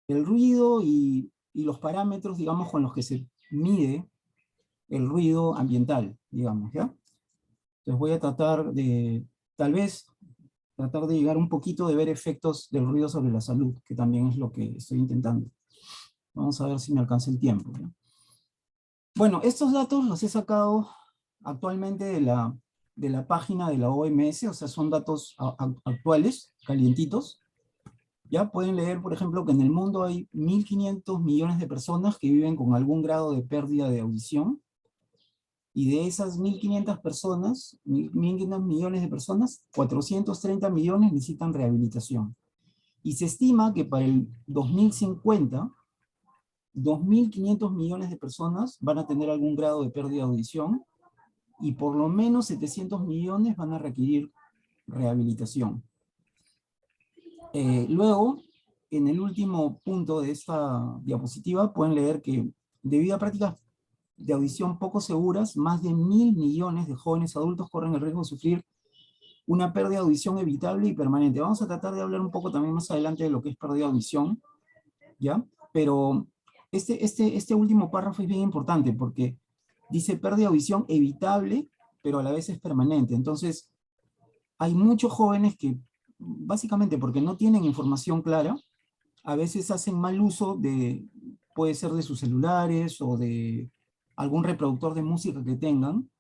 el ruido y los parámetros, digamos, con los que se mide el ruido ambiental, digamos, ¿ya? Entonces voy a tratar de, tal vez, tratar de llegar un poquito de ver efectos del ruido sobre la salud, que también es lo que estoy intentando. Vamos a ver si me alcanza el tiempo, ¿ya? Bueno, estos datos los he sacado actualmente de la página de la OMS, o sea, son datos actuales, calientitos. Ya pueden leer, por ejemplo, que en el mundo hay 1.500 millones de personas que viven con algún grado de pérdida de audición, y de esas 1.500 personas, 1.500 millones de personas, 430 millones necesitan rehabilitación. Y se estima que para el 2050, 2.500 millones de personas van a tener algún grado de pérdida de audición, y por lo menos 700 millones van a requerir rehabilitación. Luego, en el último punto de esta diapositiva, pueden leer que debido a prácticas de audición poco seguras, más de 1.000 millones de jóvenes adultos corren el riesgo de sufrir una pérdida de audición evitable y permanente. Vamos a tratar de hablar un poco también más adelante de lo que es pérdida de audición, ¿ya? Pero este último párrafo es bien importante porque dice pérdida de audición evitable, pero a la vez es permanente. Entonces, hay muchos jóvenes que, básicamente porque no tienen información clara, a veces hacen mal uso de, puede ser de sus celulares o de algún reproductor de música que tengan,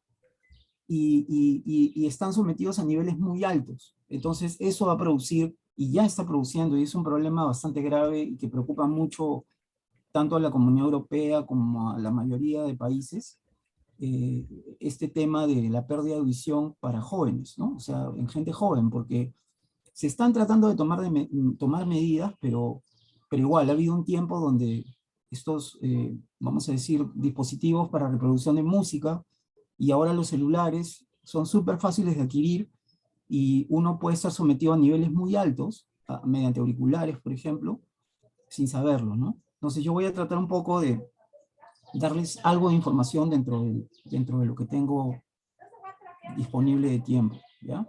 y están sometidos a niveles muy altos. Entonces eso va a producir, y ya está produciendo, y es un problema bastante grave y que preocupa mucho tanto a la Comunidad Europea como a la mayoría de países, eh, este tema de la pérdida de audición para jóvenes, ¿no? O sea, en gente joven, porque se están tratando de tomar medidas, pero igual ha habido un tiempo donde estos, vamos a decir, dispositivos para reproducción de música, y ahora los celulares son súper fáciles de adquirir, y uno puede estar sometido a niveles muy altos, mediante auriculares, por ejemplo, sin saberlo, ¿no? Entonces yo voy a tratar un poco de darles algo de información dentro de lo que tengo disponible de tiempo, ¿ya?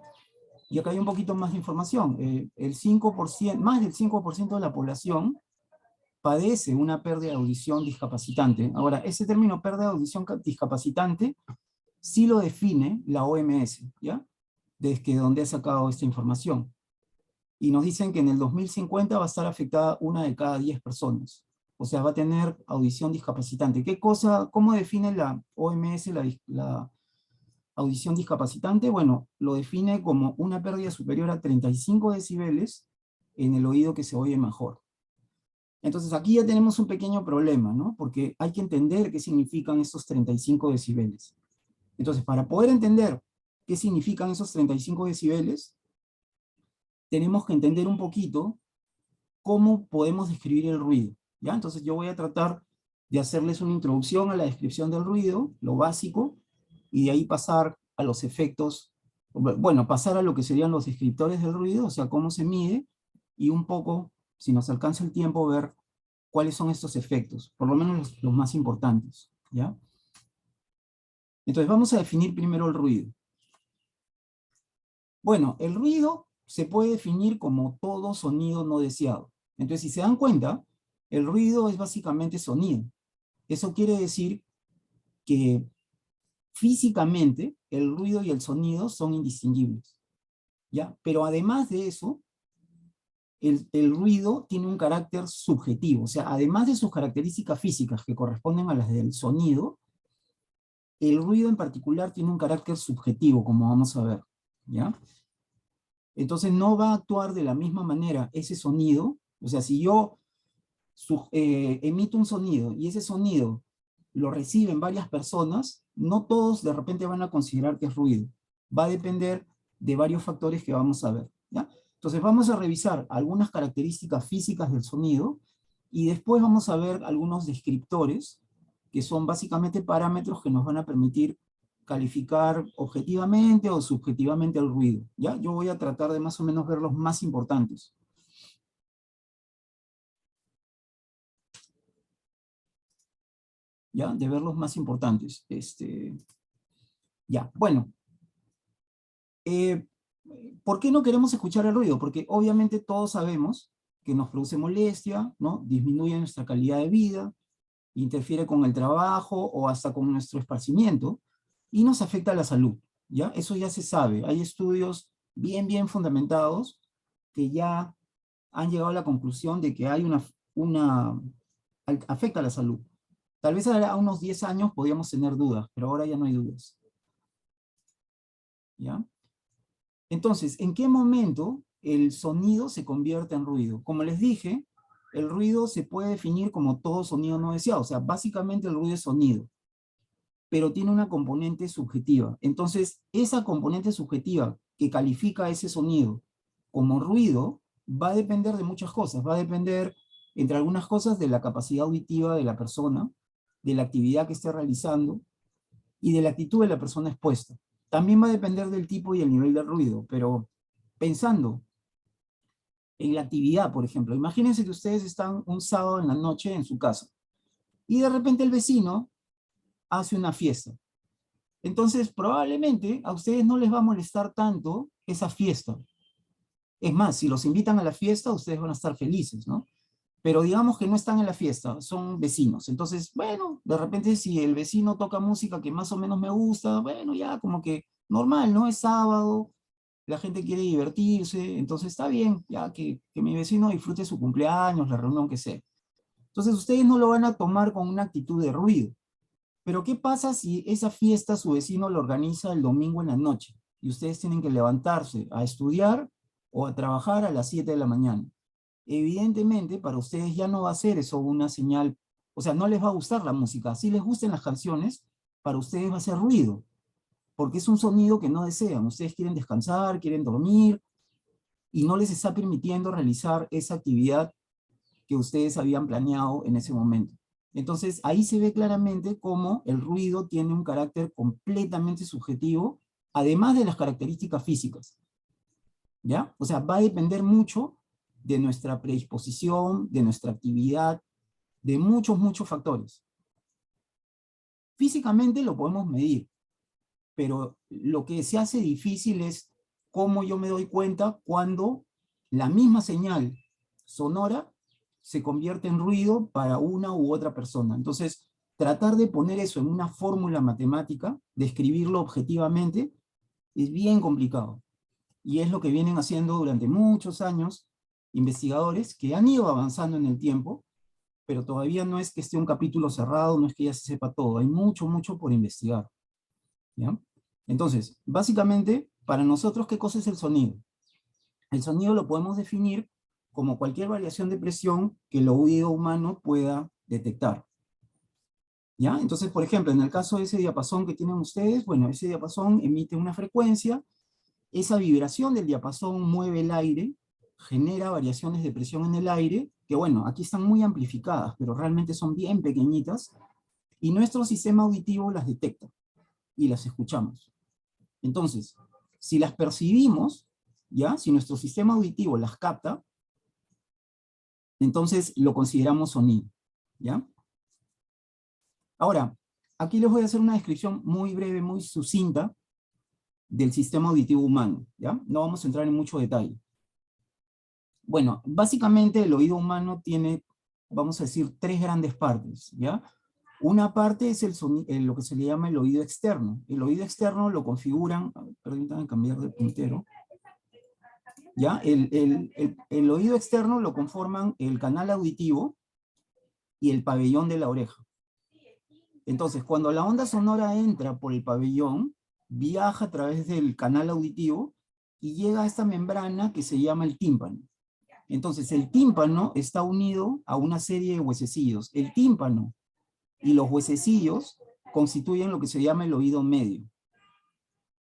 Y acá hay un poquito más de información. El 5%, más del 5% de la población padece una pérdida de audición discapacitante. Ahora, ese término pérdida de audición discapacitante sí lo define la OMS, ¿ya? Desde donde ha sacado esta información. Y nos dicen que en el 2050 va a estar afectada una de cada 10 personas. O sea, va a tener audición discapacitante. ¿Qué cosa, cómo define la OMS la audición discapacitante? Bueno, lo define como una pérdida superior a 35 decibeles en el oído que se oye mejor. Entonces aquí ya tenemos un pequeño problema, ¿no? Porque hay que entender qué significan esos 35 decibeles. Entonces, para poder entender qué significan esos 35 decibeles, tenemos que entender un poquito cómo podemos describir el ruido, ¿ya? Entonces yo voy a tratar de hacerles una introducción a la descripción del ruido, lo básico, y de ahí pasar a los efectos, bueno, pasar a lo que serían los descriptores del ruido, o sea, cómo se mide, y un poco, si nos alcanza el tiempo, ver cuáles son estos efectos, por lo menos los más importantes, ¿ya? Entonces vamos a definir primero el ruido. Bueno, el ruido se puede definir como todo sonido no deseado. Entonces, si se dan cuenta, el ruido es básicamente sonido. Eso quiere decir que físicamente el ruido y el sonido son indistinguibles, ¿ya? Pero además de eso, el ruido tiene un carácter subjetivo. O sea, además de sus características físicas que corresponden a las del sonido, el ruido en particular tiene un carácter subjetivo, como vamos a ver, ¿ya? Entonces no va a actuar de la misma manera ese sonido. O sea, si yo emito un sonido y ese sonido lo reciben varias personas, no todos de repente van a considerar que es ruido. Va a depender de varios factores que vamos a ver, ¿ya? Entonces vamos a revisar algunas características físicas del sonido, y después vamos a ver algunos descriptores, que son básicamente parámetros que nos van a permitir calificar objetivamente o subjetivamente el ruido, ¿ya? Yo voy a tratar de más o menos ver los más importantes. ¿Ya? De ver los más importantes. Ya, bueno. Eh, ¿Por qué no queremos escuchar el ruido? Porque obviamente todos sabemos que nos produce molestia, ¿no? Disminuye nuestra calidad de vida, interfiere con el trabajo o hasta con nuestro esparcimiento, y nos afecta a la salud, ¿ya? Eso ya se sabe. Hay estudios bien fundamentados que ya han llegado a la conclusión de que hay afecta a la salud. Tal vez a unos 10 años podíamos tener dudas, pero ahora ya no hay dudas. ¿Ya? Entonces, ¿en qué momento el sonido se convierte en ruido? Como les dije, el ruido se puede definir como todo sonido no deseado. O sea, básicamente el ruido es sonido, pero tiene una componente subjetiva. Entonces, esa componente subjetiva que califica ese sonido como ruido va a depender de muchas cosas. Va a depender, entre algunas cosas, de la capacidad auditiva de la persona, de la actividad que esté realizando y de la actitud de la persona expuesta. También va a depender del tipo y el nivel del ruido, pero pensando en la actividad, por ejemplo, imagínense que ustedes están un sábado en la noche en su casa y de repente el vecino hace una fiesta. Entonces, probablemente a ustedes no les va a molestar tanto esa fiesta. Es más, si los invitan a la fiesta, ustedes van a estar felices, ¿no? Pero digamos que no están en la fiesta, son vecinos. Entonces, bueno, de repente si el vecino toca música que más o menos me gusta, bueno, ya como que normal, ¿no? Es sábado, la gente quiere divertirse, entonces está bien, ya que mi vecino disfrute su cumpleaños, la reunión que sea. Entonces ustedes no lo van a tomar con una actitud de ruido. Pero ¿qué pasa si esa fiesta su vecino la organiza el domingo en la noche y ustedes tienen que levantarse a estudiar o a trabajar a las 7 de la mañana? Evidentemente para ustedes ya no va a ser eso una señal, o sea, no les va a gustar la música. Si les gusten las canciones, para ustedes va a ser ruido, porque es un sonido que no desean. Ustedes quieren descansar, quieren dormir, y no les está permitiendo realizar esa actividad que ustedes habían planeado en ese momento. Entonces, ahí se ve claramente cómo el ruido tiene un carácter completamente subjetivo, además de las características físicas. ¿Ya? O sea, va a depender mucho de nuestra predisposición, de nuestra actividad, de muchos factores. Físicamente lo podemos medir, pero lo que se hace difícil es cómo yo me doy cuenta cuando la misma señal sonora se convierte en ruido para una u otra persona. Entonces, tratar de poner eso en una fórmula matemática, describirlo objetivamente, es bien complicado. Y es lo que vienen haciendo durante muchos años investigadores que han ido avanzando en el tiempo, pero todavía no es que esté un capítulo cerrado, no es que ya se sepa todo, hay mucho por investigar. ¿Ya? Entonces, básicamente, para nosotros, ¿qué cosa es el sonido? El sonido lo podemos definir como cualquier variación de presión que el oído humano pueda detectar. ¿Ya? Entonces, por ejemplo, en el caso de ese diapasón que tienen ustedes, bueno, ese diapasón emite una frecuencia, esa vibración del diapasón mueve el aire, genera variaciones de presión en el aire, que bueno, aquí están muy amplificadas, pero realmente son bien pequeñitas, y nuestro sistema auditivo las detecta y las escuchamos. Entonces, si las percibimos, ¿ya? Si nuestro sistema auditivo las capta, entonces lo consideramos sonido, ¿ya? Ahora, aquí les voy a hacer una descripción muy breve, muy sucinta del sistema auditivo humano, ¿ya? No vamos a entrar en mucho detalle. Bueno, básicamente el oído humano tiene, vamos a decir, tres grandes partes, ¿ya? Una parte es lo que se le llama el oído externo. El oído externo lo configuran, permítanme cambiar de puntero, ¿ya? El oído externo lo conforman el canal auditivo y el pabellón de la oreja. Entonces, cuando la onda sonora entra por el pabellón, viaja a través del canal auditivo y llega a esta membrana que se llama el tímpano. Entonces, el tímpano está unido a una serie de huesecillos. El tímpano y los huesecillos constituyen lo que se llama el oído medio.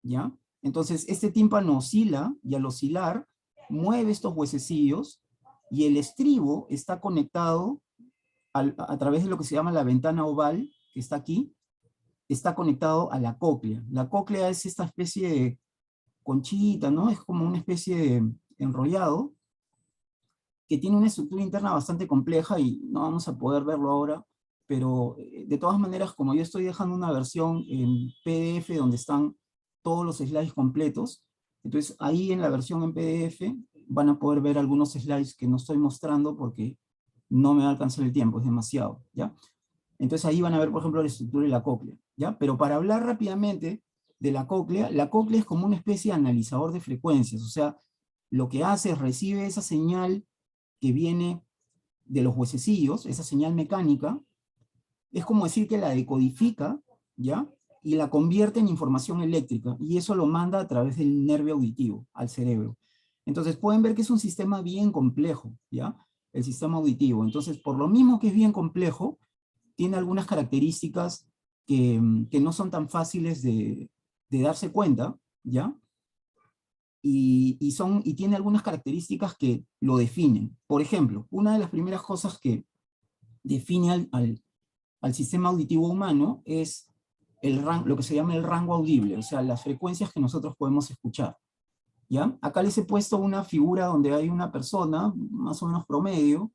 ¿Ya? Entonces, este tímpano oscila y al oscilar mueve estos huesecillos y el estribo está conectado a través de lo que se llama la ventana oval, que está aquí, está conectado a la cóclea. La cóclea es esta especie de conchita, ¿no? Es como una especie de enrollado que tiene una estructura interna bastante compleja y no vamos a poder verlo ahora, pero de todas maneras, como yo estoy dejando una versión en PDF donde están todos los slides completos, entonces ahí en la versión en PDF van a poder ver algunos slides que no estoy mostrando porque no me va a alcanzar el tiempo, es demasiado, ¿ya? Entonces ahí van a ver, por ejemplo, la estructura de la cóclea, ¿ya? Pero para hablar rápidamente de la cóclea es como una especie de analizador de frecuencias, o sea, lo que hace es recibe esa señal que viene de los huesecillos, esa señal mecánica, es como decir que la decodifica, ¿ya? Y la convierte en información eléctrica, y eso lo manda a través del nervio auditivo al cerebro. Entonces pueden ver que es un sistema bien complejo, ¿ya? El sistema auditivo. Entonces, por lo mismo que es bien complejo, tiene algunas características que no son tan fáciles de darse cuenta, ¿ya? Y tiene algunas características que lo definen. Por ejemplo, una de las primeras cosas que define al sistema auditivo humano es lo que se llama el rango audible, o sea, las frecuencias que nosotros podemos escuchar, ¿ya? Acá les he puesto una figura donde hay una persona, más o menos promedio,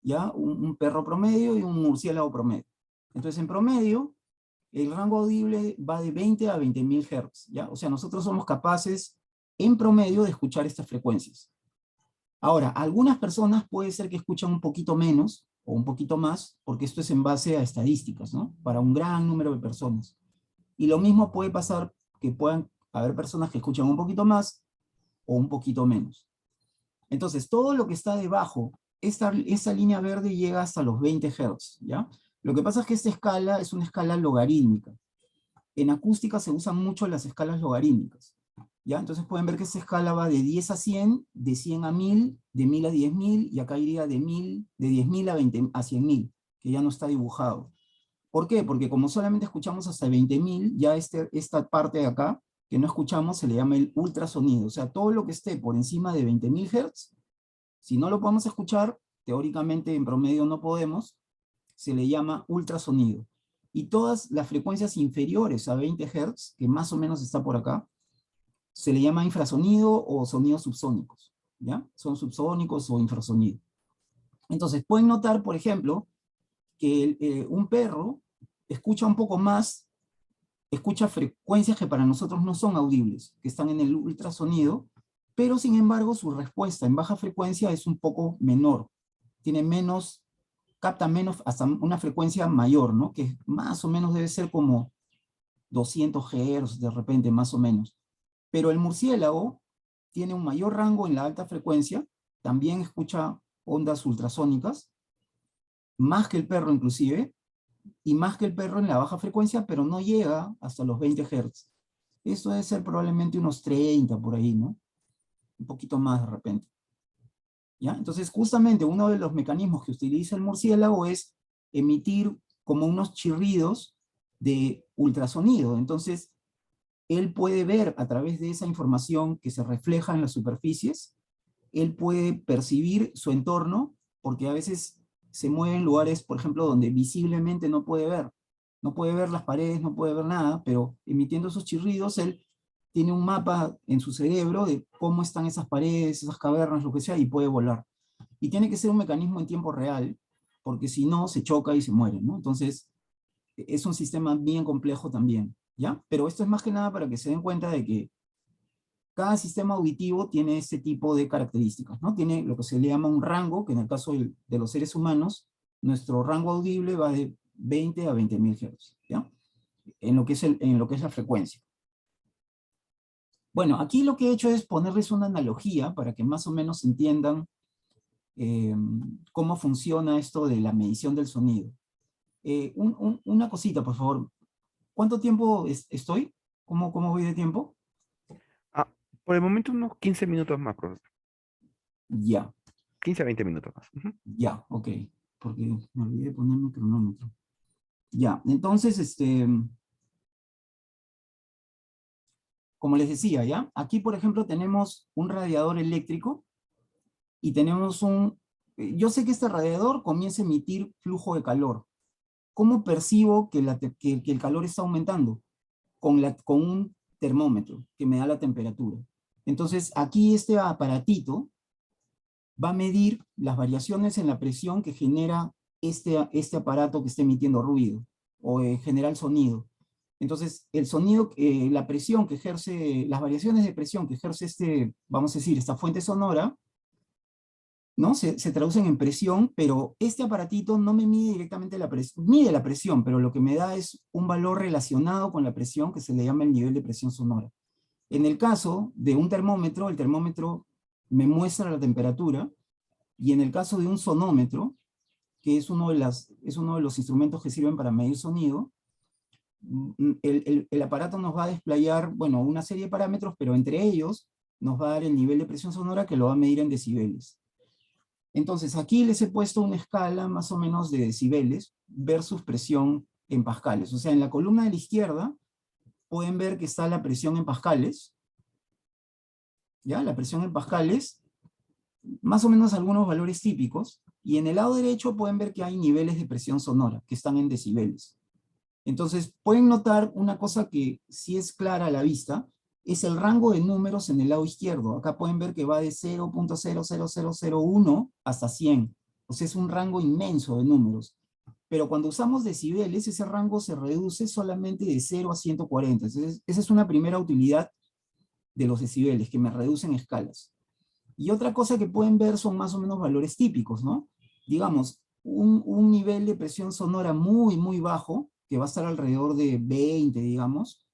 ¿ya? Un perro promedio y un murciélago promedio. Entonces, en promedio, el rango audible va de 20 a 20.000 Hz, ¿ya? O sea, nosotros somos capaces, en promedio, de escuchar estas frecuencias. Ahora, algunas personas puede ser que escuchan un poquito menos o un poquito más, porque esto es en base a estadísticas, ¿no? Para un gran número de personas. Y lo mismo puede pasar que puedan haber personas que escuchan un poquito más o un poquito menos. Entonces, todo lo que está debajo, esta línea verde llega hasta los 20 Hz, ¿ya? Lo que pasa es que esta escala es una escala logarítmica. En acústica se usan mucho las escalas logarítmicas, ¿ya? Entonces pueden ver que esta escala va de 10 a 100, de 100 a 1000, de 1000 a 10.000, y acá iría de 10.000 a 20, a 100.000, que ya no está dibujado. ¿Por qué? Porque como solamente escuchamos hasta 20.000, ya esta parte de acá, que no escuchamos, se le llama el ultrasonido. O sea, todo lo que esté por encima de 20.000 Hz, si no lo podemos escuchar, teóricamente en promedio no podemos, se le llama ultrasonido. Y todas las frecuencias inferiores a 20 Hz, que más o menos está por acá, se le llama infrasonido o sonidos subsónicos, ¿ya? Son subsónicos o infrasonido. Entonces, pueden notar, por ejemplo, que un perro escucha un poco más, escucha frecuencias que para nosotros no son audibles, que están en el ultrasonido, pero sin embargo su respuesta en baja frecuencia es un poco menor, tiene menos, capta menos, hasta una frecuencia mayor, ¿no? Que más o menos debe ser como 200 Hz de repente, más o menos. Pero el murciélago tiene un mayor rango en la alta frecuencia, también escucha ondas ultrasónicas, más que el perro inclusive, y más que el perro en la baja frecuencia, pero no llega hasta los 20 Hz. Esto debe ser probablemente unos 30 por ahí, ¿no? Un poquito más de repente. ¿Ya? Entonces, justamente uno de los mecanismos que utiliza el murciélago es emitir como unos chirridos de ultrasonido. Entonces, él puede ver a través de esa información que se refleja en las superficies, él puede percibir su entorno, porque a veces se mueve en lugares, por ejemplo, donde visiblemente no puede ver. No puede ver las paredes, no puede ver nada, pero emitiendo esos chirridos, él tiene un mapa en su cerebro de cómo están esas paredes, esas cavernas, lo que sea, y puede volar. Y tiene que ser un mecanismo en tiempo real, porque si no, se choca y se muere, ¿no? Entonces, es un sistema bien complejo también, ¿ya? Pero esto es más que nada para que se den cuenta de que cada sistema auditivo tiene este tipo de características, ¿no? Tiene lo que se le llama un rango, que en el caso de los seres humanos, nuestro rango audible va de 20 a 20.000 Hz, ¿ya? En lo que es la frecuencia. Bueno, aquí lo que he hecho es ponerles una analogía para que más o menos entiendan cómo funciona esto de la medición del sonido. Una cosita, por favor. ¿Cuánto tiempo estoy? ¿Cómo voy de tiempo? Ah, por el momento unos 15 minutos más, profesor. Ya, 15 a 20 minutos más. Ujú. ya, ok. Porque me olvidé ponerme el cronómetro. Ya, entonces, como les decía, ¿ya? Aquí, por ejemplo, tenemos un radiador eléctrico y tenemos yo sé que este radiador comienza a emitir flujo de calor. ¿Cómo percibo que el calor está aumentando? Con un termómetro que me da la temperatura. Entonces, aquí este aparatito va a medir las variaciones en la presión que genera este aparato que está emitiendo ruido o genera el sonido. Entonces, el sonido, la presión que ejerce, las variaciones de presión que ejerce vamos a decir, esta fuente sonora, ¿no? Se traducen en presión, pero este aparatito no me mide directamente la presión, mide la presión, pero lo que me da es un valor relacionado con la presión que se le llama el nivel de presión sonora. En el caso de un termómetro, el termómetro me muestra la temperatura, y en el caso de un sonómetro, que es uno de los instrumentos que sirven para medir sonido, el aparato nos va a desplayar, bueno, una serie de parámetros, pero entre ellos nos va a dar el nivel de presión sonora que lo va a medir en decibeles. Entonces, aquí les he puesto una escala más o menos de decibeles versus presión en pascales. O sea, en la columna de la izquierda pueden ver que está la presión en pascales, ¿ya? La presión en pascales, más o menos algunos valores típicos, y en el lado derecho pueden ver que hay niveles de presión sonora, que están en decibeles. Entonces, pueden notar una cosa que sí es clara a la vista, es el rango de números en el lado izquierdo. Acá pueden ver que va de 0.00001 hasta 100. O sea, es un rango inmenso de números. Pero cuando usamos decibeles, ese rango se reduce solamente de 0 a 140. Entonces, esa es una primera utilidad de los decibeles, que me reducen escalas. Y otra cosa que pueden ver son más o menos valores típicos, ¿no? Digamos, un nivel de presión sonora muy, muy bajo, que va a estar alrededor de 20, digamos,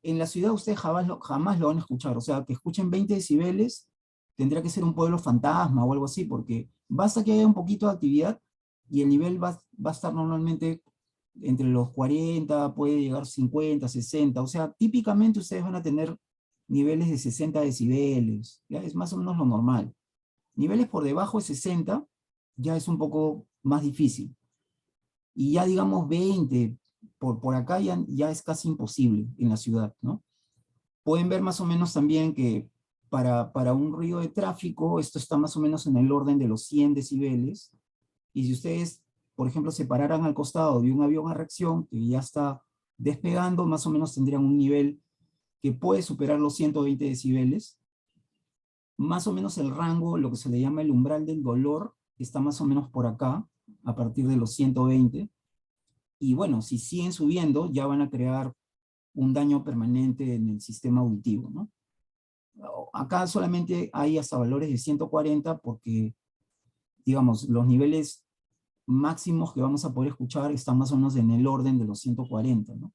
en la ciudad ustedes jamás lo van a escuchar. O sea, que escuchen 20 decibeles, tendría que ser un pueblo fantasma o algo así, porque basta que haya un poquito de actividad y el nivel va a estar normalmente entre los 40, puede llegar 50, 60. O sea, típicamente ustedes van a tener niveles de 60 decibeles. ¿Ya? Es más o menos lo normal. Niveles por debajo de 60 ya es un poco más difícil. Y ya digamos 20, por acá ya es casi imposible en la ciudad, ¿no? Pueden ver más o menos también que para un ruido de tráfico, esto está más o menos en el orden de los 100 decibeles, y si ustedes, por ejemplo, se pararan al costado de un avión a reacción que ya está despegando, más o menos tendrían un nivel que puede superar los 120 decibeles. Más o menos el rango, lo que se le llama el umbral del dolor, está más o menos por acá, a partir de los 120. Y bueno, si siguen subiendo, ya van a crear un daño permanente en el sistema auditivo, ¿no? Acá solamente hay hasta valores de 140 porque, digamos, los niveles máximos que vamos a poder escuchar están más o menos en el orden de los 140, ¿no?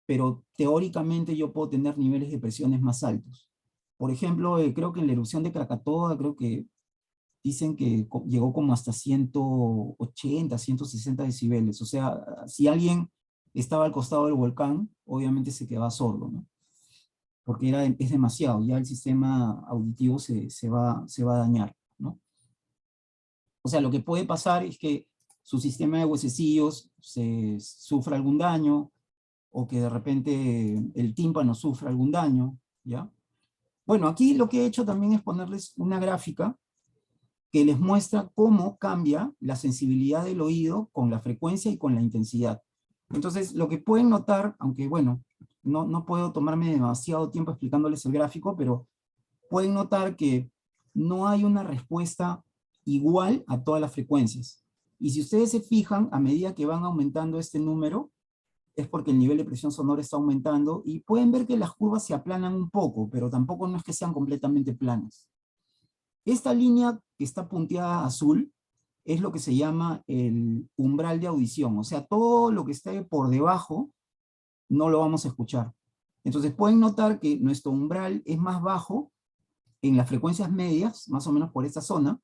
Pero teóricamente yo puedo tener niveles de presiones más altos. Por ejemplo, creo que en la erupción de Krakatoa, creo que dicen que llegó como hasta 180, 160 decibeles. O sea, si alguien estaba al costado del volcán, obviamente se quedaba sordo, ¿no? Porque es demasiado, ya el sistema auditivo se va a dañar, ¿no? O sea, lo que puede pasar es que su sistema de huesecillos sufra algún daño, o que de repente el tímpano sufra algún daño, ¿ya? Bueno, aquí lo que he hecho también es ponerles una gráfica que les muestra cómo cambia la sensibilidad del oído con la frecuencia y con la intensidad. Entonces, lo que pueden notar, aunque bueno, no puedo tomarme demasiado tiempo explicándoles el gráfico, pero pueden notar que no hay una respuesta igual a todas las frecuencias. Y si ustedes se fijan, a medida que van aumentando este número, es porque el nivel de presión sonora está aumentando, y pueden ver que las curvas se aplanan un poco, pero tampoco no es que sean completamente planas. Esta línea que está punteada azul es lo que se llama el umbral de audición, o sea, todo lo que esté por debajo no lo vamos a escuchar. Entonces pueden notar que nuestro umbral es más bajo en las frecuencias medias, más o menos por esta zona,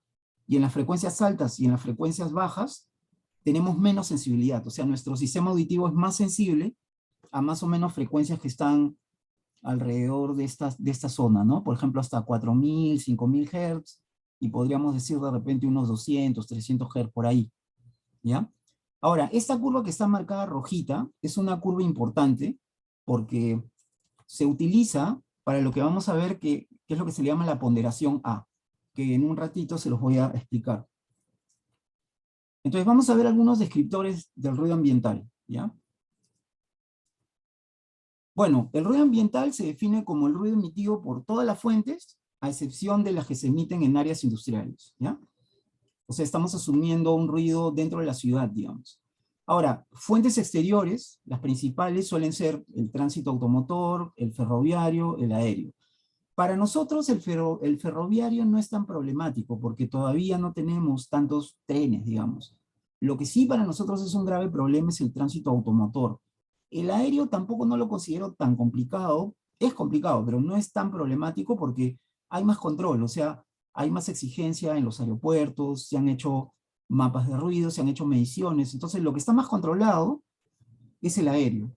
y en las frecuencias altas y en las frecuencias bajas tenemos menos sensibilidad. O sea, nuestro sistema auditivo es más sensible a más o menos frecuencias que están alrededor de esta zona, ¿no? Por ejemplo, hasta 4000, 5000 Hz, y podríamos decir de repente unos 200, 300 Hz por ahí, ¿ya? Ahora, esta curva que está marcada rojita es una curva importante porque se utiliza para lo que vamos a ver que es lo que se le llama la ponderación A, que en un ratito se los voy a explicar. Entonces vamos a ver algunos descriptores del ruido ambiental, ¿ya? Bueno, el ruido ambiental se define como el ruido emitido por todas las fuentes, a excepción de las que se emiten en áreas industriales, ¿ya? O sea, estamos asumiendo un ruido dentro de la ciudad, digamos. Ahora, fuentes exteriores, las principales suelen ser el tránsito automotor, el ferroviario, el aéreo. Para nosotros el ferroviario no es tan problemático porque todavía no tenemos tantos trenes, digamos. Lo que sí para nosotros es un grave problema es el tránsito automotor. El aéreo tampoco no lo considero tan complicado, es complicado, pero no es tan problemático porque hay más control, o sea, hay más exigencia en los aeropuertos, se han hecho mapas de ruido, se han hecho mediciones, entonces lo que está más controlado es el aéreo.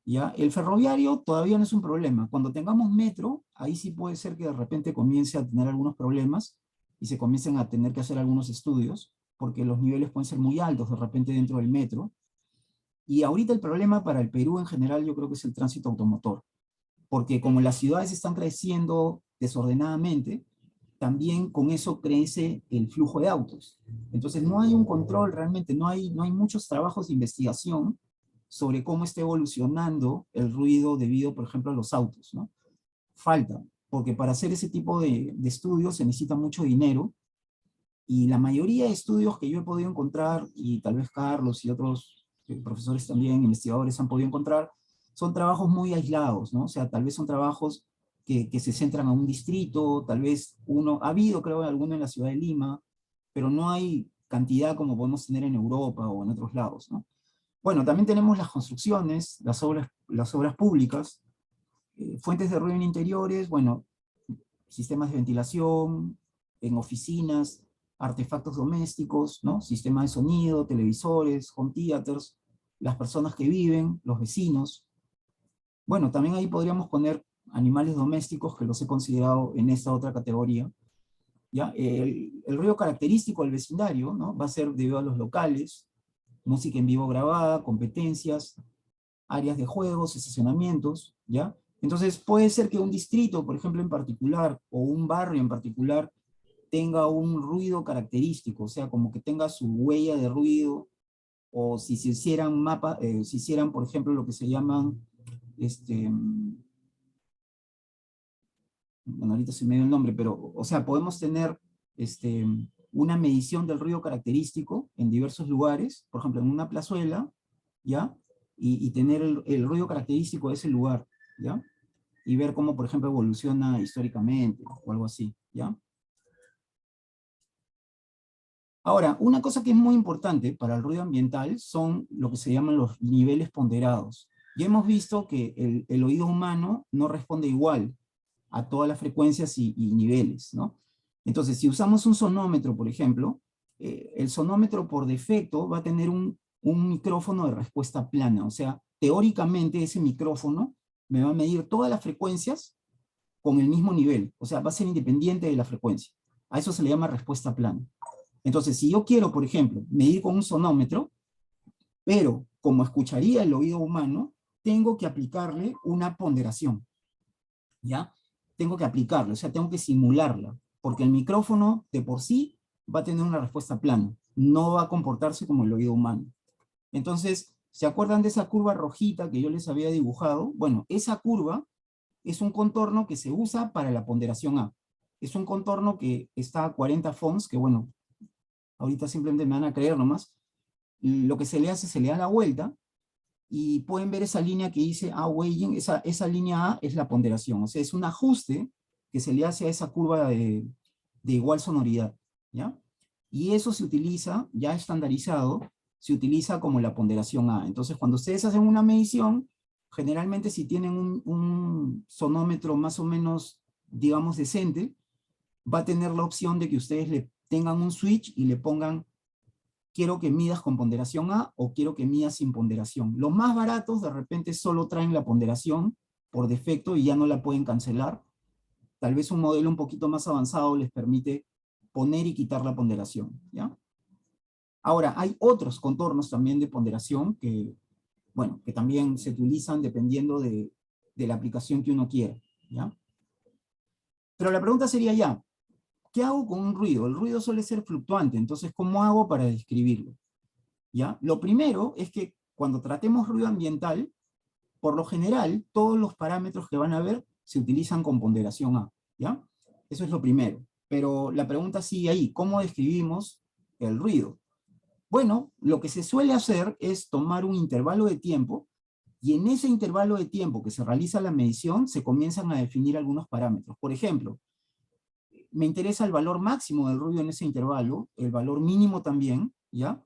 ¿Ya? El ferroviario todavía no es un problema. Cuando tengamos metro, ahí sí puede ser que de repente comience a tener algunos problemas y se comiencen a tener que hacer algunos estudios, porque los niveles pueden ser muy altos de repente dentro del metro. Y ahorita el problema para el Perú en general yo creo que es el tránsito automotor, porque como las ciudades están creciendo desordenadamente, también con eso crece el flujo de autos. Entonces no hay un control realmente, no hay muchos trabajos de investigación sobre cómo está evolucionando el ruido debido, por ejemplo, a los autos, ¿no? Falta, porque para hacer ese tipo de estudios se necesita mucho dinero y la mayoría de estudios que yo he podido encontrar, y tal vez Carlos y otros profesores también, investigadores han podido encontrar, son trabajos muy aislados, ¿no? O sea, tal vez son trabajos que se centran a un distrito, tal vez uno, ha habido creo alguno en la ciudad de Lima, pero no hay cantidad como podemos tener en Europa o en otros lados, ¿no? Bueno, también tenemos las construcciones, las obras públicas, fuentes de ruido en interiores, bueno, sistemas de ventilación, en oficinas, artefactos domésticos, ¿no? Sistema de sonido, televisores, home theaters, las personas que viven, los vecinos. Bueno, también ahí podríamos poner animales domésticos, que los he considerado en esta otra categoría. ¿Ya? El ruido característico del vecindario, ¿no? Va a ser debido a los locales, música en vivo grabada, competencias, áreas de juegos, estacionamientos, ¿ya? Entonces puede ser que un distrito, por ejemplo, en particular, o un barrio en particular, tenga un ruido característico, o sea, como que tenga su huella de ruido, o si se hicieran mapas, si hicieran, por ejemplo, lo que se llaman, bueno, ahorita se me dio el nombre, pero, o sea, podemos tener este, una medición del ruido característico en diversos lugares, por ejemplo, en una plazuela, ¿ya? Y tener el ruido característico de ese lugar, ¿ya? Y ver cómo, por ejemplo, evoluciona históricamente o algo así, ¿ya? Ahora, una cosa que es muy importante para el ruido ambiental son lo que se llaman los niveles ponderados. Ya hemos visto que el oído humano no responde igual a todas las frecuencias y niveles, ¿no? Entonces, si usamos un sonómetro, por ejemplo, el sonómetro por defecto va a tener un micrófono de respuesta plana, o sea, teóricamente ese micrófono me va a medir todas las frecuencias con el mismo nivel, o sea, va a ser independiente de la frecuencia. A eso se le llama respuesta plana. Entonces, si yo quiero, por ejemplo, medir con un sonómetro, pero como escucharía el oído humano, tengo que aplicarle una ponderación, ¿ya? Tengo que aplicarla, o sea, tengo que simularla, porque el micrófono de por sí va a tener una respuesta plana, no va a comportarse como el oído humano. Entonces, ¿se acuerdan de esa curva rojita que yo les había dibujado? Bueno, esa curva es un contorno que se usa para la ponderación A. Es un contorno que está a 40 Fons, que bueno, ahorita simplemente me van a creer nomás. Lo que se le hace, se le da la vuelta, y pueden ver esa línea que dice A weighing, esa línea A es la ponderación, o sea, es un ajuste que se le hace a esa curva de igual sonoridad, ¿ya? Y eso se utiliza, ya estandarizado, se utiliza como la ponderación A. Entonces, cuando ustedes hacen una medición, generalmente si tienen un sonómetro más o menos, digamos, decente, va a tener la opción de que ustedes le tengan un switch y le pongan quiero que midas con ponderación A o quiero que midas sin ponderación. Los más baratos de repente solo traen la ponderación por defecto y ya no la pueden cancelar. Tal vez un modelo un poquito más avanzado les permite poner y quitar la ponderación, ¿ya? Ahora, hay otros contornos también de ponderación que, bueno, que también se utilizan dependiendo de la aplicación que uno quiera, ¿ya? Pero la pregunta sería ya, ¿qué hago con un ruido? El ruido suele ser fluctuante, entonces, ¿cómo hago para describirlo? ¿Ya? Lo primero es que cuando tratemos ruido ambiental, por lo general, todos los parámetros que van a ver se utilizan con ponderación A, ¿ya? Eso es lo primero. Pero la pregunta sigue ahí, ¿cómo describimos el ruido? Bueno, lo que se suele hacer es tomar un intervalo de tiempo y en ese intervalo de tiempo que se realiza la medición se comienzan a definir algunos parámetros. Por ejemplo, me interesa el valor máximo del ruido en ese intervalo, el valor mínimo también, ¿ya?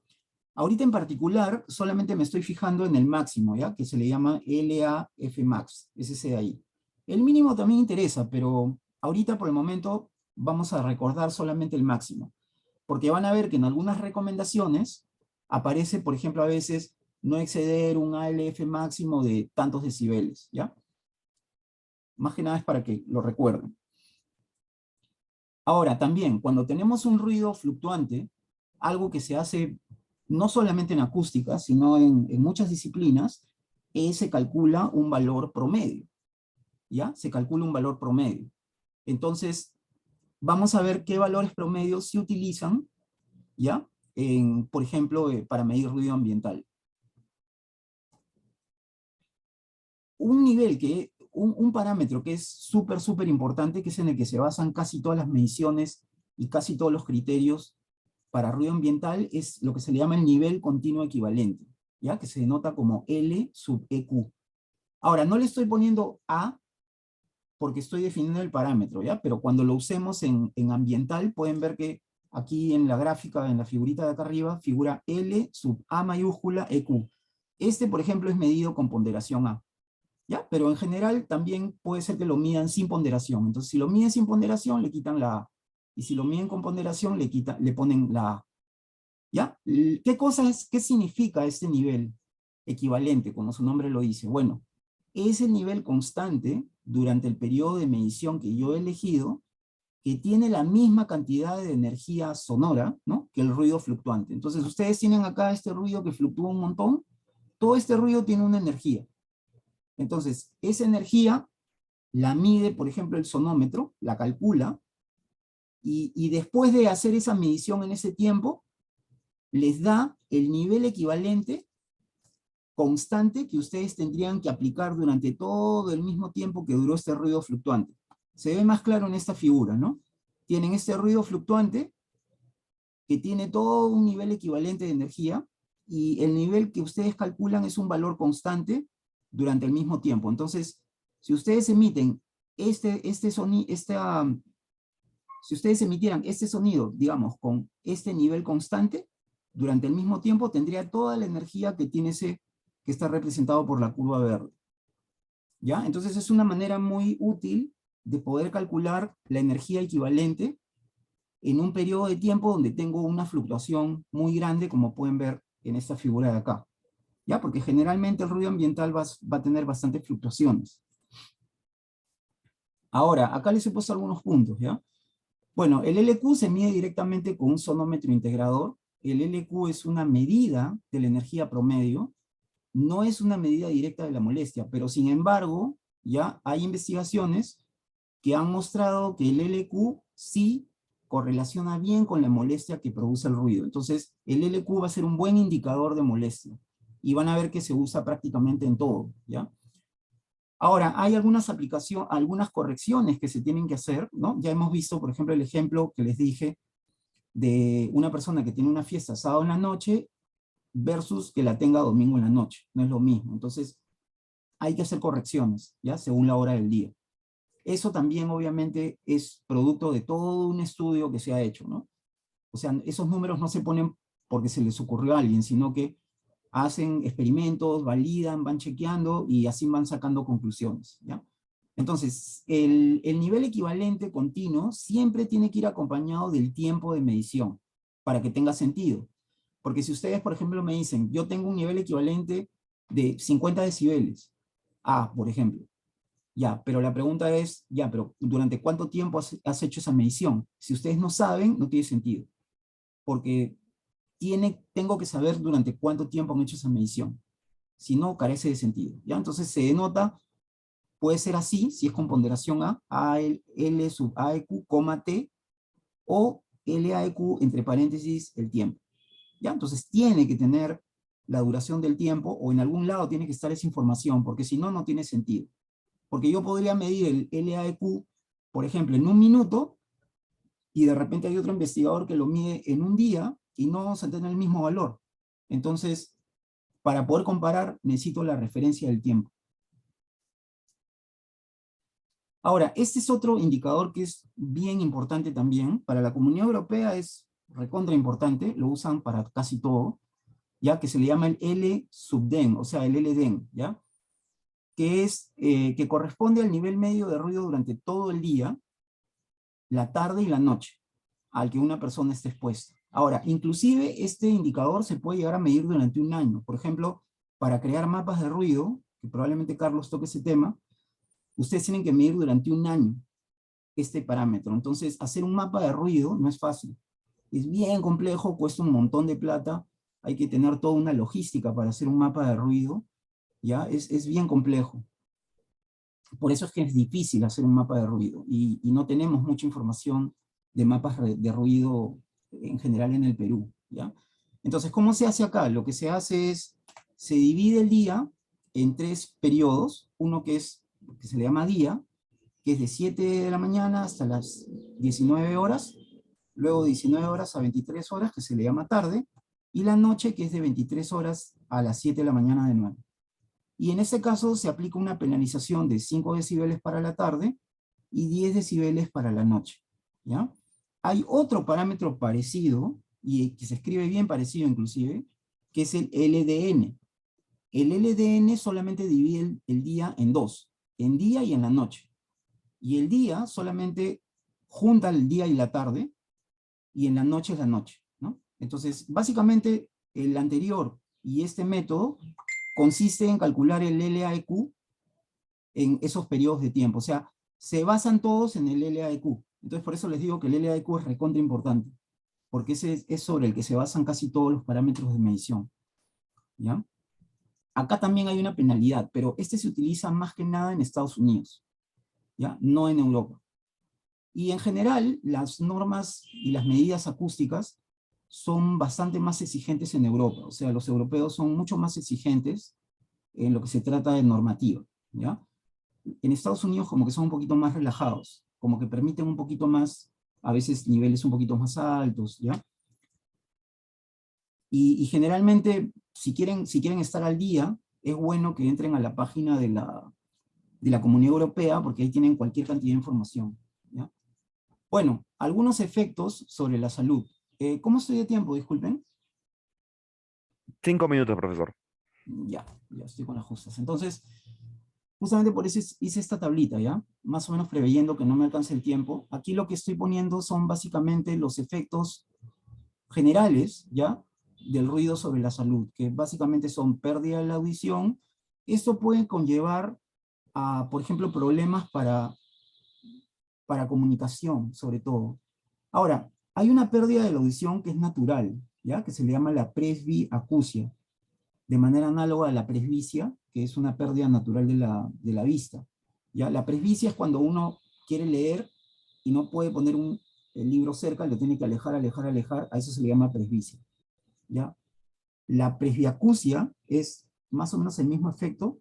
Ahorita en particular solamente me estoy fijando en el máximo, ¿ya? Que se le llama LAF max, es ese de ahí. El mínimo también interesa, pero ahorita por el momento vamos a recordar solamente el máximo. Porque van a ver que en algunas recomendaciones aparece, por ejemplo, a veces no exceder un ALF máximo de tantos decibeles, ¿ya? Más que nada es para que lo recuerden. Ahora, también, cuando tenemos un ruido fluctuante, algo que se hace no solamente en acústica, sino en muchas disciplinas, se calcula un valor promedio, ¿ya? Se calcula un valor promedio. Entonces, vamos a ver qué valores promedios se utilizan, ¿ya? Por ejemplo, para medir ruido ambiental. Un parámetro que es súper importante, que es en el que se basan casi todas las mediciones y casi todos los criterios para ruido ambiental, es lo que se le llama el nivel continuo equivalente, ¿ya? Que se denota como L sub EQ. Ahora, no le estoy poniendo A porque estoy definiendo el parámetro, ¿ya? Pero cuando lo usemos en ambiental, pueden ver que aquí en la gráfica, en la figurita de acá arriba, figura L sub A mayúscula EQ. Este, por ejemplo, es medido con ponderación A, ¿ya? Pero en general también puede ser que lo midan sin ponderación. Entonces, si lo miden sin ponderación, le quitan la A. Y si lo miden con ponderación, le ponen la A. ¿Ya? ¿Qué significa este nivel equivalente, como su nombre lo dice? Bueno, es el nivel constante durante el periodo de medición que yo he elegido, que tiene la misma cantidad de energía sonora, ¿no? Que el ruido fluctuante. Entonces, ustedes tienen acá este ruido que fluctúa un montón. Todo este ruido tiene una energía. Entonces, esa energía la mide, por ejemplo, el sonómetro, la calcula, y después de hacer esa medición en ese tiempo, les da el nivel equivalente constante que ustedes tendrían que aplicar durante todo el mismo tiempo que duró este ruido fluctuante. Se ve más claro en esta figura, ¿no? Tienen este ruido fluctuante que tiene todo un nivel equivalente de energía y el nivel que ustedes calculan es un valor constante durante el mismo tiempo. Entonces, si ustedes emiten si ustedes emitieran este sonido, digamos, con este nivel constante, durante el mismo tiempo tendría toda la energía que tiene que está representado por la curva verde. ¿Ya? Entonces es una manera muy útil de poder calcular la energía equivalente en un periodo de tiempo donde tengo una fluctuación muy grande, como pueden ver en esta figura de acá. ¿Ya? Porque generalmente el ruido ambiental va a tener bastantes fluctuaciones. Ahora, acá les he puesto algunos puntos, ¿ya? Bueno, el LQ se mide directamente con un sonómetro integrador. El LQ es una medida de la energía promedio, no es una medida directa de la molestia, pero sin embargo, ya hay investigaciones que han mostrado que el LQ sí correlaciona bien con la molestia que produce el ruido. Entonces, el LQ va a ser un buen indicador de molestia. Y van a ver que se usa prácticamente en todo, ¿ya? Ahora, hay algunas correcciones que se tienen que hacer, ¿no? Ya hemos visto, por ejemplo, el ejemplo que les dije de una persona que tiene una fiesta sábado en la noche versus que la tenga domingo en la noche. No es lo mismo. Entonces, hay que hacer correcciones, ¿ya? Según la hora del día. Eso también, obviamente, es producto de todo un estudio que se ha hecho, ¿no? O sea, esos números no se ponen porque se les ocurrió a alguien, sino que hacen experimentos, validan, van chequeando y así van sacando conclusiones, ¿ya? Entonces, el nivel equivalente continuo siempre tiene que ir acompañado del tiempo de medición para que tenga sentido. Porque si ustedes, por ejemplo, me dicen, yo tengo un nivel equivalente de 50 decibeles, por ejemplo, ya, pero la pregunta es, ya, pero ¿durante cuánto tiempo has hecho esa medición? Si ustedes no saben, no tiene sentido, porque tengo que saber durante cuánto tiempo han hecho esa medición. Si no, carece de sentido, ¿ya? Entonces se denota, puede ser así, si es con ponderación L sub AEQ, T, o LAEQ, entre paréntesis, el tiempo. ¿Ya? Entonces tiene que tener la duración del tiempo, o en algún lado tiene que estar esa información, porque si no, no tiene sentido. Porque yo podría medir el LAEQ, por ejemplo, en un minuto, y de repente hay otro investigador que lo mide en un día, y no vamos a tener el mismo valor. Entonces, para poder comparar, necesito la referencia del tiempo. Ahora, este es otro indicador que es bien importante también. Para la Comunidad Europea es recontra importante, lo usan para casi todo, ya que se le llama el L sub den, o sea, el LDEN, ¿ya? Que corresponde al nivel medio de ruido durante todo el día, la tarde y la noche, al que una persona esté expuesta. Ahora, inclusive este indicador se puede llegar a medir durante un año. Por ejemplo, para crear mapas de ruido, que probablemente Carlos toque ese tema, ustedes tienen que medir durante un año este parámetro. Entonces, hacer un mapa de ruido no es fácil. Es bien complejo, cuesta un montón de plata, hay que tener toda una logística para hacer un mapa de ruido, ¿ya? Es bien complejo. Por eso es que es difícil hacer un mapa de ruido, y no tenemos mucha información de mapas de ruido en general en el Perú, ¿ya? Entonces, ¿cómo se hace acá? Lo que se hace es, se divide el día en 3 periodos, uno que se le llama día, que es de 7 de la mañana hasta las 19 horas, luego de 19 horas a 23 horas, que se le llama tarde, y la noche, que es de 23 horas a las 7 de la mañana de nuevo. Y en este caso se aplica una penalización de 5 decibeles para la tarde y 10 decibeles para la noche, ¿ya? Hay otro parámetro parecido, y que se escribe bien parecido inclusive, que es el LDN. El LDN solamente divide el día en dos, en día y en la noche. Y el día solamente junta el día y la tarde, y en la noche es la noche, ¿no? Entonces, básicamente, el anterior y este método consiste en calcular el LAEQ en esos periodos de tiempo. O sea, se basan todos en el LAEQ. Entonces, por eso les digo que el LAEQ es recontra importante, porque ese es sobre el que se basan casi todos los parámetros de medición, ¿ya? Acá también hay una penalidad, pero este se utiliza más que nada en Estados Unidos, ¿ya? No en Europa. Y en general, las normas y las medidas acústicas son bastante más exigentes en Europa. O sea, los europeos son mucho más exigentes en lo que se trata de normativa, ¿ya? En Estados Unidos como que son un poquito más relajados, como que permiten un poquito más, a veces niveles un poquito más altos, ¿ya? Y generalmente, si quieren estar al día, es bueno que entren a la página de la Comunidad Europea, porque ahí tienen cualquier cantidad de información, ¿ya? Bueno, algunos efectos sobre la salud. ¿Cómo estoy de tiempo? Disculpen. 5 minutos, profesor. Ya estoy con las justas. Entonces, justamente por eso hice esta tablita, ¿ya? Más o menos preveyendo que no me alcance el tiempo. Aquí lo que estoy poniendo son básicamente los efectos generales, ¿ya? Del ruido sobre la salud, que básicamente son pérdida de la audición. Esto puede conllevar a, por ejemplo, problemas para comunicación, sobre todo. Ahora, hay una pérdida de la audición que es natural, ¿ya? Que se le llama la presbiacusia, de manera análoga a la presbicia, que es una pérdida natural de la vista, ¿ya? La presbicia es cuando uno quiere leer y no puede poner el libro cerca, lo tiene que alejar, alejar, alejar, a eso se le llama presbicia, ¿ya? La presbiacusia es más o menos el mismo efecto,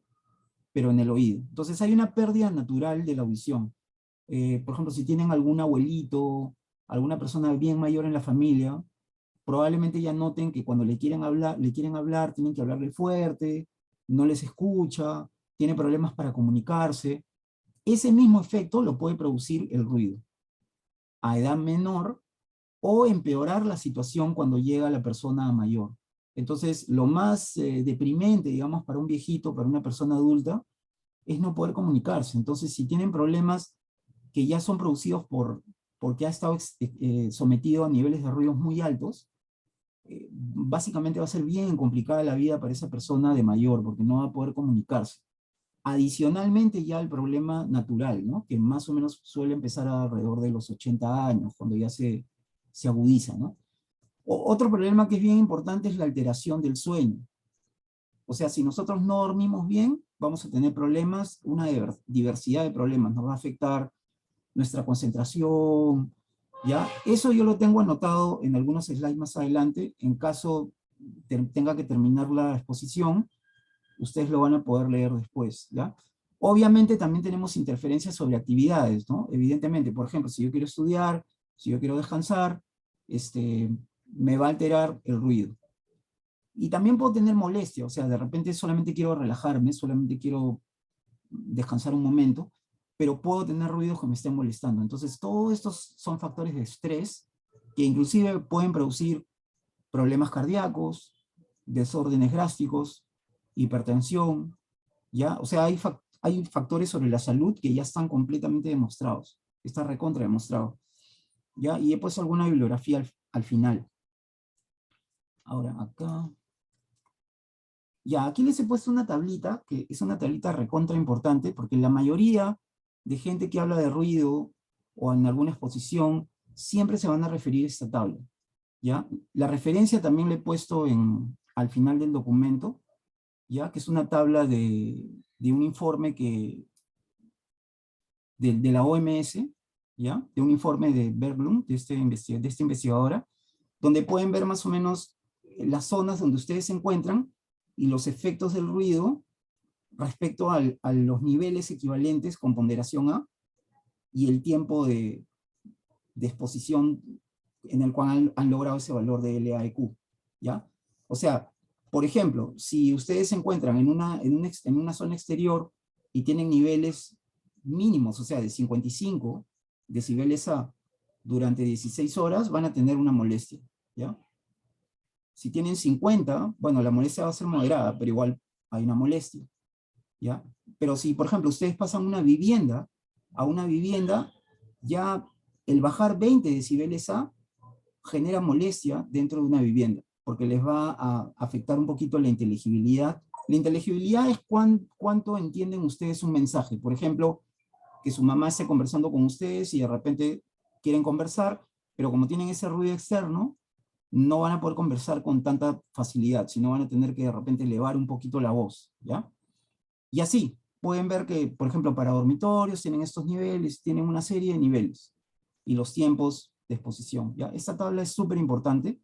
pero en el oído. Entonces hay una pérdida natural de la audición. Por ejemplo, si tienen algún abuelito, alguna persona bien mayor en la familia, probablemente ya noten que cuando le quieren hablar, tienen que hablarle fuerte, no les escucha, tiene problemas para comunicarse. Ese mismo efecto lo puede producir el ruido a edad menor, o empeorar la situación cuando llega la persona mayor. Entonces, lo más deprimente, digamos, para un viejito, para una persona adulta, es no poder comunicarse. Entonces, si tienen problemas que ya son producidos porque ha estado sometido a niveles de ruidos muy altos, básicamente va a ser bien complicada la vida para esa persona de mayor, porque no va a poder comunicarse. Adicionalmente ya el problema natural, ¿no? Que más o menos suele empezar alrededor de los 80 años, cuando ya se agudiza, ¿no? Otro problema que es bien importante es la alteración del sueño. O sea, si nosotros no dormimos bien, vamos a tener problemas, una diversidad de problemas. Nos va a afectar nuestra concentración, ¿ya? Eso yo lo tengo anotado en algunos slides más adelante. En caso tenga que terminar la exposición, ustedes lo van a poder leer después, ¿ya? Obviamente también tenemos interferencias sobre actividades, ¿no? Evidentemente, por ejemplo, si yo quiero estudiar, si yo quiero descansar, me va a alterar el ruido. Y también puedo tener molestia, o sea, de repente solamente quiero relajarme, solamente quiero descansar un momento, pero puedo tener ruidos que me estén molestando. Entonces, todos estos son factores de estrés que inclusive pueden producir problemas cardíacos, desórdenes gástricos, hipertensión, ¿ya? O sea, hay factores sobre la salud que ya están completamente demostrados. Está recontra demostrado, ¿ya? Y he puesto alguna bibliografía al final. Ahora, acá. Ya, aquí les he puesto una tablita, que es una tablita recontra importante, porque la mayoría de gente que habla de ruido o en alguna exposición, siempre se van a referir a esta tabla, ¿ya? La referencia también le he puesto al final del documento, ¿ya? Que es una tabla de un informe de la OMS, ¿ya? De un informe de Berglund, de esta investigadora, donde pueden ver más o menos las zonas donde ustedes se encuentran y los efectos del ruido respecto a los niveles equivalentes con ponderación A y el tiempo de exposición en el cual han logrado ese valor de LAEQ, ¿ya? O sea, por ejemplo, si ustedes se encuentran en una zona exterior y tienen niveles mínimos, o sea, de 55 decibeles A durante 16 horas, van a tener una molestia, ¿ya? Si tienen 50, bueno, la molestia va a ser moderada, pero igual hay una molestia, ¿ya? Pero si, por ejemplo, ustedes pasan a una vivienda, ya el bajar 20 decibeles A genera molestia dentro de una vivienda, porque les va a afectar un poquito la inteligibilidad. La inteligibilidad es cuánto entienden ustedes un mensaje. Por ejemplo, que su mamá esté conversando con ustedes y de repente quieren conversar, pero como tienen ese ruido externo, no van a poder conversar con tanta facilidad, sino van a tener que de repente elevar un poquito la voz, ¿ya? Y así, pueden ver que, por ejemplo, para dormitorios tienen estos niveles, tienen una serie de niveles, y los tiempos de exposición, ¿ya? Esta tabla es súper importante,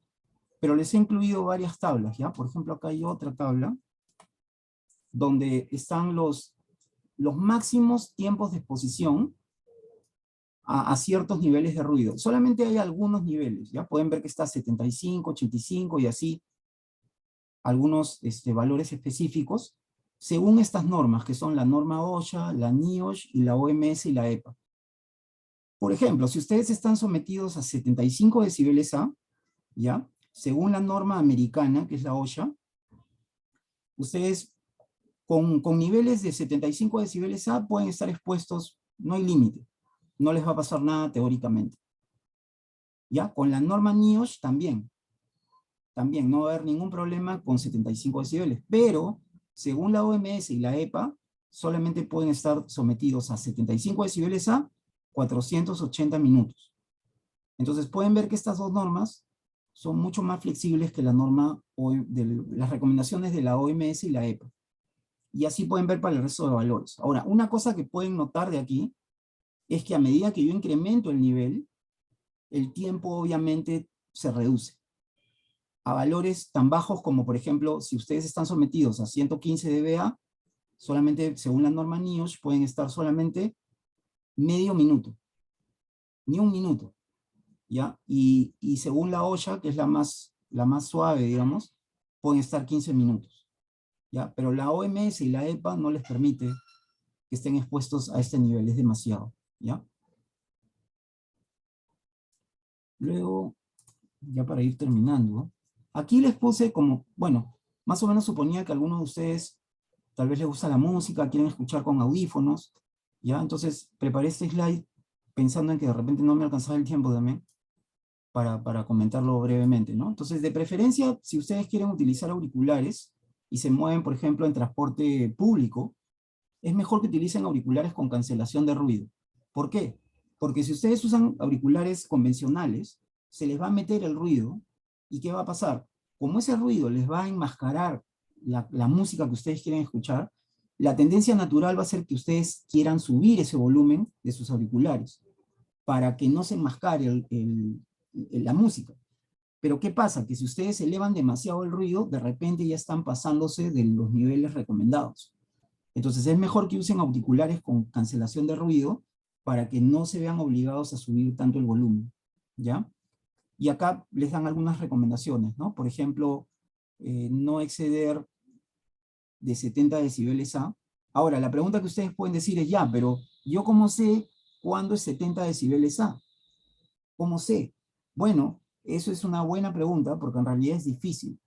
pero les he incluido varias tablas, ¿ya? Por ejemplo, acá hay otra tabla, donde están los máximos tiempos de exposición a ciertos niveles de ruido. Solamente hay algunos niveles, ¿ya? Pueden ver que está 75, 85 y así, algunos valores específicos, según estas normas, que son la norma OSHA, la NIOSH y la OMS y la EPA. Por ejemplo, si ustedes están sometidos a 75 decibeles A, ¿ya? Según la norma americana, que es la OSHA, ustedes con niveles de 75 decibeles A pueden estar expuestos, no hay límite, no les va a pasar nada teóricamente. ¿Ya? Con la norma NIOSH también no va a haber ningún problema con 75 decibeles, pero según la OMS y la EPA, solamente pueden estar sometidos a 75 decibeles a 480 minutos. Entonces pueden ver que estas dos normas son mucho más flexibles que la norma de las recomendaciones de la OMS y la EPA. Y así pueden ver para el resto de valores. Ahora, una cosa que pueden notar de aquí es que a medida que yo incremento el nivel, el tiempo obviamente se reduce a valores tan bajos como, por ejemplo, si ustedes están sometidos a 115 dBA, solamente, según la norma NIOSH, pueden estar solamente medio minuto, ni un minuto, ¿ya? Y según la OSHA, que es la más suave, digamos, pueden estar 15 minutos, ¿ya? Pero la OMS y la EPA no les permite que estén expuestos a este nivel, es demasiado, ¿ya? Luego, ya para ir terminando, aquí les puse como, bueno, más o menos suponía que algunos de ustedes tal vez les gusta la música, quieren escuchar con audífonos, ¿ya? Entonces preparé este slide pensando en que de repente no me alcanzaba el tiempo también para comentarlo brevemente, ¿no? Entonces, de preferencia, si ustedes quieren utilizar auriculares y se mueven, por ejemplo, en transporte público, es mejor que utilicen auriculares con cancelación de ruido. ¿Por qué? Porque si ustedes usan auriculares convencionales, se les va a meter el ruido, ¿y qué va a pasar? Como ese ruido les va a enmascarar la música que ustedes quieren escuchar, la tendencia natural va a ser que ustedes quieran subir ese volumen de sus auriculares, para que no se enmascare la música. Pero ¿qué pasa? Que si ustedes elevan demasiado el ruido, de repente ya están pasándose de los niveles recomendados. Entonces es mejor que usen auriculares con cancelación de ruido para que no se vean obligados a subir tanto el volumen, ¿ya? Y acá les dan algunas recomendaciones, ¿no? Por ejemplo, no exceder de 70 decibeles A. Ahora, la pregunta que ustedes pueden decir es, ya, pero ¿yo cómo sé cuándo es 70 decibeles A? ¿Cómo sé? Bueno, eso es una buena pregunta porque en realidad es difícil.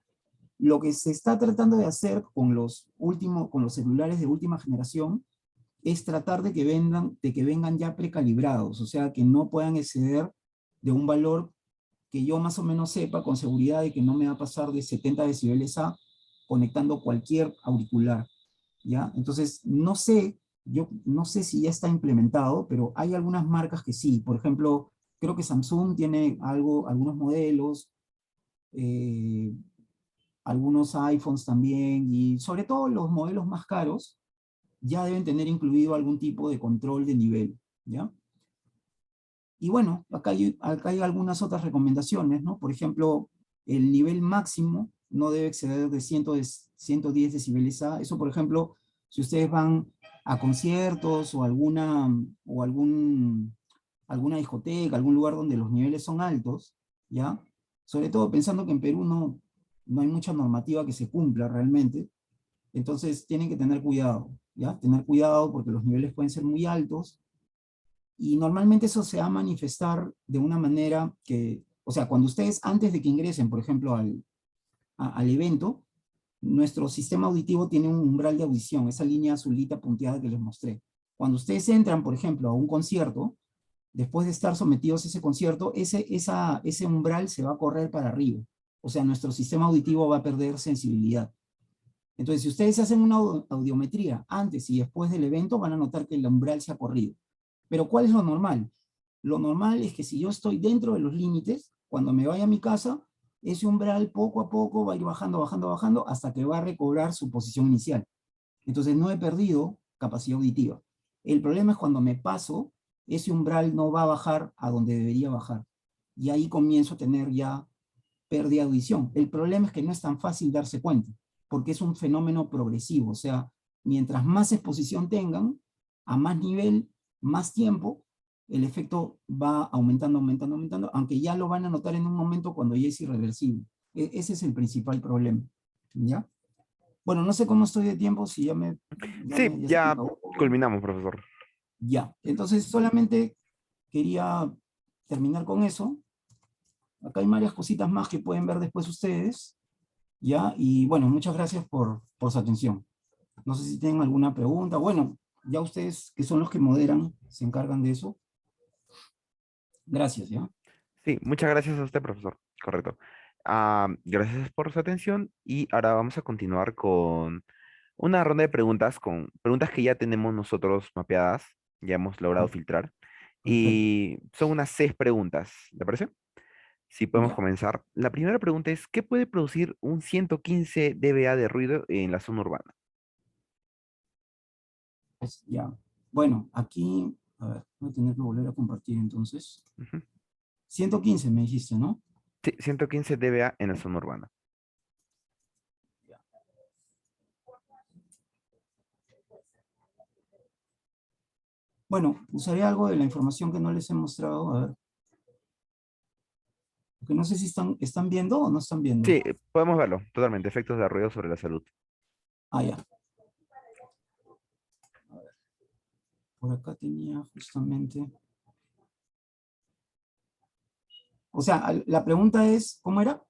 Lo que se está tratando de hacer con con los celulares de última generación es tratar de que vengan ya precalibrados, o sea, que no puedan exceder de un valor que yo más o menos sepa con seguridad de que no me va a pasar de 70 decibeles A conectando cualquier auricular, ¿ya? Entonces, no sé, yo no sé si ya está implementado, pero hay algunas marcas que sí. Por ejemplo, creo que Samsung tiene algunos modelos, eh, algunos iPhones también, y sobre todo los modelos más caros ya deben tener incluido algún tipo de control de nivel, ¿ya? Y bueno, acá hay algunas otras recomendaciones, ¿no? Por ejemplo, el nivel máximo no debe exceder de 110 decibeles A. Eso, por ejemplo, si ustedes van a conciertos o alguna discoteca, algún lugar donde los niveles son altos, ¿ya? Sobre todo pensando que en Perú no hay mucha normativa que se cumpla realmente, entonces tienen que tener cuidado, ¿ya? Tener cuidado porque los niveles pueden ser muy altos y normalmente eso se va a manifestar de una manera que, o sea, cuando ustedes antes de que ingresen, por ejemplo, al evento, nuestro sistema auditivo tiene un umbral de audición, esa línea azulita punteada que les mostré. Cuando ustedes entran, por ejemplo, a un concierto, después de estar sometidos a ese concierto, ese umbral se va a correr para arriba. O sea, nuestro sistema auditivo va a perder sensibilidad. Entonces, si ustedes hacen una audiometría antes y después del evento, van a notar que el umbral se ha corrido. Pero ¿cuál es lo normal? Lo normal es que si yo estoy dentro de los límites, cuando me vaya a mi casa, ese umbral poco a poco va a ir bajando, bajando, bajando, hasta que va a recobrar su posición inicial. Entonces no he perdido capacidad auditiva. El problema es cuando me paso, ese umbral no va a bajar a donde debería bajar. Y ahí comienzo a tener ya pérdida de audición. El problema es que no es tan fácil darse cuenta, porque es un fenómeno progresivo. O sea, mientras más exposición tengan, a más nivel, más tiempo, el efecto va aumentando, aumentando, aumentando, aunque ya lo van a notar en un momento cuando ya es irreversible. Ese es el principal problema. ¿Ya? Bueno, no sé cómo estoy de tiempo, si Sí, ya se me ya acabó. culminamos, profesor. Ya, entonces solamente quería terminar con eso. Acá hay varias cositas más que pueden ver después ustedes. ¿Ya? Y bueno, muchas gracias por su atención. No sé si tienen alguna pregunta. Bueno, ya ustedes, que son los que moderan, se encargan de eso. Gracias, ¿ya? Sí, muchas gracias a usted, profesor. Correcto. Gracias por su atención y ahora vamos a continuar con una ronda de preguntas, con preguntas que ya tenemos nosotros mapeadas, ya hemos logrado filtrar. Perfecto. Y son unas 6 preguntas, ¿le parece? Si podemos Ya, comenzar. La primera pregunta es, ¿qué puede producir un 115 dBA de ruido en la zona urbana? ya. Bueno, aquí, a ver, voy a tener que volver a compartir entonces. Ujú. 115 me dijiste, ¿no? Sí, 115 dBA en la zona urbana. Ya. Bueno, usaré algo de la información que no les he mostrado, a ver, porque no sé si están viendo o no están viendo. Sí, podemos verlo, totalmente. Efectos de ruido sobre la salud. Ah, ya. A ver, por acá tenía justamente. O sea, la pregunta es, ¿cómo era?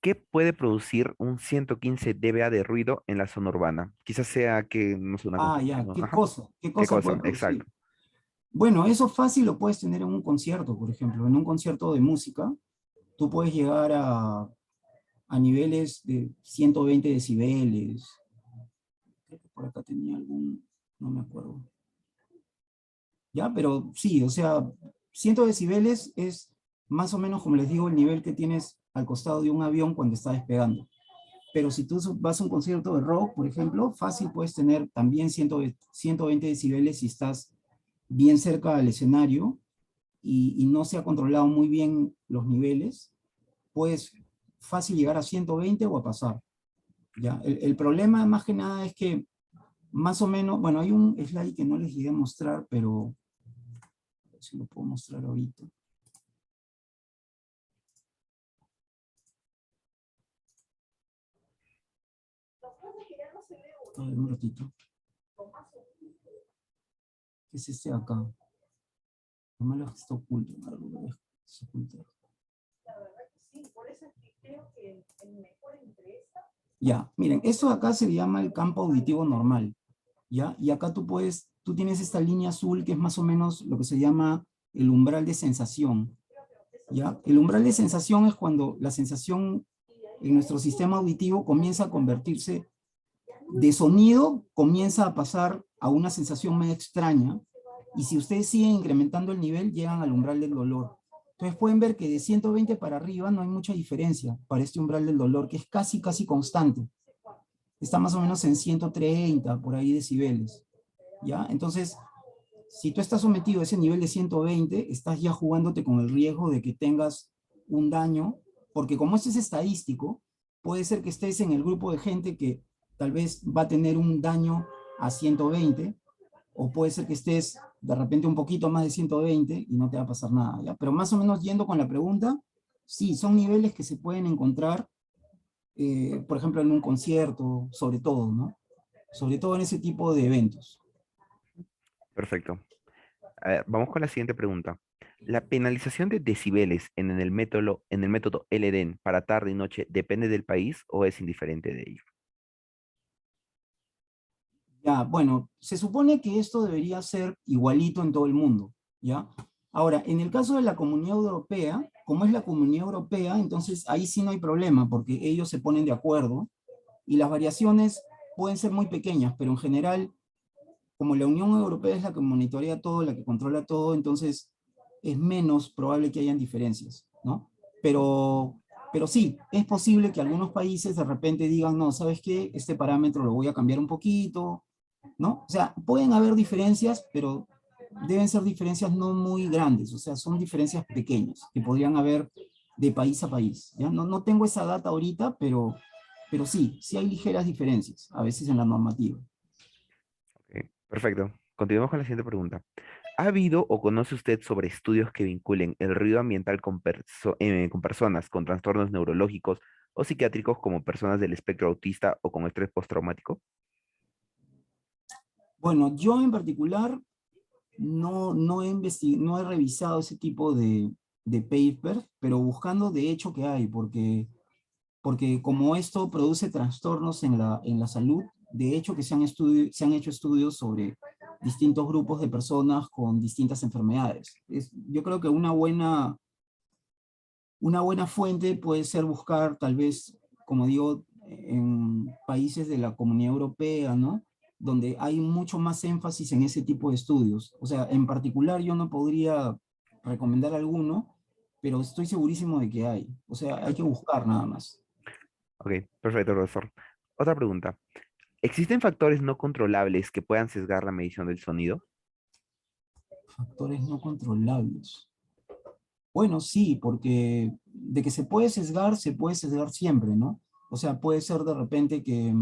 ¿Qué puede producir un 115 dBA de ruido en la zona urbana? Quizás sea que, no sé, una Ah, ya, construcción, ¿no? ¿qué Ajá. cosa? ¿Qué ¿Qué cosa cosa? puede Exacto. producir? Bueno, eso fácil lo puedes tener en un concierto, por ejemplo. En un concierto de música, tú puedes llegar a niveles de 120 decibeles. Creo que por acá tenía no me acuerdo. Ya, pero sí, o sea, 100 decibeles es más o menos, como les digo, el nivel que tienes al costado de un avión cuando está despegando. Pero si tú vas a un concierto de rock, por ejemplo, fácil puedes tener también 120 decibeles si estás bien cerca del escenario y no se ha controlado muy bien los niveles, puedes fácil llegar a 120 o a pasar. ¿Ya? El problema más que nada es que más o menos, bueno, hay un slide que no les llegué a mostrar, pero a ver si lo puedo mostrar ahorita. A ver, un ratito. ¿Qué es este de acá? Lo malo es que está oculto. A ver, lo voy a desocultar. Ya, miren, esto de acá se llama el campo auditivo normal, ¿ya? Y acá tú tienes esta línea azul que es más o menos lo que se llama el umbral de sensación, ¿ya? El umbral de sensación es cuando la sensación en nuestro sistema auditivo comienza a convertirse de sonido, comienza a pasar a una sensación medio extraña, y si ustedes siguen incrementando el nivel, llegan al umbral del dolor. Entonces pueden ver que de 120 para arriba no hay mucha diferencia para este umbral del dolor, que es casi constante. Está más o menos en 130, por ahí decibeles, ¿ya? Entonces, si tú estás sometido a ese nivel de 120, estás ya jugándote con el riesgo de que tengas un daño, porque como este es estadístico, puede ser que estés en el grupo de gente que tal vez va a tener un daño a 120, o puede ser que estés de repente un poquito más de 120 y no te va a pasar nada, ¿ya? Pero más o menos yendo con la pregunta, sí, son niveles que se pueden encontrar, por ejemplo, en un concierto, sobre todo, ¿no? Sobre todo en ese tipo de eventos. Perfecto. A ver, vamos con la siguiente pregunta. ¿La penalización de decibeles en el método LDEN para tarde y noche depende del país o es indiferente de ello? Ya, bueno, se supone que esto debería ser igualito en todo el mundo, ¿ya? Ahora, en el caso de la Comunidad Europea, como es la Comunidad Europea, entonces ahí sí no hay problema, porque ellos se ponen de acuerdo, y las variaciones pueden ser muy pequeñas, pero en general, como la Unión Europea es la que monitorea todo, la que controla todo, entonces es menos probable que hayan diferencias, ¿no? Pero, pero sí, es posible que algunos países de repente digan, no, ¿sabes qué? Este parámetro lo voy a cambiar un poquito, ¿no? O sea, pueden haber diferencias, pero deben ser diferencias no muy grandes, o sea, son diferencias pequeñas que podrían haber de país a país, ¿ya? No tengo esa data ahorita, pero sí, sí hay ligeras diferencias, a veces en la normativa. Ok, perfecto. Continuemos con la siguiente pregunta. ¿Ha habido o conoce usted sobre estudios que vinculen el ruido ambiental con personas con trastornos neurológicos o psiquiátricos como personas del espectro autista o con estrés postraumático? Bueno, yo en particular no he revisado ese tipo de papers, pero buscando de hecho que hay, porque como esto produce trastornos en la salud, de hecho que se han hecho estudios sobre distintos grupos de personas con distintas enfermedades. Yo creo que una buena fuente puede ser buscar, tal vez, como digo, en países de la Comunidad Europea, ¿no? Donde hay mucho más énfasis en ese tipo de estudios. O sea, en particular yo no podría recomendar alguno, pero estoy segurísimo de que hay. O sea, hay que buscar nada más. Ok, perfecto, profesor. Otra pregunta. ¿Existen factores no controlables que puedan sesgar la medición del sonido? Factores no controlables. Bueno, sí, porque de que se puede sesgar siempre, ¿no? O sea, puede ser de repente que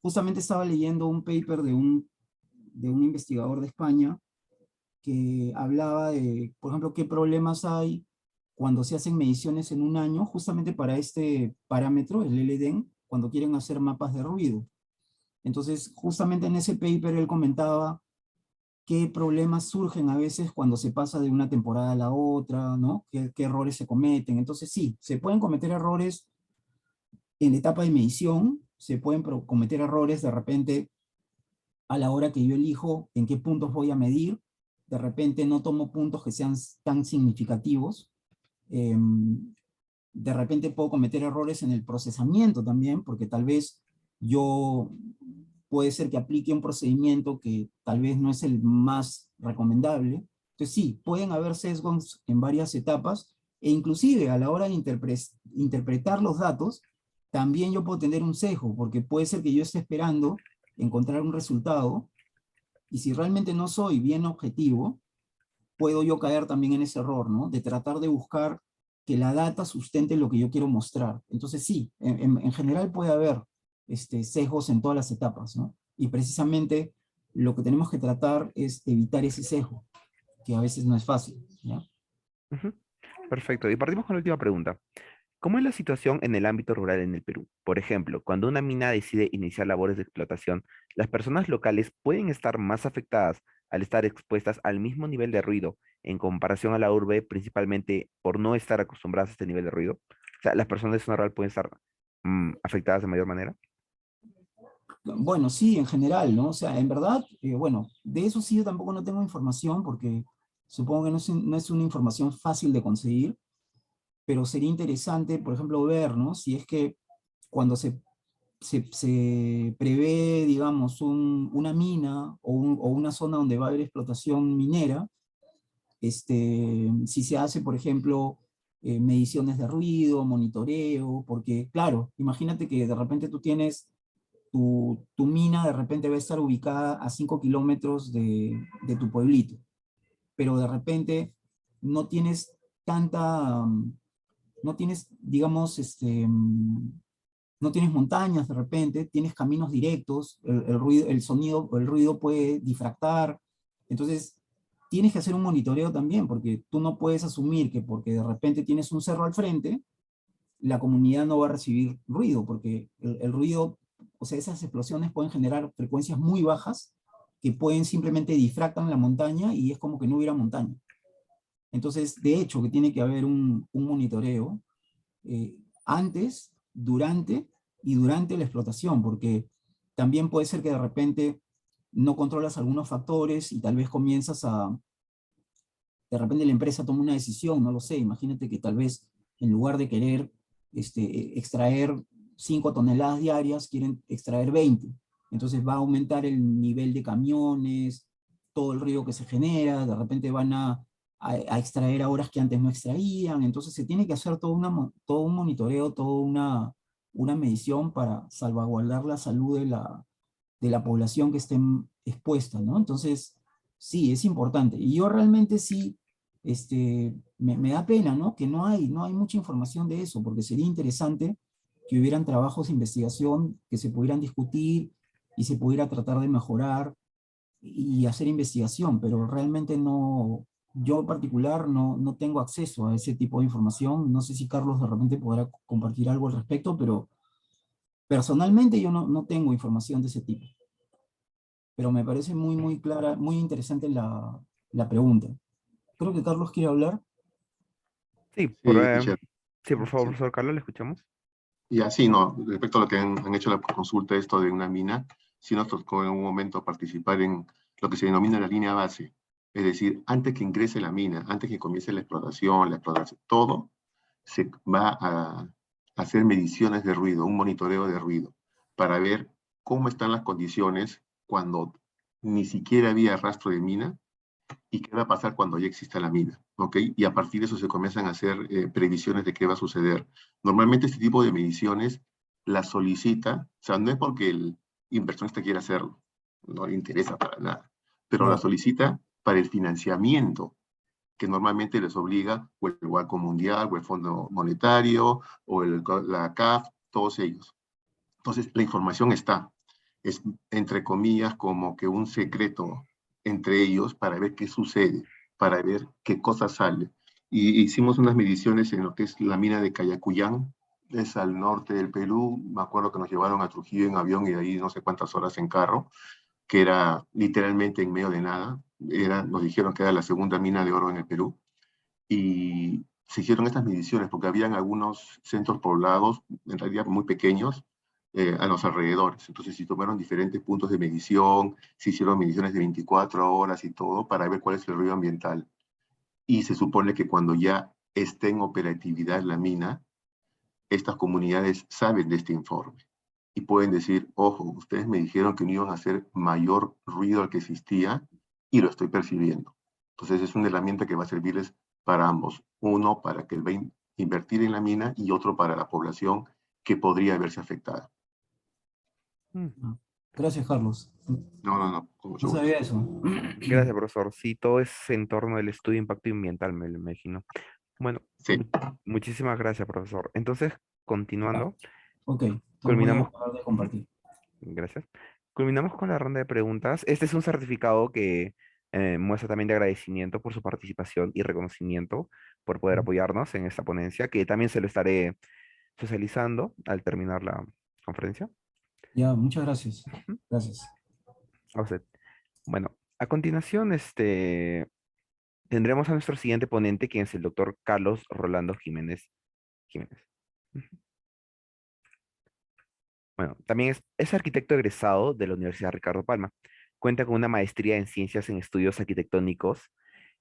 justamente estaba leyendo un paper de un investigador de España que hablaba de, por ejemplo, qué problemas hay cuando se hacen mediciones en un año, justamente para este parámetro, el LDEN, cuando quieren hacer mapas de ruido. Entonces, justamente en ese paper él comentaba qué problemas surgen a veces cuando se pasa de una temporada a la otra, ¿no? Qué errores se cometen. Entonces, sí, se pueden cometer errores en la etapa de medición, se pueden cometer errores de repente a la hora que yo elijo en qué puntos voy a medir, de repente no tomo puntos que sean tan significativos, eh, de repente puedo cometer errores en el procesamiento también, porque tal vez yo puede ser que aplique un procedimiento que tal vez no es el más recomendable. Entonces sí, pueden haber sesgos en varias etapas, e inclusive a la hora de interpretar los datos, también yo puedo tener un sesgo, porque puede ser que yo esté esperando encontrar un resultado, y si realmente no soy bien objetivo, puedo yo caer también en ese error, ¿no? De tratar de buscar que la data sustente lo que yo quiero mostrar. Entonces sí, en general puede haber sesgos en todas las etapas, ¿no? Y precisamente lo que tenemos que tratar es evitar ese sesgo, que a veces no es fácil, ¿ya? Ujú, perfecto. Y partimos con la última pregunta. ¿Cómo es la situación en el ámbito rural en el Perú? Por ejemplo, cuando una mina decide iniciar labores de explotación, las personas locales pueden estar más afectadas al estar expuestas al mismo nivel de ruido en comparación a la urbe, principalmente por no estar acostumbradas a este nivel de ruido. O sea, las personas de zona rural pueden estar afectadas de mayor manera. Bueno, sí, en general, ¿no? O sea, en verdad, bueno, de eso sí yo tampoco no tengo información porque supongo que no es una información fácil de conseguir, pero sería interesante, por ejemplo, ver, ¿no? Si es que cuando se prevé, digamos, una mina o una zona donde va a haber explotación minera, si se hace, por ejemplo, mediciones de ruido, monitoreo, porque, claro, imagínate que de repente tú tienes tu mina, de repente va a estar ubicada a 5 kilómetros de tu pueblito, pero de repente no tienes tanta, no tienes, digamos, no tienes montañas de repente, tienes caminos directos, el ruido, el sonido o el ruido puede difractar, entonces tienes que hacer un monitoreo también, porque tú no puedes asumir que porque de repente tienes un cerro al frente, la comunidad no va a recibir ruido, porque el ruido, o sea, esas explosiones pueden generar frecuencias muy bajas que pueden simplemente difractan la montaña y es como que no hubiera montaña. Entonces, de hecho, que tiene que haber un monitoreo antes, durante y durante la explotación, porque también puede ser que de repente no controlas algunos factores y tal vez comienzas de repente la empresa toma una decisión, no lo sé, imagínate que tal vez en lugar de querer extraer 5 toneladas diarias, quieren extraer 20. Entonces va a aumentar el nivel de camiones, todo el ruido que se genera, de repente van a extraer a horas que antes no extraían, entonces se tiene que hacer todo un monitoreo, toda una medición para salvaguardar la salud de la población que esté expuesta, ¿no? Entonces, sí, es importante. Y yo realmente sí, me da pena, ¿no? Que no hay mucha información de eso, porque sería interesante que hubieran trabajos de investigación que se pudieran discutir y se pudiera tratar de mejorar y hacer investigación, pero realmente no, yo en particular no tengo acceso a ese tipo de información. No sé si Carlos de repente podrá compartir algo al respecto, pero personalmente yo no tengo información de ese tipo. Pero me parece muy clara, muy interesante la pregunta. Creo que Carlos quiere hablar. Sí, Sí, teacher. sí, por favor, Sí. profesor Carlos, le escuchamos. Y así, no, respecto a lo que han hecho la consulta, esto de una mina, sí nos tocó en un momento participar en lo que se denomina la línea base. Es decir, antes que ingrese la mina, antes que comience la explotación, todo se va a hacer mediciones de ruido, un monitoreo de ruido, para ver cómo están las condiciones cuando ni siquiera había rastro de mina y qué va a pasar cuando ya exista la mina, ¿ok? Y a partir de eso se comienzan a hacer previsiones de qué va a suceder. Normalmente este tipo de mediciones las solicita, o sea, no es porque el inversionista quiera hacerlo, no le interesa para nada, pero la Claro. solicita para el financiamiento que normalmente les obliga o el Banco Mundial o el Fondo Monetario o la CAF, todos ellos. Entonces, la información está, es entre comillas como que un secreto entre ellos para ver qué sucede, para ver qué cosa sale. Y hicimos unas mediciones en lo que es la mina de Cayacuyán, es al norte del Perú. Me acuerdo que nos llevaron a Trujillo en avión y de ahí no sé cuántas horas en carro, que era literalmente en medio de nada. Nos dijeron que era la segunda mina de oro en el Perú. Y se hicieron estas mediciones porque habían algunos centros poblados, en realidad muy pequeños, a los alrededores. Entonces, se tomaron diferentes puntos de medición, se hicieron mediciones de 24 horas y todo para ver cuál es el ruido ambiental. Y se supone que cuando ya esté en operatividad la mina, estas comunidades saben de este informe y pueden decir, ojo, ustedes me dijeron que no iban a hacer mayor ruido al que existía y lo estoy percibiendo. Entonces es una herramienta que va a servirles para ambos. Uno para que va a invertir en la mina y otro para la población que podría verse afectada. Mm. Ah, gracias, Carlos. No, con No mucho gusto. sabía eso. Gracias, profesor. Sí, todo es en torno del estudio de impacto ambiental, me lo imagino. Bueno, Sí, muchísimas gracias, profesor. Entonces, Ya, continuando, ok, entonces voy a culminamos, parar de compartir. gracias. Culminamos con la ronda de preguntas. Este es un certificado que muestra también de agradecimiento por su participación y reconocimiento por poder apoyarnos en esta ponencia, que también se lo estaré socializando al terminar la conferencia. Ya, muchas gracias. Ujú. Gracias. A usted. Bueno, a continuación, tendremos a nuestro siguiente ponente, quien es el doctor Carlos Rolando Jiménez Jiménez. Ujú. Bueno, también es arquitecto egresado de la Universidad Ricardo Palma. Cuenta con una maestría en Ciencias en Estudios Arquitectónicos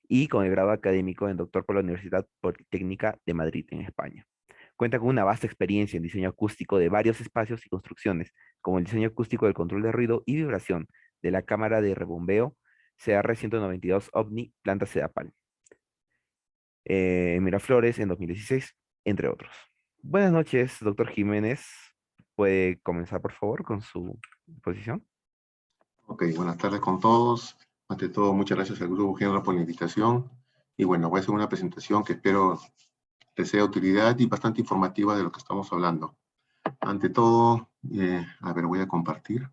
y con el grado académico en doctor por la Universidad Politécnica de Madrid, en España. Cuenta con una vasta experiencia en diseño acústico de varios espacios y construcciones, como el diseño acústico del control de ruido y vibración de la cámara de rebombeo CR-192 OVNI, planta Sedapal, en Miraflores en 2016, entre otros. Buenas noches, doctor Jiménez. ¿Puede comenzar, por favor, con su exposición? Ok, buenas tardes con todos. Ante todo, muchas gracias al Grupo Género por la invitación. Y bueno, voy a hacer una presentación que espero les sea de utilidad y bastante informativa de lo que estamos hablando. Ante todo, a ver, voy a compartir.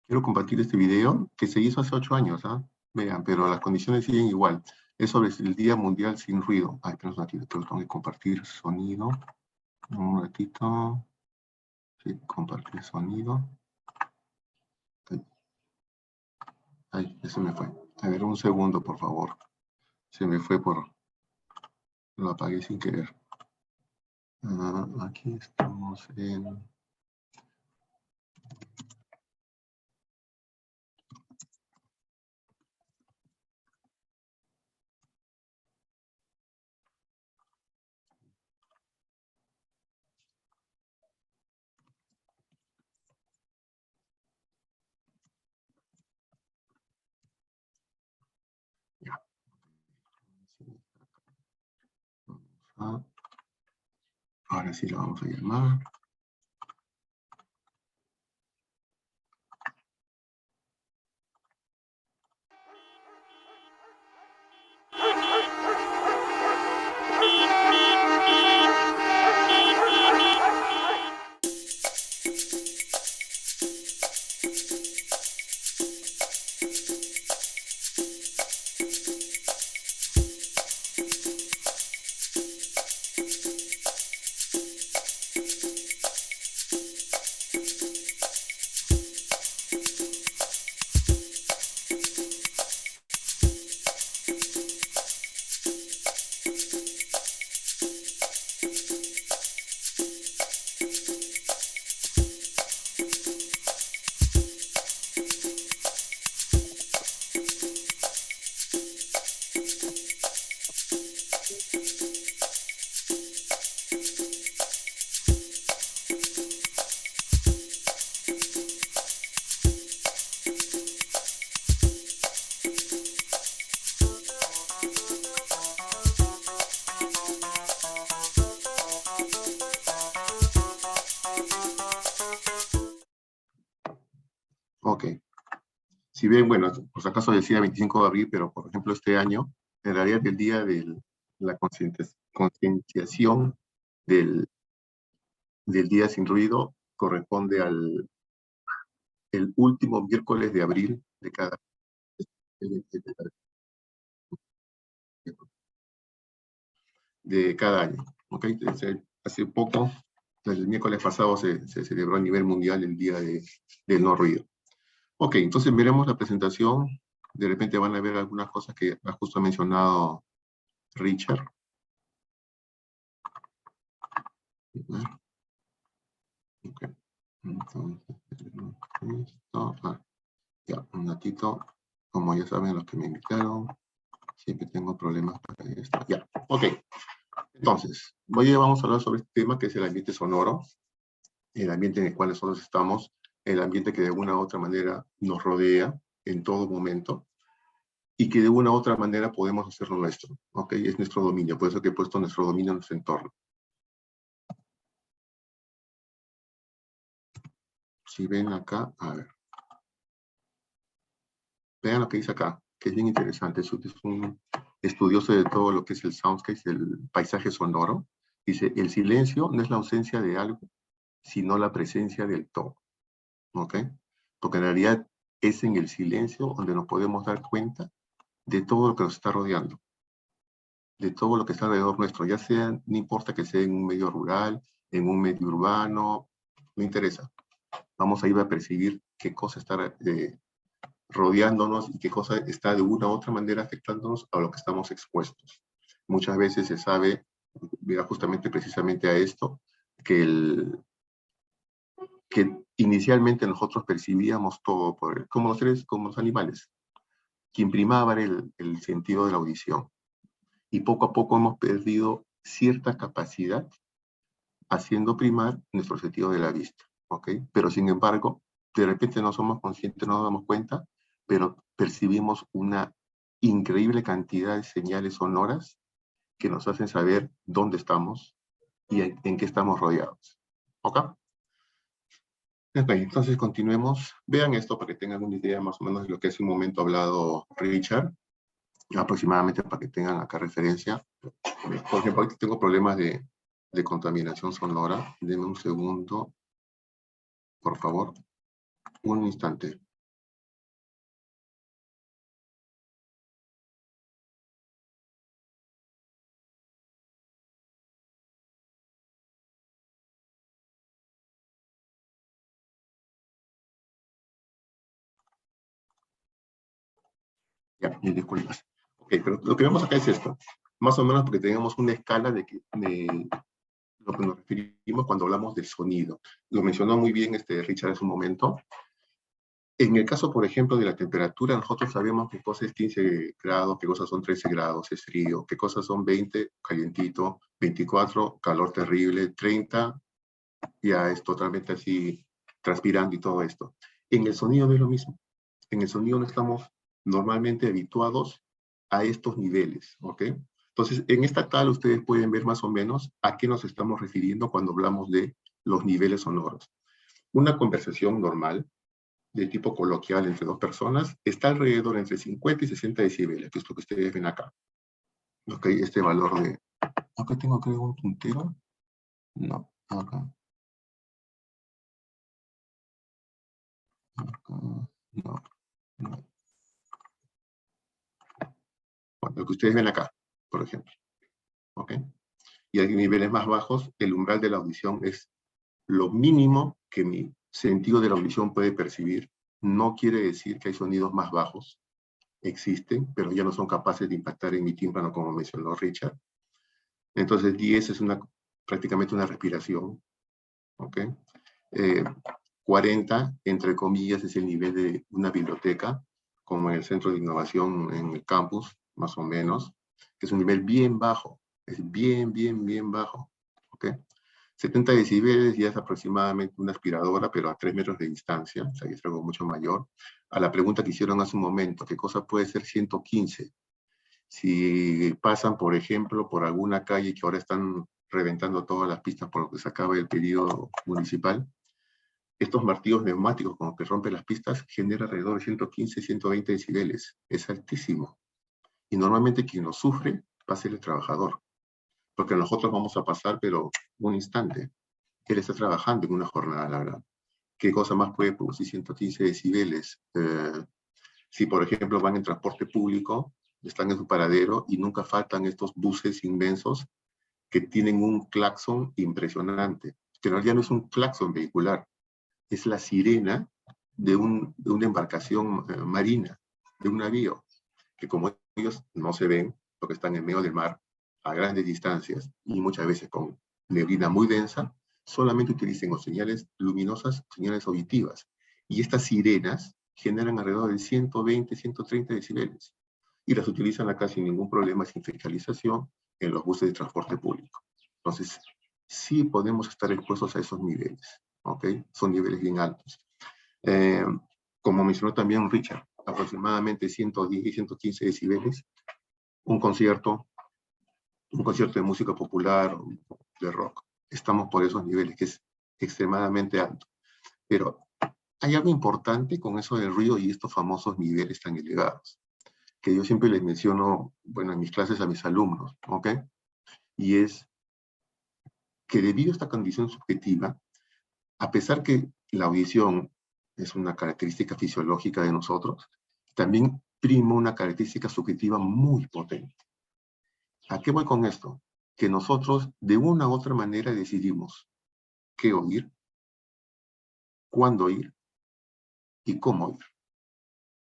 Quiero compartir este video que se hizo hace 8 años, ¿ah? Vean, pero las condiciones siguen igual. Es sobre el Día Mundial sin Ruido. Ay, pero un ratito, tengo que compartir sonido. Un ratito. Sí, compartir sonido. Ay, ya se me fue. A ver, un segundo, por favor. Se me fue por... Lo apagué sin querer. Aquí estamos en... Ya. Ahora sí lo vamos a llamar. Ok. Si bien, bueno, por si acaso decía 25 de abril, pero por ejemplo este año, en realidad el día de la concienciación del, del Día Sin Ruido corresponde al el último miércoles de abril de cada año. ¿Okay? Hace poco, el miércoles pasado, se celebró a nivel mundial el Día del No Ruido. Ok, entonces veremos la presentación. De repente van a ver algunas cosas que ha justo mencionado Richard. Okay. Entonces, esto, ya, un ratito. Como ya saben los que me invitaron, siempre tengo problemas para esto. Ya, ok. Entonces, hoy vamos a hablar sobre este tema que es el ambiente sonoro, el ambiente en el cual nosotros estamos, el ambiente que de una u otra manera nos rodea en todo momento y que de una u otra manera podemos hacerlo nuestro, ¿ok? Es nuestro dominio, por eso que he puesto nuestro dominio en nuestro entorno. Si ven acá, a ver. Vean lo que dice acá, que es bien interesante. Es un estudioso de todo lo que es el soundscape, el paisaje sonoro. Dice, el silencio no es la ausencia de algo, sino la presencia del todo. ¿Ok? Porque en realidad es en el silencio donde nos podemos dar cuenta de todo lo que nos está rodeando. de todo lo que está alrededor nuestro, ya sea, no importa que sea en un medio rural, en un medio urbano, no interesa. Vamos a ir a percibir qué cosa está rodeándonos y qué cosa está de una u otra manera afectándonos a lo que estamos expuestos. Muchas veces se sabe, mira, justamente precisamente a esto, que inicialmente nosotros percibíamos todo como los seres, como los animales. Quien primaba era el sentido de la audición. Y poco a poco hemos perdido cierta capacidad haciendo primar nuestro sentido de la vista, ¿ok? Pero sin embargo, de repente no somos conscientes, no nos damos cuenta, pero percibimos una increíble cantidad de señales sonoras que nos hacen saber dónde estamos y en qué estamos rodeados, ¿ok? Ok, entonces continuemos. Vean esto para que tengan una idea más o menos de lo que hace un momento ha hablado Richard, aproximadamente para que tengan acá referencia. Por ejemplo, ahorita tengo problemas de contaminación sonora. Denme un segundo, por favor. Un instante. Ya, mil disculpas. Ok, pero lo que vemos acá es esto. Más o menos porque tenemos una escala de lo que nos referimos cuando hablamos del sonido. Lo mencionó muy bien Richard hace un momento. En el caso, por ejemplo, de la temperatura, nosotros sabemos qué cosa es 15 grados, qué cosas son 13 grados, es frío, qué cosas son 20, calientito, 24, calor terrible, 30, ya es totalmente así, transpirando y todo esto. En el sonido no es lo mismo. En el sonido no estamos normalmente habituados a estos niveles, ¿ok? Entonces, en esta tabla ustedes pueden ver más o menos a qué nos estamos refiriendo cuando hablamos de los niveles sonoros. Una conversación normal, de tipo coloquial entre dos personas, está alrededor entre 50 y 60 decibeles, que es lo que ustedes ven acá. ¿Ok? Este valor de... ¿Acá tengo creo un puntero? No, acá. Acá, no, no. Bueno, lo que ustedes ven acá, por ejemplo. ¿Ok? Y hay niveles más bajos, el umbral de la audición es lo mínimo que mi sentido de la audición puede percibir. No quiere decir que hay sonidos más bajos, existen, pero ya no son capaces de impactar en mi tímpano, como mencionó Richard. Entonces 10 es prácticamente una respiración, ¿ok? 40, entre comillas, es el nivel de una biblioteca, como en el centro de innovación en el campus, más o menos, que es un nivel bien bajo, es bien bajo, ¿ok? 70 decibeles ya es aproximadamente una aspiradora, pero a 3 metros de distancia, o sea, es algo mucho mayor. A la pregunta que hicieron hace un momento, ¿qué cosa puede ser 115? Si pasan, por ejemplo, por alguna calle que ahora están reventando todas las pistas por lo que se acaba el periodo municipal, estos martillos neumáticos con los que rompen las pistas generan alrededor de 115, 120 decibeles. Es altísimo. Y normalmente quien lo sufre va a ser el trabajador. Porque nosotros vamos a pasar, pero un instante. Él está trabajando en una jornada larga. ¿Qué cosa más puede producir 115 decibeles? Si, por ejemplo, van en transporte público, están en su paradero y nunca faltan estos buses inmensos que tienen un claxon impresionante, que en realidad no es un claxon vehicular, es la sirena de una embarcación marina, de un navío, que como ellos no se ven, porque están en medio del mar, a grandes distancias, y muchas veces con neblina muy densa, solamente utilizan o señales luminosas, señales auditivas. Y estas sirenas generan alrededor de 120, 130 decibeles. Y las utilizan acá sin ningún problema, sin fiscalización, en los buses de transporte público. Entonces, sí podemos estar expuestos a esos niveles, ¿ok? Son niveles bien altos. Como mencionó también Richard, aproximadamente 110 y 115 decibeles, un concierto de música popular o de rock. Estamos por esos niveles, que es extremadamente alto. Pero hay algo importante con eso del ruido y estos famosos niveles tan elevados, que yo siempre les menciono, bueno, en mis clases a mis alumnos, ¿ok? Y es que debido a esta condición subjetiva, a pesar que la audición es una característica fisiológica de nosotros, también prima una característica subjetiva muy potente. ¿A qué voy con esto? Que nosotros de una u otra manera decidimos qué oír, cuándo oír y cómo oír.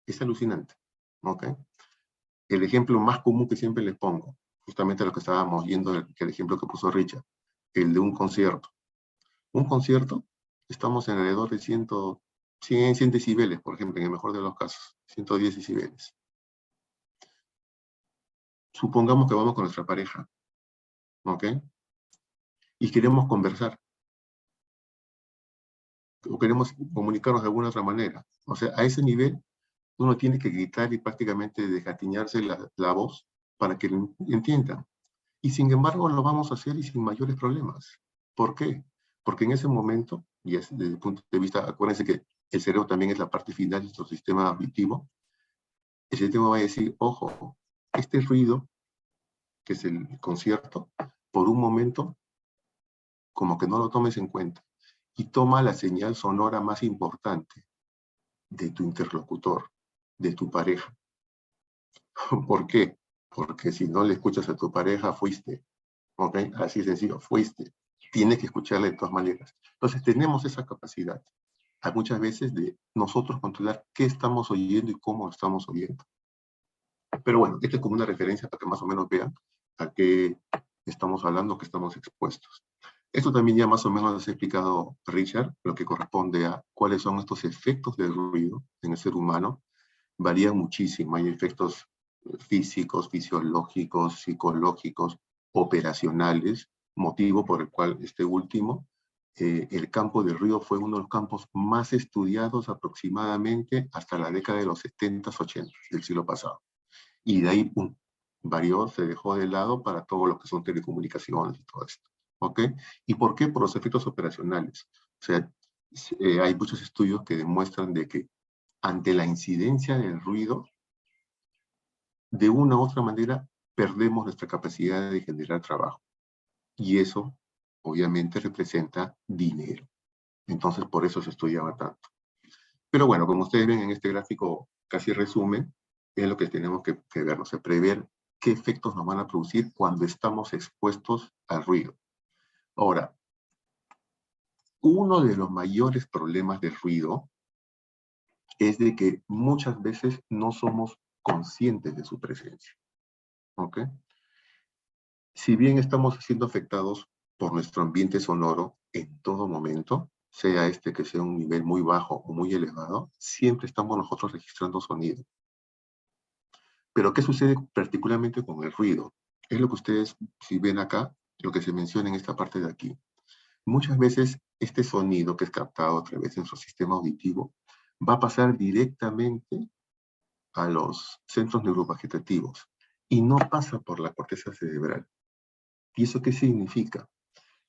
Es alucinante, ¿ok? El ejemplo más común que siempre les pongo, justamente lo que estábamos viendo, el ejemplo que puso Richard, el de un concierto. Un concierto, estamos en alrededor de 100 decibeles, por ejemplo, en el mejor de los casos, 110 decibeles. Supongamos que vamos con nuestra pareja, ¿ok? Y queremos conversar, o queremos comunicarnos de alguna otra manera. O sea, a ese nivel, uno tiene que gritar y prácticamente desgatiñarse la voz para que lo entiendan. Y sin embargo, lo vamos a hacer y sin mayores problemas. ¿Por qué? Porque en ese momento, y desde el punto de vista, acuérdense que el cerebro también es la parte final de nuestro sistema auditivo, el sistema va a decir, ojo, este ruido, que es el concierto, por un momento, como que no lo tomes en cuenta, y toma la señal sonora más importante de tu interlocutor, de tu pareja. ¿Por qué? Porque si no le escuchas a tu pareja, fuiste. ¿Ok? Así de sencillo, fuiste. Tienes que escucharle de todas maneras. Entonces tenemos esa capacidad, hay muchas veces, de nosotros controlar qué estamos oyendo y cómo lo estamos oyendo. Pero bueno, esto es como una referencia para que más o menos vean a qué estamos hablando, que estamos expuestos. Esto también ya más o menos nos ha explicado Richard, lo que corresponde a cuáles son estos efectos del ruido en el ser humano. Varían muchísimo, hay efectos físicos, fisiológicos, psicológicos, operacionales, motivo por el cual este último, el campo del ruido fue uno de los campos más estudiados aproximadamente hasta la década de los 70s, 80s del siglo pasado. Y de ahí, pum, varió, se dejó de lado para todo lo que son telecomunicaciones y todo esto. ¿Ok? ¿Y por qué? Por los efectos operacionales. O sea, hay muchos estudios que demuestran de que ante la incidencia del ruido, de una u otra manera, perdemos nuestra capacidad de generar trabajo. Y eso, obviamente, representa dinero. Entonces, por eso se estudiaba tanto. Pero bueno, como ustedes ven en este gráfico, casi resumen, es lo que tenemos que ver, ¿no? O sea, prever qué efectos nos van a producir cuando estamos expuestos al ruido. Ahora, uno de los mayores problemas del ruido es de que muchas veces no somos conscientes de su presencia. ¿Ok? Si bien estamos siendo afectados por nuestro ambiente sonoro en todo momento, sea este que sea un nivel muy bajo o muy elevado, siempre estamos nosotros registrando sonido. Pero ¿qué sucede particularmente con el ruido? Es lo que ustedes, si ven acá, lo que se menciona en esta parte de aquí. Muchas veces este sonido que es captado a través de nuestro sistema auditivo va a pasar directamente a los centros neurovegetativos y no pasa por la corteza cerebral. ¿Y eso qué significa?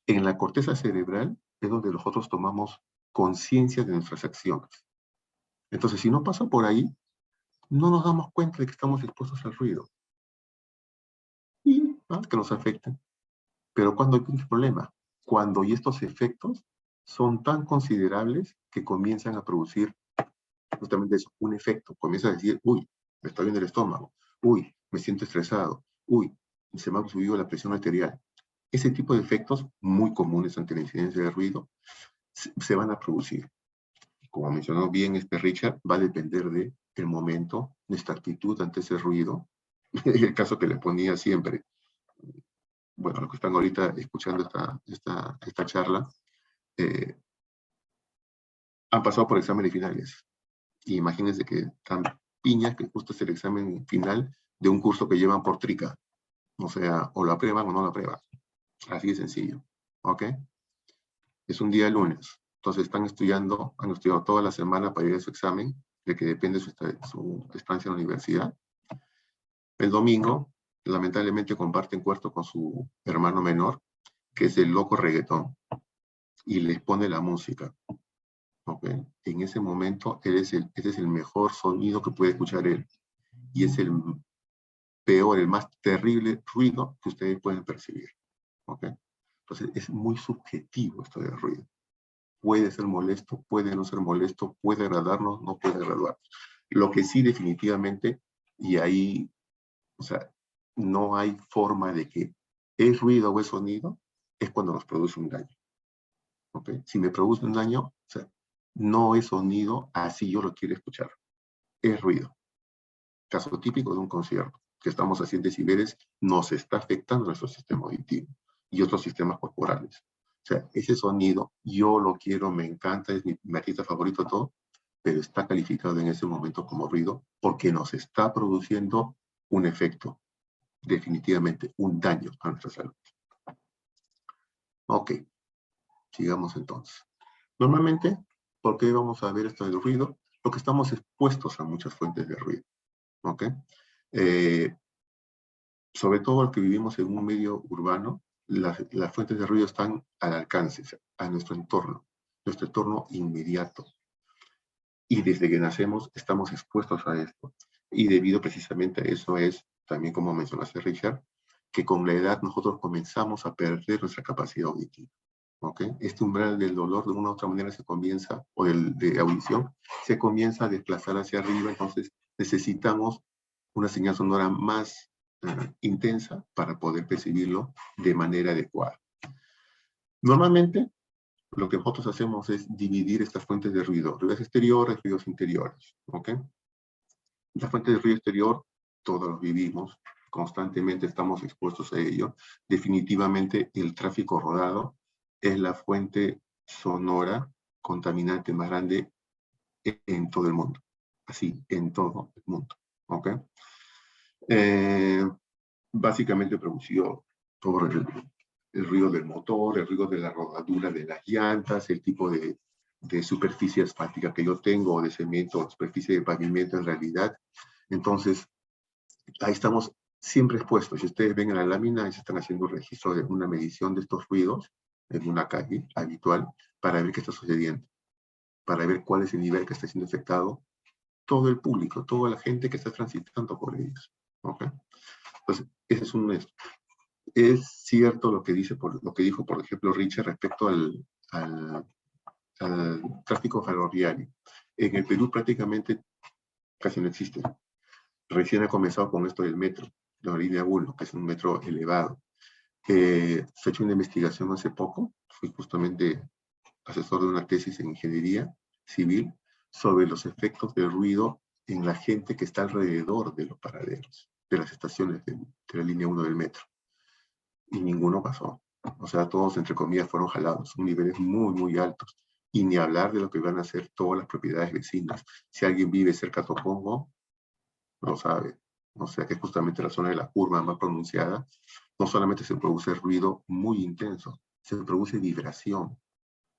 En la corteza cerebral es donde nosotros tomamos conciencia de nuestras acciones. Entonces, si no pasa por ahí, no nos damos cuenta de que estamos expuestos al ruido y que nos afecten. Pero ¿cuándo hay un problema? Cuando estos efectos son tan considerables que comienzan a producir justamente eso, un efecto. Comienza a decir, uy, me está viendo el estómago, uy, me siento estresado, uy, se me ha subido la presión arterial. Ese tipo de efectos muy comunes ante la incidencia de ruido se van a producir. Como mencionó bien Richard, va a depender del momento, nuestra actitud ante ese ruido. El caso que le ponía siempre, bueno, los que están ahorita escuchando esta charla, han pasado por exámenes finales. Y imagínense que están piñas que justo es el examen final de un curso que llevan por trica. O sea, o lo aprueban o no lo aprueban. Así de sencillo. ¿Ok? Es un día lunes. Entonces han estudiado toda la semana para ir a su examen, de que depende su estancia en la universidad. El domingo, lamentablemente, comparten cuarto con su hermano menor, que es el loco reggaetón, y les pone la música. ¿Okay? En ese momento, ese es el mejor sonido que puede escuchar él. Y es el peor, el más terrible ruido que ustedes pueden percibir. ¿Okay? Entonces, es muy subjetivo esto del ruido. Puede ser molesto, puede no ser molesto, puede agradarnos, no puede agradarnos. Lo que sí definitivamente, y ahí, o sea, no hay forma de que es ruido o es sonido, es cuando nos produce un daño. ¿Ok? Si me produce un daño, o sea, no es sonido así yo lo quiero escuchar. Es ruido. Caso típico de un concierto, que estamos a 100 decibeles, nos está afectando nuestro sistema auditivo y otros sistemas corporales. O sea, ese sonido yo lo quiero, me encanta, es mi artista favorito, todo, pero está calificado en ese momento como ruido porque nos está produciendo un efecto, definitivamente un daño a nuestra salud. Ok, sigamos entonces. Normalmente, ¿por qué vamos a ver esto del ruido? Porque estamos expuestos a muchas fuentes de ruido. ¿Ok? Sobre todo los que vivimos en un medio urbano, las fuentes de ruido están al alcance, a nuestro entorno inmediato. Y desde que nacemos estamos expuestos a esto. Y debido precisamente a eso es, también como mencionaste Richard, que con la edad nosotros comenzamos a perder nuestra capacidad auditiva. ¿Okay? Este umbral del dolor de una u otra manera se comienza, o de audición, se comienza a desplazar hacia arriba, entonces necesitamos una señal sonora más intensa para poder percibirlo de manera adecuada. Normalmente, lo que nosotros hacemos es dividir estas fuentes de ruido, ruidos exteriores, ruidos interiores. ¿Okay? La fuente de ruido exterior, todos los vivimos, constantemente estamos expuestos a ello. Definitivamente el tráfico rodado es la fuente sonora contaminante más grande en todo el mundo. Así, en todo el mundo. ¿Ok? Básicamente producido por el ruido del motor, el ruido de la rodadura de las llantas, el tipo de superficie asfáltica que yo tengo, o de cemento, o superficie de pavimento en realidad. Entonces, ahí estamos siempre expuestos. Si ustedes ven en la lámina, se están haciendo un registro de una medición de estos ruidos en una calle habitual para ver qué está sucediendo, para ver cuál es el nivel que está siendo afectado todo el público, toda la gente que está transitando por ellos. ¿Okay? Entonces, ese es un... Es cierto lo que dijo, por ejemplo, Richard respecto al tráfico ferroviario. En el Perú prácticamente casi no existe. Recién ha comenzado con esto del metro, la línea 1, que es un metro elevado. Se ha hecho una investigación hace poco, fui justamente asesor de una tesis en ingeniería civil sobre los efectos del ruido en la gente que está alrededor de los paraderos, de las estaciones de la línea 1 del metro. Y ninguno pasó. O sea, todos, entre comillas, fueron jalados, son niveles muy, muy altos. Y ni hablar de lo que van a hacer todas las propiedades vecinas. Si alguien vive cerca de Tocongo, lo sabe. O sea, que es justamente la zona de la curva más pronunciada, no solamente se produce ruido muy intenso, se produce vibración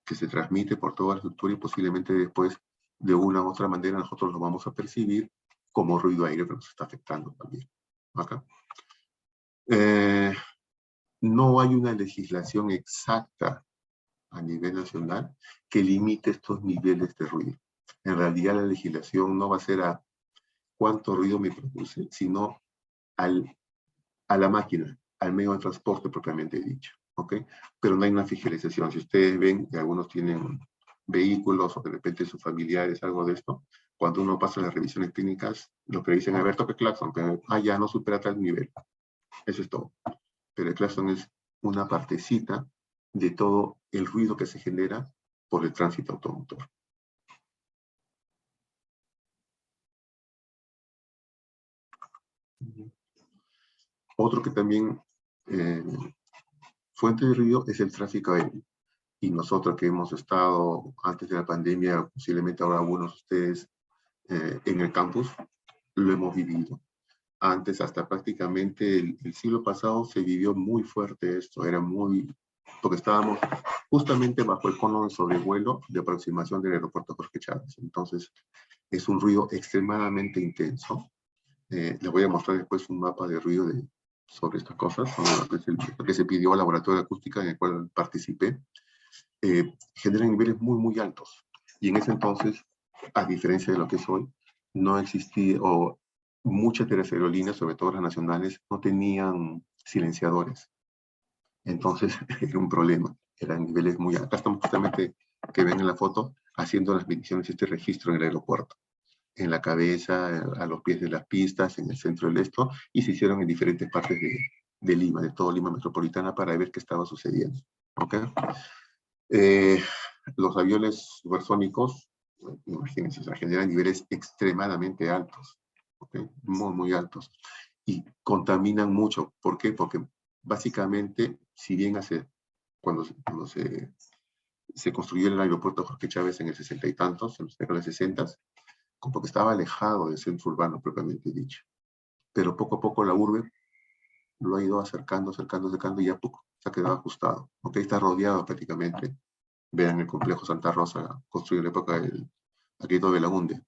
que se transmite por toda la estructura y posiblemente después, de una u otra manera, nosotros lo vamos a percibir como ruido aéreo que nos está afectando también. Acá. No hay una legislación exacta a nivel nacional que limite estos niveles de ruido. En realidad la legislación no va a ser a cuánto ruido me produce, sino a la máquina, al medio de transporte propiamente dicho. ¿Ok? Pero no hay una fiscalización. Si ustedes ven que algunos tienen vehículos o de repente sus familiares, algo de esto, cuando uno pasa las revisiones clínicas, lo que dicen, a ver, toque claxon, que ya no supera tal nivel. Eso es todo. Pero el claxon es una partecita de todo el ruido que se genera por el tránsito automotor. Otro que también fuente de ruido es el tráfico aéreo. Y nosotros que hemos estado antes de la pandemia, posiblemente ahora algunos de ustedes en el campus, lo hemos vivido. Antes, hasta prácticamente el siglo pasado, se vivió muy fuerte esto. Era muy... porque estábamos justamente bajo el cono de sobrevuelo de aproximación del aeropuerto Jorge Chávez. Entonces, es un ruido extremadamente intenso. Les voy a mostrar después un mapa de ruido sobre estas cosas, sobre lo que se pidió al laboratorio de acústica en el cual participé. Generan niveles muy, muy altos. Y en ese entonces, a diferencia de lo que es hoy, no existía, o muchas de las aerolíneas, sobre todo las nacionales, no tenían silenciadores. Entonces, era un problema. Eran niveles muy altos. Acá estamos justamente, que ven en la foto, haciendo las mediciones de este registro en el aeropuerto. en la cabeza, a los pies de las pistas, en el centro del esto, y se hicieron en diferentes partes de Lima, de todo Lima metropolitana, para ver qué estaba sucediendo. ¿Ok? Los aviones supersónicos, imagínense, o sea, generan niveles extremadamente altos, ¿okay? Muy, muy altos, y contaminan mucho. ¿Por qué? Porque básicamente, si bien cuando se construyó el aeropuerto Jorge Chávez en el 60 y tantos, en los años 60, como que estaba alejado del centro urbano propiamente dicho. Pero poco a poco la urbe lo ha ido acercando, y ya poco se ha quedado ajustado. ¿Ok? Está rodeado prácticamente. Vean el complejo Santa Rosa, construido en la época del Aqueto de Belaúnde.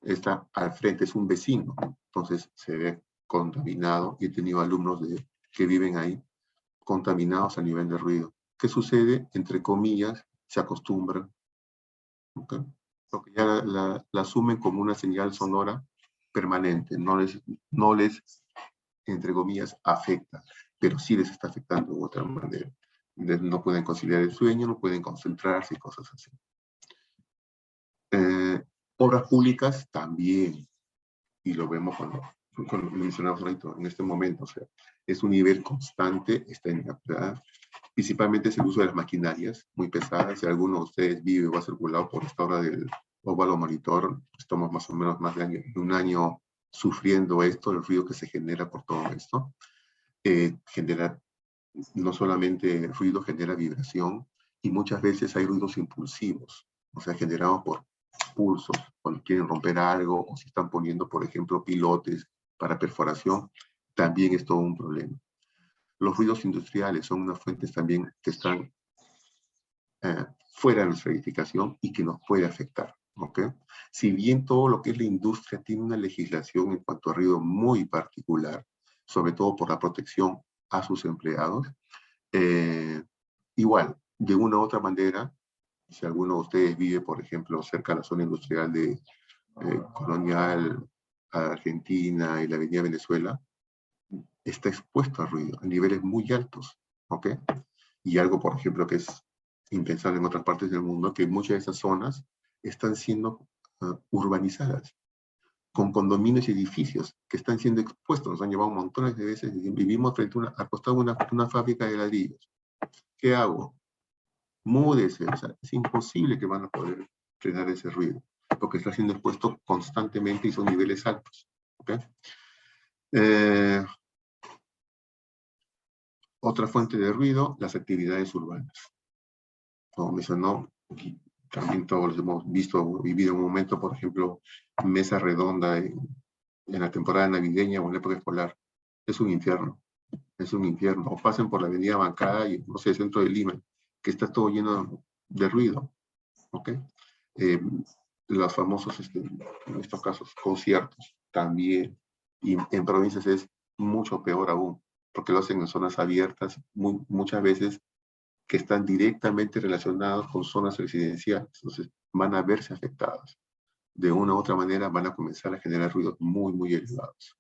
Está al frente, es un vecino. Entonces se ve contaminado, y he tenido alumnos que viven ahí contaminados a nivel de ruido. ¿Qué sucede? Entre comillas, se acostumbran. ¿Okay? Porque ya la asumen como una señal sonora permanente. No les, entre comillas, afecta, pero sí les está afectando de otra manera. No pueden conciliar el sueño, no pueden concentrarse y cosas así. Obras públicas también, y lo vemos cuando lo mencionamos ahorita, en este momento, o sea, es un nivel constante, está en actividad. Principalmente es el uso de las maquinarias muy pesadas. Si alguno de ustedes vive o ha circulado por esta hora del óvalo monitor, estamos más o menos más de un año sufriendo esto, el ruido que se genera por todo esto. Genera no solamente ruido, genera vibración, y muchas veces hay ruidos impulsivos, o sea, generados por pulsos, cuando quieren romper algo, o si están poniendo, por ejemplo, pilotes para perforación, también es todo un problema. Los ruidos industriales son unas fuentes también que están fuera de nuestra edificación y que nos puede afectar. ¿Okay? Si bien todo lo que es la industria tiene una legislación en cuanto a ruido muy particular, sobre todo por la protección a sus empleados, igual, de una u otra manera, si alguno de ustedes vive, por ejemplo, cerca de la zona industrial de Colonial, Argentina y la Avenida Venezuela, está expuesto a ruido a niveles muy altos, ¿ok? Y algo, por ejemplo, que es impensable en otras partes del mundo, que muchas de esas zonas están siendo urbanizadas, con condominios y edificios que están siendo expuestos. Nos han llevado montones de veces, vivimos frente a al costado de una fábrica de ladrillos. ¿Qué hago? Múdese, o sea, es imposible que van a poder frenar ese ruido, porque está siendo expuesto constantemente y son niveles altos. ¿Okay? Otra fuente de ruido, las actividades urbanas. Como mencionó, también todos hemos visto, vivido un momento, por ejemplo, mesa redonda en la temporada navideña o en la época escolar. Es un infierno, es un infierno. O pasen por la avenida Bancada y, no sé, el centro de Lima, que está todo lleno de ruido. ¿Ok? Los famosos, en estos casos, conciertos también. Y en provincias es mucho peor aún, porque lo hacen en zonas abiertas, muchas veces que están directamente relacionados con zonas residenciales. Entonces van a verse afectadas. De una u otra manera van a comenzar a generar ruidos muy, muy elevados.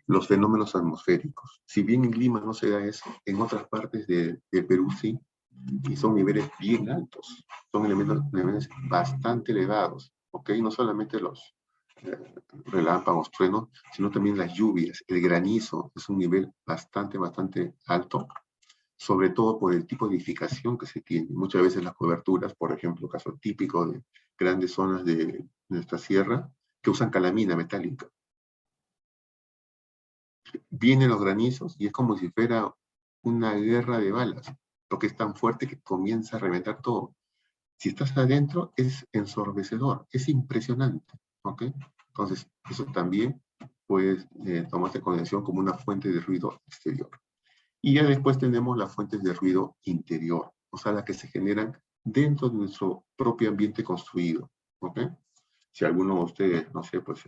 Los fenómenos atmosféricos. Si bien en Lima no se da eso, en otras partes de Perú sí, y son niveles bien altos, son niveles bastante elevados, ¿ok? No solamente los relámpagos, truenos, sino también las lluvias, el granizo es un nivel bastante, bastante alto, sobre todo por el tipo de edificación que se tiene. Muchas veces las coberturas, por ejemplo, caso típico de grandes zonas de nuestra sierra, que usan calamina metálica. Vienen los granizos y es como si fuera una guerra de balas, porque es tan fuerte que comienza a reventar todo. Si estás adentro, es ensordecedor, es impresionante, ¿ok? Entonces, eso también puedes tomarse en consideración como una fuente de ruido exterior. Y ya después tenemos las fuentes de ruido interior, o sea, las que se generan dentro de nuestro propio ambiente construido, ¿ok? Si alguno de ustedes, no sé, pues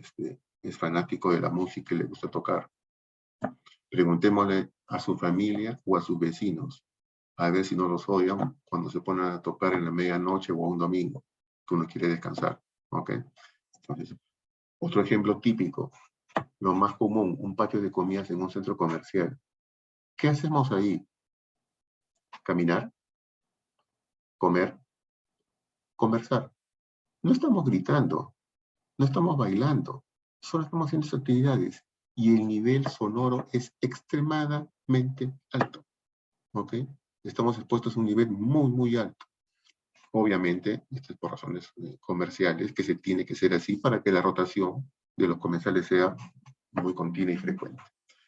es fanático de la música y le gusta tocar, preguntémosle a su familia o a sus vecinos, a ver si no los odian cuando se ponen a tocar en la medianoche o un domingo, que uno quiere descansar, ¿ok? Entonces, otro ejemplo típico, lo más común, un patio de comidas en un centro comercial. ¿Qué hacemos ahí? ¿Caminar? comer, conversar. No estamos gritando, no estamos bailando, solo estamos haciendo esas actividades y el nivel sonoro es extremadamente alto, ¿ok? Estamos expuestos a un nivel muy, muy alto. Obviamente, esto es por razones comerciales, que se tiene que ser así para que la rotación de los comensales sea muy continua y frecuente.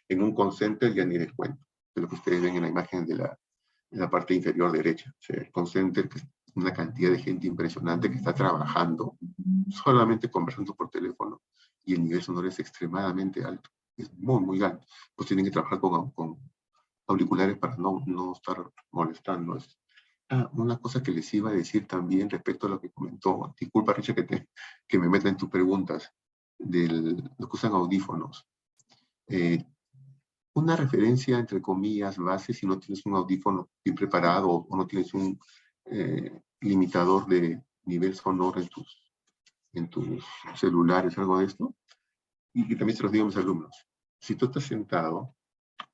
En un call center ya ni les cuento, de lo que ustedes ven en la imagen de la parte inferior derecha. O sea, el call center, que es una cantidad de gente impresionante que está trabajando, solamente conversando por teléfono, y el nivel sonoro es extremadamente alto, es muy, muy alto. Pues tienen que trabajar con auriculares para no estar molestando. Una cosa que les iba a decir también respecto a lo que comentó, disculpa Richard que me meta en tus preguntas, de lo que usan audífonos. Una referencia, entre comillas, base, si no tienes un audífono bien preparado o no tienes un limitador de nivel sonoro en tus celulares, algo de esto, y también se los digo a mis alumnos. Si tú estás sentado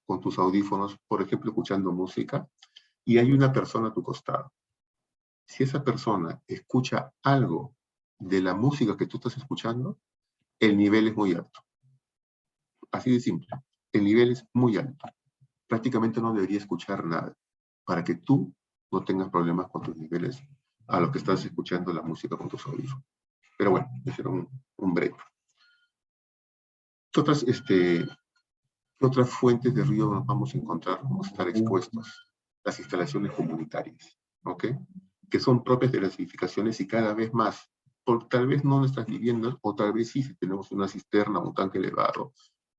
con tus audífonos, por ejemplo, escuchando música, y hay una persona a tu costado, si esa persona escucha algo de la música que tú estás escuchando, el nivel es muy alto. Así de simple. El nivel es muy alto. Prácticamente no debería escuchar nada para que tú no tengas problemas con tus niveles a lo que estás escuchando la música con tus audífonos. Pero bueno, ese era un break. ¿Qué otras fuentes de ruido nos vamos a encontrar? Vamos a estar expuestos. Las instalaciones comunitarias, ¿ok? Que son propias de las edificaciones y cada vez más, tal vez no nuestras viviendas, o tal vez sí, si tenemos una cisterna, un tanque elevado,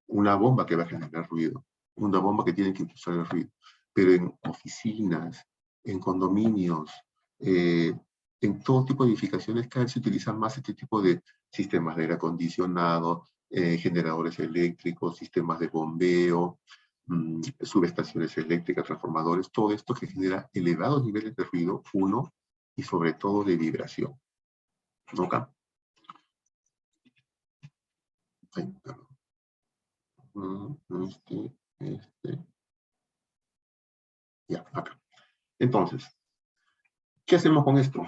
una bomba que va a generar ruido, una bomba que tiene que impulsar el ruido, pero en oficinas, en condominios, en todo tipo de edificaciones cada vez se utilizan más este tipo de sistemas de aire acondicionado, generadores eléctricos, sistemas de bombeo, subestaciones eléctricas, transformadores, todo esto que genera elevados niveles de ruido, uno, y sobre todo de vibración. ¿Ok? Ay, perdón. Ya, acá. Entonces, ¿qué hacemos con esto?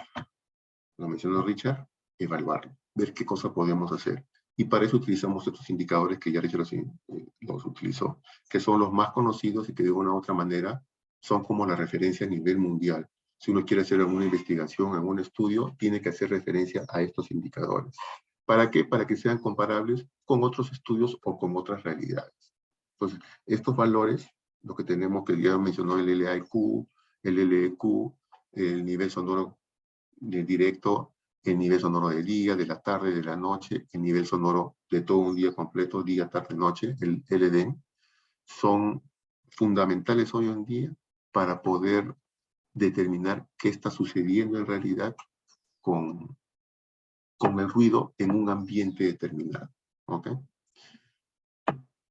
Lo mencionó Richard, evaluarlo, ver qué cosa podemos hacer. Y para eso utilizamos estos indicadores que ya Richard los utilizó, que son los más conocidos y que de una u otra manera son como la referencia a nivel mundial. Si uno quiere hacer alguna investigación, algún estudio, tiene que hacer referencia a estos indicadores. ¿Para qué? Para que sean comparables con otros estudios o con otras realidades. Entonces, estos valores, lo que tenemos, que ya mencionó el LAIQ, el LEQ, el nivel sonoro directo, el nivel sonoro del día, de la tarde, de la noche, el nivel sonoro de todo un día completo, día, tarde, noche, el LDEN, son fundamentales hoy en día para poder determinar qué está sucediendo en realidad con el ruido en un ambiente determinado. ¿Ok?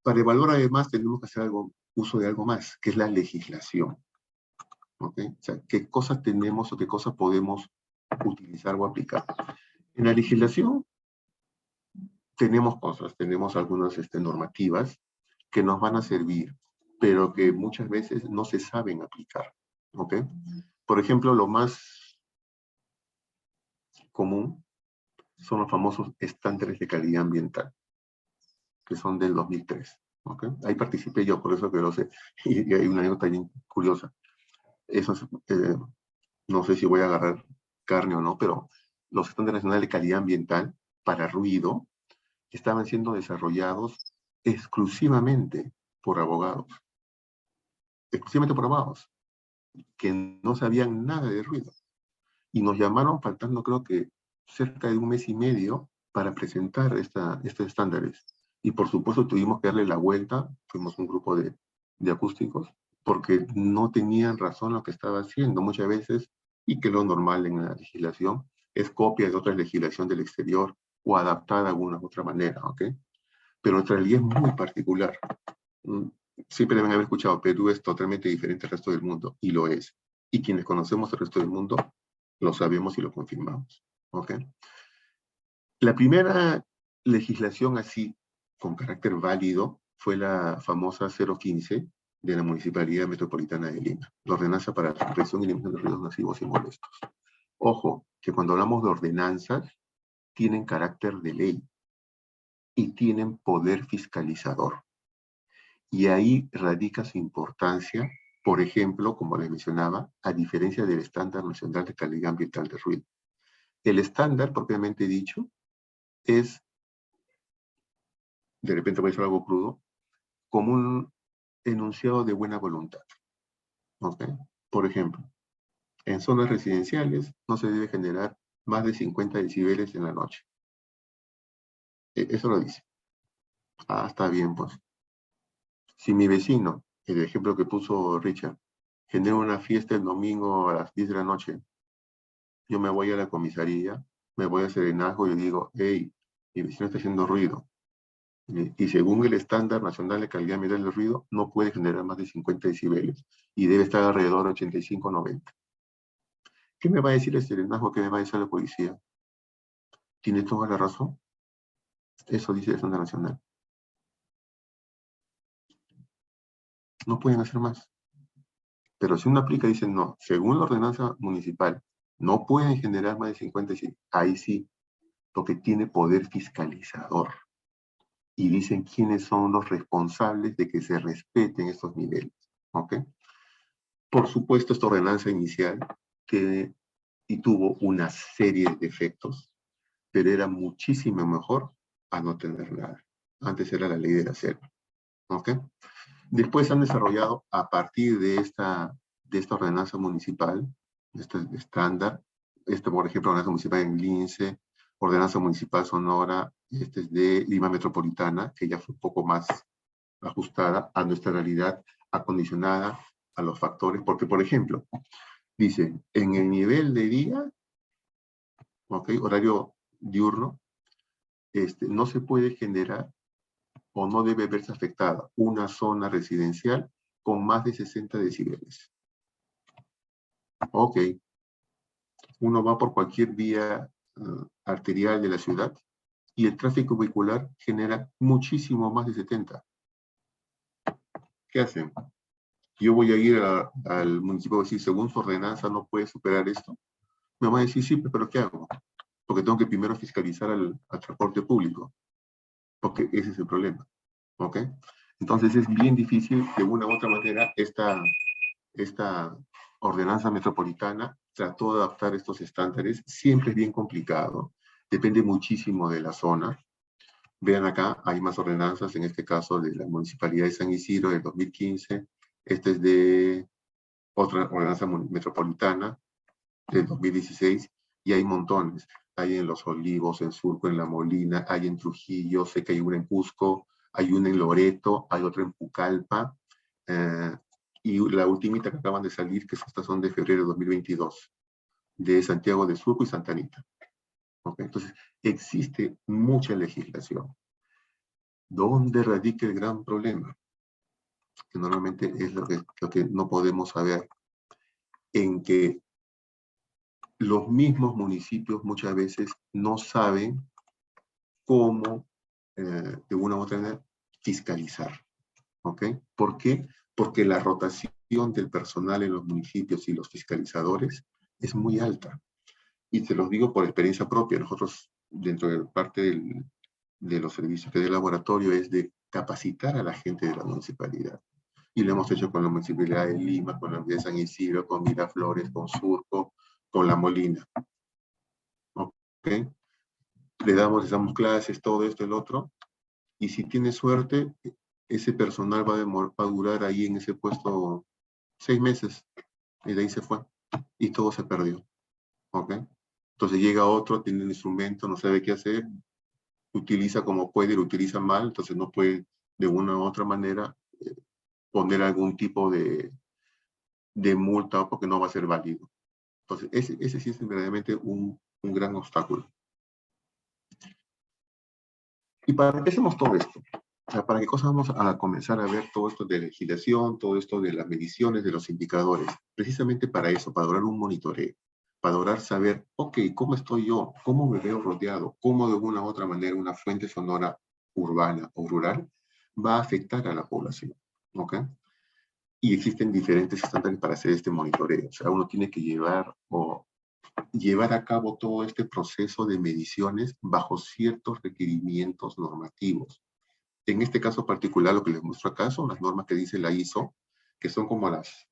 Para evaluar además tenemos que hacer uso de algo más, que es la legislación. ¿Ok? O sea, qué cosas tenemos o qué cosas podemos utilizar o aplicar. En la legislación tenemos cosas, tenemos algunas normativas que nos van a servir, pero que muchas veces no se saben aplicar. ¿Ok? Por ejemplo, lo más común son los famosos estándares de calidad ambiental, que son del 2003. ¿Ok? Ahí participé yo, por eso que lo sé. Y hay una anécdota bien curiosa. Eso es, no sé si voy a agarrar carne o no, pero los estándares nacionales de calidad ambiental para ruido estaban siendo desarrollados exclusivamente por abogados. Exclusivamente por abogados, que no sabían nada de ruido. Y nos llamaron faltando, creo que, cerca de un mes y medio para presentar estos estándares. Y por supuesto tuvimos que darle la vuelta, fuimos un grupo de acústicos, porque no tenían razón lo que estaba haciendo muchas veces, y que lo normal en la legislación es copia de otra legislación del exterior o adaptada de alguna otra manera, ¿ok? Pero nuestra realidad es muy particular. Siempre deben haber escuchado, Perú es totalmente diferente al resto del mundo, y lo es. Y quienes conocemos el resto del mundo, lo sabemos y lo confirmamos, ¿ok? La primera legislación así, con carácter válido, fue la famosa 015 de la Municipalidad Metropolitana de Lima, la ordenanza para la supresión y eliminación de ruidos nocivos y molestos. Ojo, que cuando hablamos de ordenanzas, tienen carácter de ley y tienen poder fiscalizador. Y ahí radica su importancia, por ejemplo, como les mencionaba, a diferencia del estándar nacional de calidad ambiental de ruido. El estándar, propiamente dicho, es, de repente voy a decir algo crudo, como un enunciado de buena voluntad. ¿Okay? Por ejemplo, en zonas residenciales no se debe generar más de 50 decibeles en la noche. Eso lo dice. Ah, está bien, pues. Si mi vecino, el ejemplo que puso Richard, genera una fiesta el domingo a las 10 de la noche, yo me voy a la comisaría, me voy a serenazgo y digo, hey, mi vecino está haciendo ruido. Y según el estándar nacional de calidad ambiental del ruido, no puede generar más de 50 decibeles y debe estar alrededor de 85-90. ¿Qué me va a decir el serenazgo? ¿Qué me va a decir la policía? ¿Tiene toda la razón? Eso dice el estándar nacional. No pueden hacer más. Pero si uno aplica, dice no, según la ordenanza municipal, no pueden generar más de 50, ahí sí, porque tiene poder fiscalizador. Y dicen quiénes son los responsables de que se respeten estos niveles. ¿Ok? Por supuesto, esta ordenanza inicial tiene y tuvo una serie de defectos, pero era muchísimo mejor a no tener nada. Antes era la ley de la selva. ¿Ok? Después han desarrollado, a partir de esta ordenanza municipal, este estándar, por ejemplo, ordenanza municipal en Lince, ordenanza municipal Sonora, este es de Lima Metropolitana, que ya fue un poco más ajustada a nuestra realidad, acondicionada a los factores, porque, por ejemplo, dice, en el nivel de día, ¿ok? Horario diurno, no se puede generar o no debe verse afectada una zona residencial con más de 60 decibeles. Ok, uno va por cualquier vía arterial de la ciudad y el tráfico vehicular genera muchísimo más de 70. ¿Qué hacen? Yo voy a ir al municipio y decir, según su ordenanza no puede superar esto. Me van a decir, sí, pero ¿qué hago? Porque tengo que primero fiscalizar al transporte público, porque ese es el problema. ¿Ok? Entonces es bien difícil, de una u otra manera, esta ordenanza metropolitana trató de adaptar estos estándares. Siempre es bien complicado, depende muchísimo de la zona. Vean acá, hay más ordenanzas, en este caso de la Municipalidad de San Isidro del 2015. Este es de otra ordenanza metropolitana del 2016, y hay montones. Hay en Los Olivos, en Surco, en La Molina, hay en Trujillo, sé que hay una en Cusco, hay una en Loreto, hay otra en Pucallpa, y la ultimita que acaban de salir, que estas son de febrero de 2022, de Santiago de Surco y Santa Anita. ¿Okay? Entonces, existe mucha legislación. ¿Dónde radica el gran problema? Que normalmente es lo que no podemos saber, en que los mismos municipios muchas veces no saben cómo, de una u otra manera, fiscalizar. ¿Ok? ¿Por qué? Porque la rotación del personal en los municipios y los fiscalizadores es muy alta. Y te los digo por experiencia propia. Nosotros, dentro de parte de los servicios que da el laboratorio, es de capacitar a la gente de la municipalidad. Y lo hemos hecho con la Municipalidad de Lima, con la Universidad de San Isidro, con Miraflores, con Surco, con La Molina. ¿Ok? Les damos clases, todo esto, el otro, y si tiene suerte, ese personal va a durar ahí en ese puesto 6 meses, y de ahí se fue, y todo se perdió. ¿Ok? Entonces llega otro, tiene un instrumento, no sabe qué hacer, utiliza como puede, lo utiliza mal, entonces no puede de una u otra manera poner algún tipo de multa porque no va a ser válido. Entonces ese sí es verdaderamente un gran obstáculo. ¿Y para qué hacemos todo esto? O sea, ¿para qué cosa vamos a comenzar a ver todo esto de legislación, todo esto de las mediciones, de los indicadores? Precisamente para eso, para lograr un monitoreo, para lograr saber, ok, ¿cómo estoy yo? ¿Cómo me veo rodeado? ¿Cómo de una u otra manera una fuente sonora urbana o rural va a afectar a la población? ¿Ok? y existen diferentes estándares para hacer este monitoreo. O sea, uno tiene que llevar a cabo todo este proceso de mediciones bajo ciertos requerimientos normativos. En este caso particular, lo que les muestro acá son las normas que dice la ISO, que son como las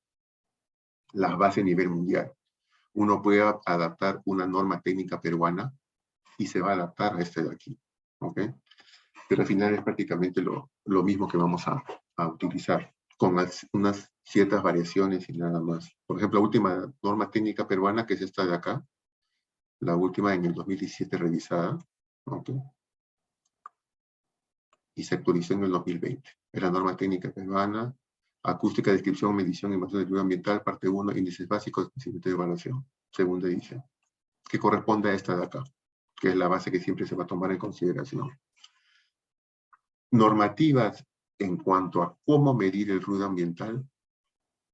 bases a nivel mundial. Uno puede adaptar una norma técnica peruana y se va a adaptar a este de aquí, ¿ok? Pero al final es prácticamente lo mismo que vamos a utilizar, con unas ciertas variaciones y nada más. Por ejemplo, la última norma técnica peruana, que es esta de acá, la última en el 2017 revisada, ¿ok? Y se actualizó en el 2020. Es la norma técnica peruana, acústica, descripción, medición y evaluación del ruido ambiental, parte 1, índices básicos de procedimiento de evaluación, segunda edición, que corresponde a esta de acá, que es la base que siempre se va a tomar en consideración. Normativas en cuanto a cómo medir el ruido ambiental,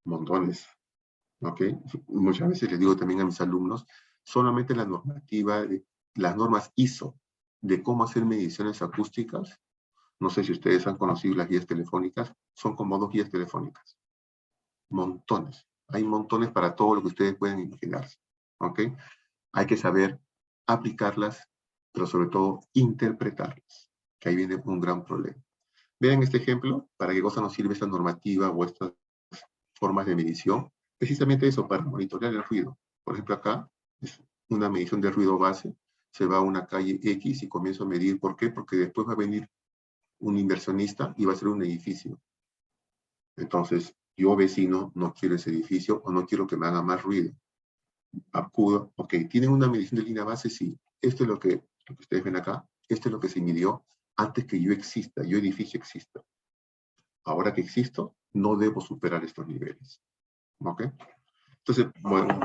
montones, ¿ok? Muchas veces les digo también a mis alumnos, solamente la normativa, las normas ISO de cómo hacer mediciones acústicas, no sé si ustedes han conocido las guías telefónicas, son como 2 guías telefónicas. Montones. Hay montones para todo lo que ustedes pueden imaginarse, ¿ok? Hay que saber aplicarlas, pero sobre todo interpretarlas, que ahí viene un gran problema. Vean este ejemplo, para qué cosa nos sirve esta normativa o estas formas de medición. Precisamente eso, para monitorear el ruido. Por ejemplo, acá es una medición de ruido base. Se va a una calle X y comienzo a medir. ¿Por qué? Porque después va a venir un inversionista y va a hacer un edificio. Entonces, yo vecino no quiero ese edificio o no quiero que me haga más ruido. Acudo, ok, ¿tienen una medición de línea base? Sí. Esto es lo que ustedes ven acá. Esto es lo que se midió antes que yo exista, yo edificio exista. Ahora que existo, no debo superar estos niveles. ¿Ok? Entonces, bueno,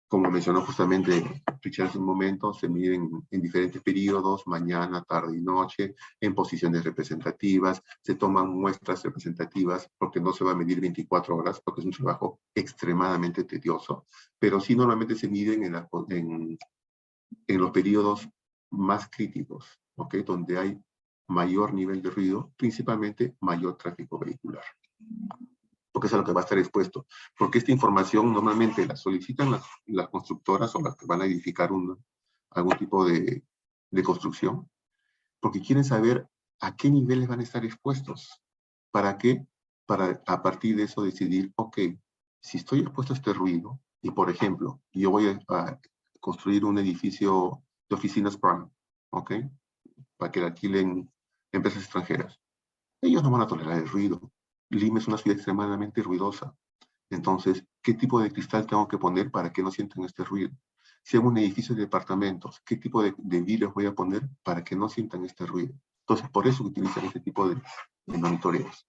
como mencionó justamente Richard hace un momento, se miden en diferentes periodos, mañana, tarde y noche, en posiciones representativas, se toman muestras representativas porque no se va a medir 24 horas, porque es un trabajo extremadamente tedioso, pero sí normalmente se miden en los periodos más críticos, ¿ok? Donde hay mayor nivel de ruido, principalmente mayor tráfico vehicular, porque es a lo que va a estar expuesto. Porque esta información normalmente la solicitan las constructoras o las que van a edificar algún tipo de construcción, porque quieren saber a qué niveles van a estar expuestos. ¿Para qué? Para a partir de eso decidir, ok, si estoy expuesto a este ruido, y por ejemplo, yo voy a construir un edificio de oficinas prime, ¿ok? Para que lo alquilen empresas extranjeras. Ellos no van a tolerar el ruido. Lima es una ciudad extremadamente ruidosa. Entonces, ¿qué tipo de cristal tengo que poner para que no sientan este ruido? Si hago un edificio de departamentos, ¿qué tipo de vidrios voy a poner para que no sientan este ruido? Entonces, por eso utilizan este tipo de monitoreos.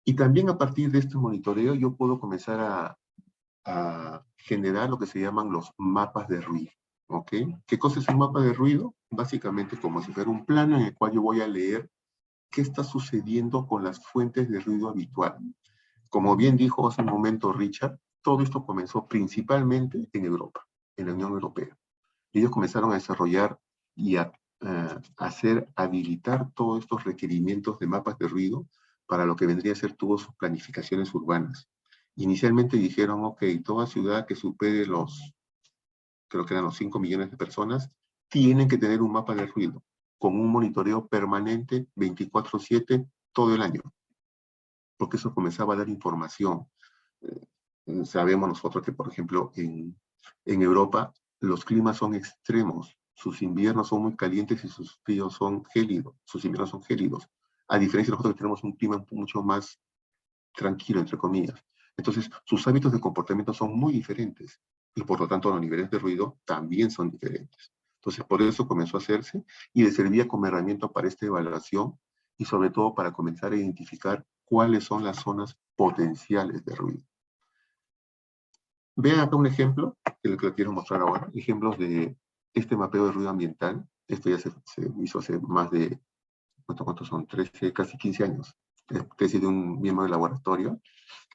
Y también a partir de este monitoreo yo puedo comenzar a generar lo que se llaman los mapas de ruido. ¿Ok? ¿Qué cosa es un mapa de ruido? Básicamente como si fuera un plano en el cual yo voy a leer qué está sucediendo con las fuentes de ruido habitual. Como bien dijo hace un momento Richard, todo esto comenzó principalmente en Europa, en la Unión Europea. Ellos comenzaron a desarrollar y a habilitar todos estos requerimientos de mapas de ruido para lo que vendría a ser todas sus planificaciones urbanas. Inicialmente dijeron, ok, toda ciudad que supere creo que eran los 5 millones de personas, tienen que tener un mapa de ruido con un monitoreo permanente 24/7 todo el año, porque eso comenzaba a dar información. Sabemos nosotros que, por ejemplo, en Europa los climas son extremos, sus inviernos son muy calientes y sus fríos son gélidos, sus inviernos son gélidos, a diferencia de nosotros que tenemos un clima mucho más tranquilo, entre comillas. Entonces, sus hábitos de comportamiento son muy diferentes y por lo tanto los niveles de ruido también son diferentes. Entonces, por eso comenzó a hacerse y le servía como herramienta para esta evaluación y sobre todo para comenzar a identificar cuáles son las zonas potenciales de ruido. Vean acá un ejemplo, que lo que quiero mostrar ahora, ejemplos de este mapeo de ruido ambiental. Esto ya se hizo hace más de, ¿cuántos son? 13, casi 15 años. Tesis de un miembro del laboratorio,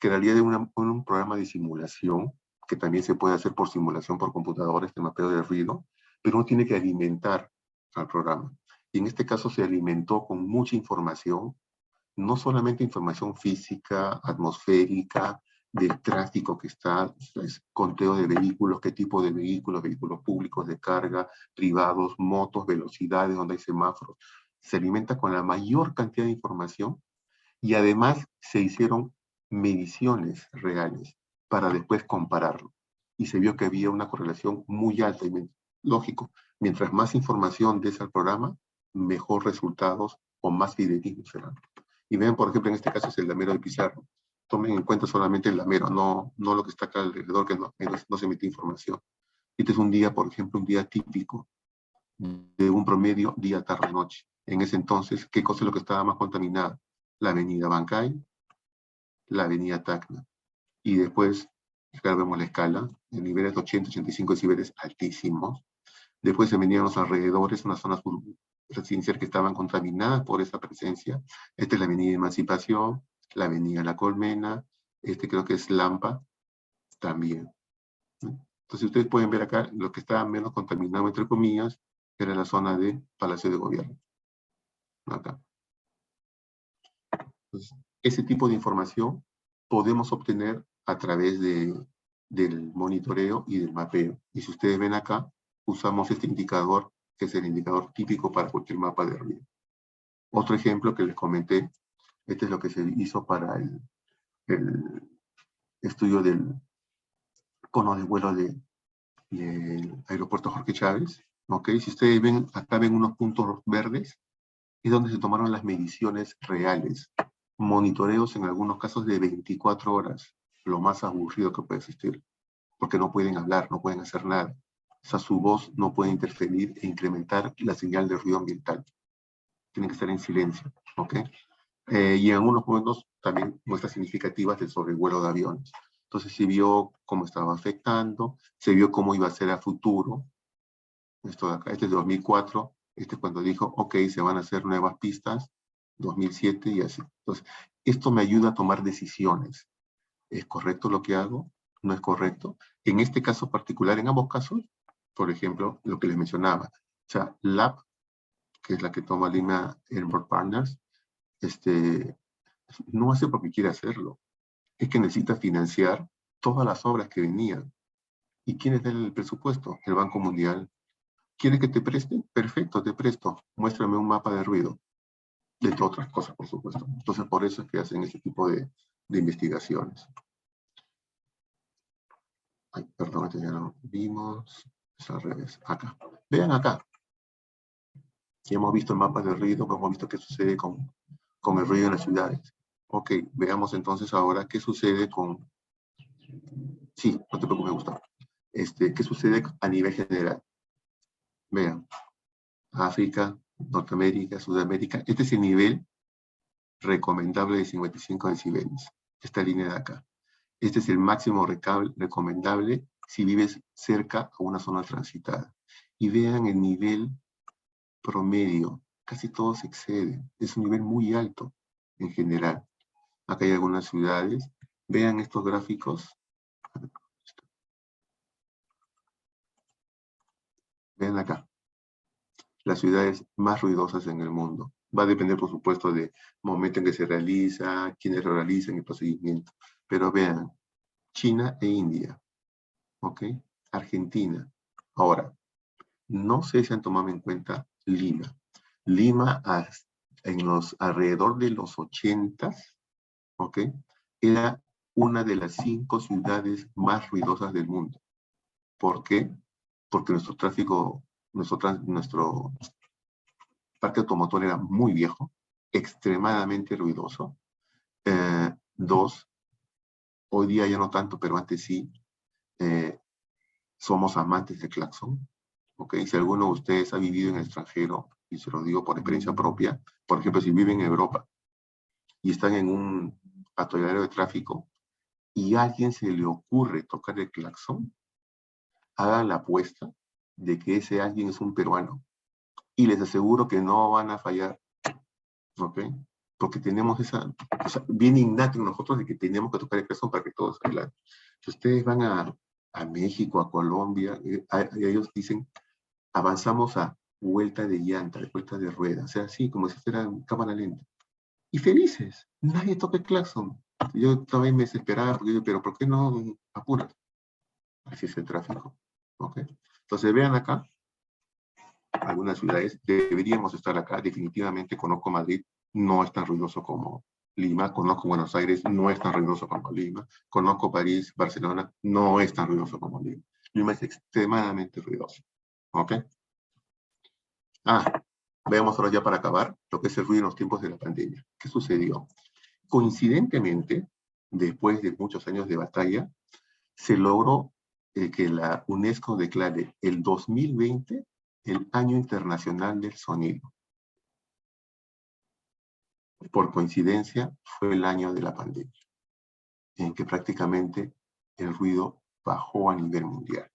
que en realidad de un programa de simulación, que también se puede hacer por simulación por computadora, este mapeo de ruido, pero uno tiene que alimentar al programa. Y en este caso se alimentó con mucha información no solamente información física, atmosférica, del tráfico que está, es conteo de vehículos, qué tipo de vehículos públicos de carga, privados, motos, velocidades, donde hay semáforos. Se alimenta con la mayor cantidad de información y además se hicieron mediciones reales para después compararlo. Y se vio que había una correlación muy alta. Y lógico, mientras más información des al programa, mejor resultados o más fidedignos serán. Y vean, por ejemplo, en este caso es el damero de Pizarro. Tomen en cuenta solamente el damero, no lo que está acá alrededor, que no se emite información. Este es un día, por ejemplo, un día típico de un promedio día, tarde, noche. En ese entonces, ¿qué cosa es lo que estaba más contaminada? La avenida Bancay, la avenida Tacna. Y después, acá vemos la escala, en niveles de 80, 85 decibeles altísimos. Después se venían los alrededores, unas zonas residenciales que estaban contaminadas por esa presencia. Esta es la avenida Emancipación, la avenida La Colmena, creo que es Lampa, también. Entonces ustedes pueden ver acá, lo que estaba menos contaminado, entre comillas, era la zona de Palacio de Gobierno. Acá. Entonces, ese tipo de información podemos obtener a través del monitoreo y del mapeo. Y si ustedes ven acá, usamos este indicador, que es el indicador típico para cualquier mapa de ruido. Otro ejemplo que les comenté, este es lo que se hizo para el estudio del cono de vuelo del aeropuerto Jorge Chávez. ¿Okay? Si ustedes ven, acá ven unos puntos verdes, es donde se tomaron las mediciones reales. Monitoreos en algunos casos de 24 horas, lo más aburrido que puede existir, porque no pueden hablar, no pueden hacer nada. O sea, su voz no puede interferir e incrementar la señal de ruido ambiental. Tienen que estar en silencio, ¿ok? Y en algunos momentos también muestras significativas del sobrevuelo de aviones. Entonces se vio cómo estaba afectando, se vio cómo iba a ser a futuro. Esto de acá, este es de 2004, este es cuando dijo, ok, se van a hacer nuevas pistas, 2007 y así. Entonces, esto me ayuda a tomar decisiones. ¿Es correcto lo que hago? ¿No es correcto? En este caso particular, en ambos casos, por ejemplo, lo que les mencionaba, o sea, LAP, que es la que toma Lima Airport Partners, no hace porque quiere hacerlo, es que necesita financiar todas las obras que venían. ¿Y quién es el presupuesto? El Banco Mundial. ¿Quiere que te preste? Perfecto, te presto. Muéstrame un mapa de ruido. Entre otras cosas, por supuesto. Entonces, por eso es que hacen ese tipo de investigaciones. Ay, perdón, este ya lo vimos. Es al revés. Acá. Vean acá. Ya hemos visto el mapa de ruido, hemos visto qué sucede con el ruido en las ciudades. Ok, veamos entonces ahora qué sucede con... Sí, no te preocupes, Gustavo. ¿Qué sucede a nivel general? Vean. África, Norteamérica, Sudamérica. Este es el nivel recomendable de 55 decibeles. Esta línea de acá. Este es el máximo recomendable si vives cerca a una zona transitada. Y vean el nivel promedio. Casi todos exceden. Es un nivel muy alto en general. Acá hay algunas ciudades. Vean estos gráficos. Vean acá. Las ciudades más ruidosas en el mundo. Va a depender, por supuesto, del momento en que se realiza, quiénes lo realizan, el procedimiento. Pero vean, China e India, ¿ok? Argentina. Ahora, no sé si han tomado en cuenta Lima. Lima, alrededor de los 80s, ¿ok? Era una de las 5 ciudades más ruidosas del mundo. ¿Por qué? Porque nuestro tráfico, nuestro parque automotor era muy viejo, extremadamente ruidoso. 2, hoy día ya no tanto, pero antes sí, somos amantes de claxon. ¿Okay? Si alguno de ustedes ha vivido en el extranjero, y se lo digo por experiencia propia, por ejemplo, si viven en Europa y están en un atolladero de tráfico y a alguien se le ocurre tocar el claxon, hagan la apuesta de que ese alguien es un peruano. Y les aseguro que no van a fallar. ¿Ok? Porque tenemos o sea, bien innato en nosotros de que tenemos que tocar el claxon para que todos salgan. Si ustedes van a México, a Colombia, y ellos dicen, avanzamos a vuelta de llanta, de vuelta de rueda, o sea, así como si fuera cámara lenta. y felices. Nadie toca el claxon. Yo también me desesperaba, porque yo, pero ¿por qué no apuras? Así es el tráfico. ¿Ok? Entonces vean acá, algunas ciudades, deberíamos estar acá, definitivamente conozco Madrid, no es tan ruidoso como Lima, conozco Buenos Aires, no es tan ruidoso como Lima, conozco París, Barcelona, no es tan ruidoso como Lima. Lima es extremadamente ruidoso. ¿Ok? Veamos ahora ya para acabar lo que es el ruido en los tiempos de la pandemia. ¿Qué sucedió? Coincidentemente, después de muchos años de batalla, se logró que la UNESCO declare el 2020 el Año Internacional del Sonido. Por coincidencia, fue el año de la pandemia, en que prácticamente el ruido bajó a nivel mundial,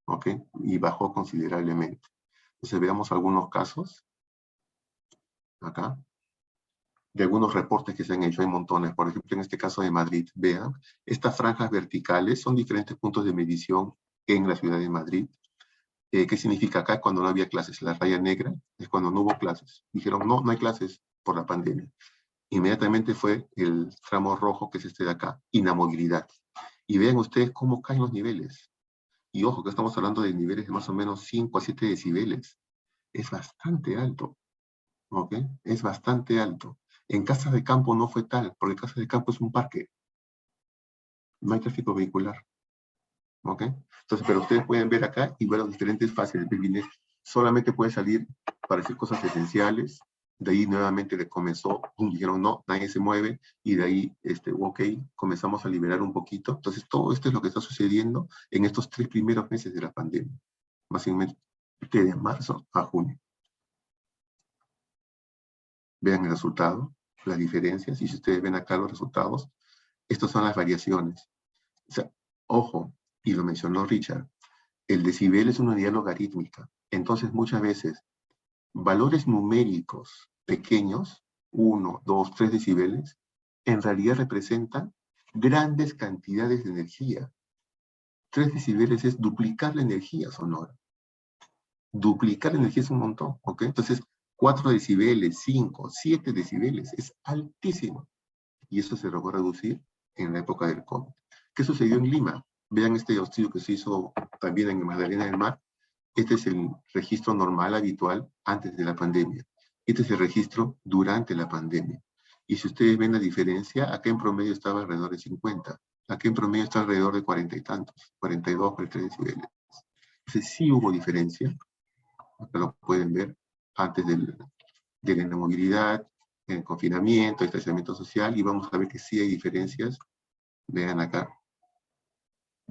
¿ok? Y bajó considerablemente. Entonces veamos algunos casos, acá, de algunos reportes que se han hecho, hay montones. Por ejemplo, en este caso de Madrid, vean, estas franjas verticales son diferentes puntos de medición en la ciudad de Madrid. ¿Qué significa acá? Cuando no había clases. La raya negra es cuando no hubo clases. Dijeron, no, no hay clases por la pandemia. Inmediatamente fue el tramo rojo, que es este de acá, inamovilidad. Y vean ustedes cómo caen los niveles. Y ojo, que estamos hablando de niveles de más o menos 5 a 7 decibeles. Es bastante alto, ¿ok? Es bastante alto. En casas de campo no fue tal, porque casas de campo es un parque. No hay tráfico vehicular, ¿ok? Entonces, pero ustedes pueden ver acá y ver las diferentes fases del BINES. Solamente puede salir para hacer cosas esenciales. De ahí nuevamente le comenzó, dijeron no, nadie se mueve, y de ahí, ok, comenzamos a liberar un poquito. Entonces, todo esto es lo que está sucediendo en estos 3 primeros meses de la pandemia, básicamente de marzo a junio. Vean el resultado, las diferencias, y si ustedes ven acá los resultados, estas son las variaciones. O sea, ojo, y lo mencionó Richard, el decibel es una unidad logarítmica. Entonces, muchas veces, valores numéricos pequeños, 1, 2, 3 decibeles, en realidad representan grandes cantidades de energía. 3 decibeles es duplicar la energía sonora. Duplicar la energía es un montón, ¿ok? Entonces, 4 decibeles, 5, 7 decibeles, es altísimo. Y eso se logró reducir en la época del COVID. ¿Qué sucedió en Lima? Vean este estudio que se hizo también en Magdalena del Mar. Este es el registro normal, habitual, antes de la pandemia. Este es el registro durante la pandemia. Y si ustedes ven la diferencia, acá en promedio estaba alrededor de 50. Acá en promedio está alrededor de 40 y tantos, 42, 43 decibeles. Entonces sí hubo diferencia. Acá lo pueden ver antes de la inamovilidad, el confinamiento, el distanciamiento social, y vamos a ver que sí hay diferencias. Vean acá,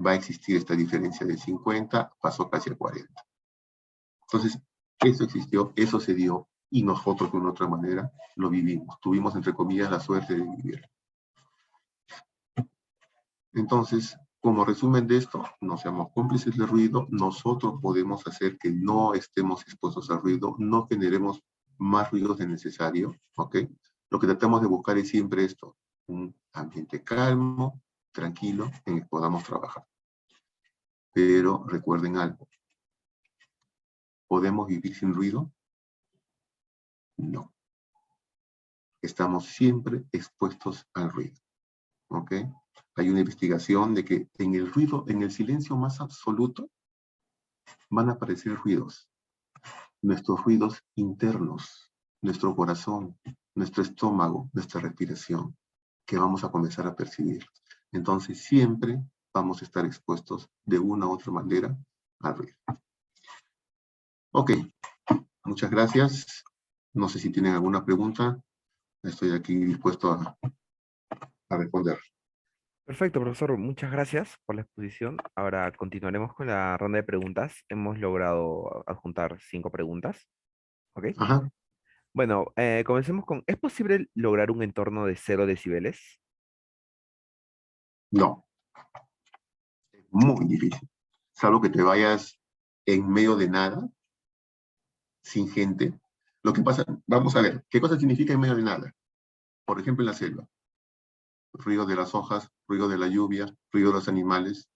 va a existir esta diferencia de 50, pasó casi a 40. Entonces, eso existió, eso se dio, y nosotros de una otra manera lo vivimos. Tuvimos, entre comillas, la suerte de vivir. Entonces, como resumen de esto, no seamos cómplices del ruido, nosotros podemos hacer que no estemos expuestos al ruido, no generemos más ruido de necesario, ¿ok? Lo que tratamos de buscar es siempre esto, un ambiente calmo, tranquilo, en el que podamos trabajar. Pero recuerden algo, ¿podemos vivir sin ruido? No. Estamos siempre expuestos al ruido, ¿ok? Hay una investigación de que en el ruido, en el silencio más absoluto, van a aparecer ruidos. Nuestros ruidos internos, nuestro corazón, nuestro estómago, nuestra respiración, que vamos a comenzar a percibir. Entonces siempre vamos a estar expuestos de una u otra manera al ruido. Ok, muchas gracias. No sé si tienen alguna pregunta. Estoy aquí dispuesto a responder. Perfecto, profesor. Muchas gracias por la exposición. Ahora continuaremos con la ronda de preguntas. Hemos logrado adjuntar 5 preguntas. ¿Ok? Ajá, Bueno, comencemos con, ¿es posible lograr un entorno de 0 decibeles? no, muy difícil. Salvo que te vayas en medio de nada, sin gente. Lo que pasa, vamos a ver, ¿qué cosa significa en medio de nada? Por ejemplo, en la selva. Ruido de las hojas, ruido de la lluvia, ruido de los animales.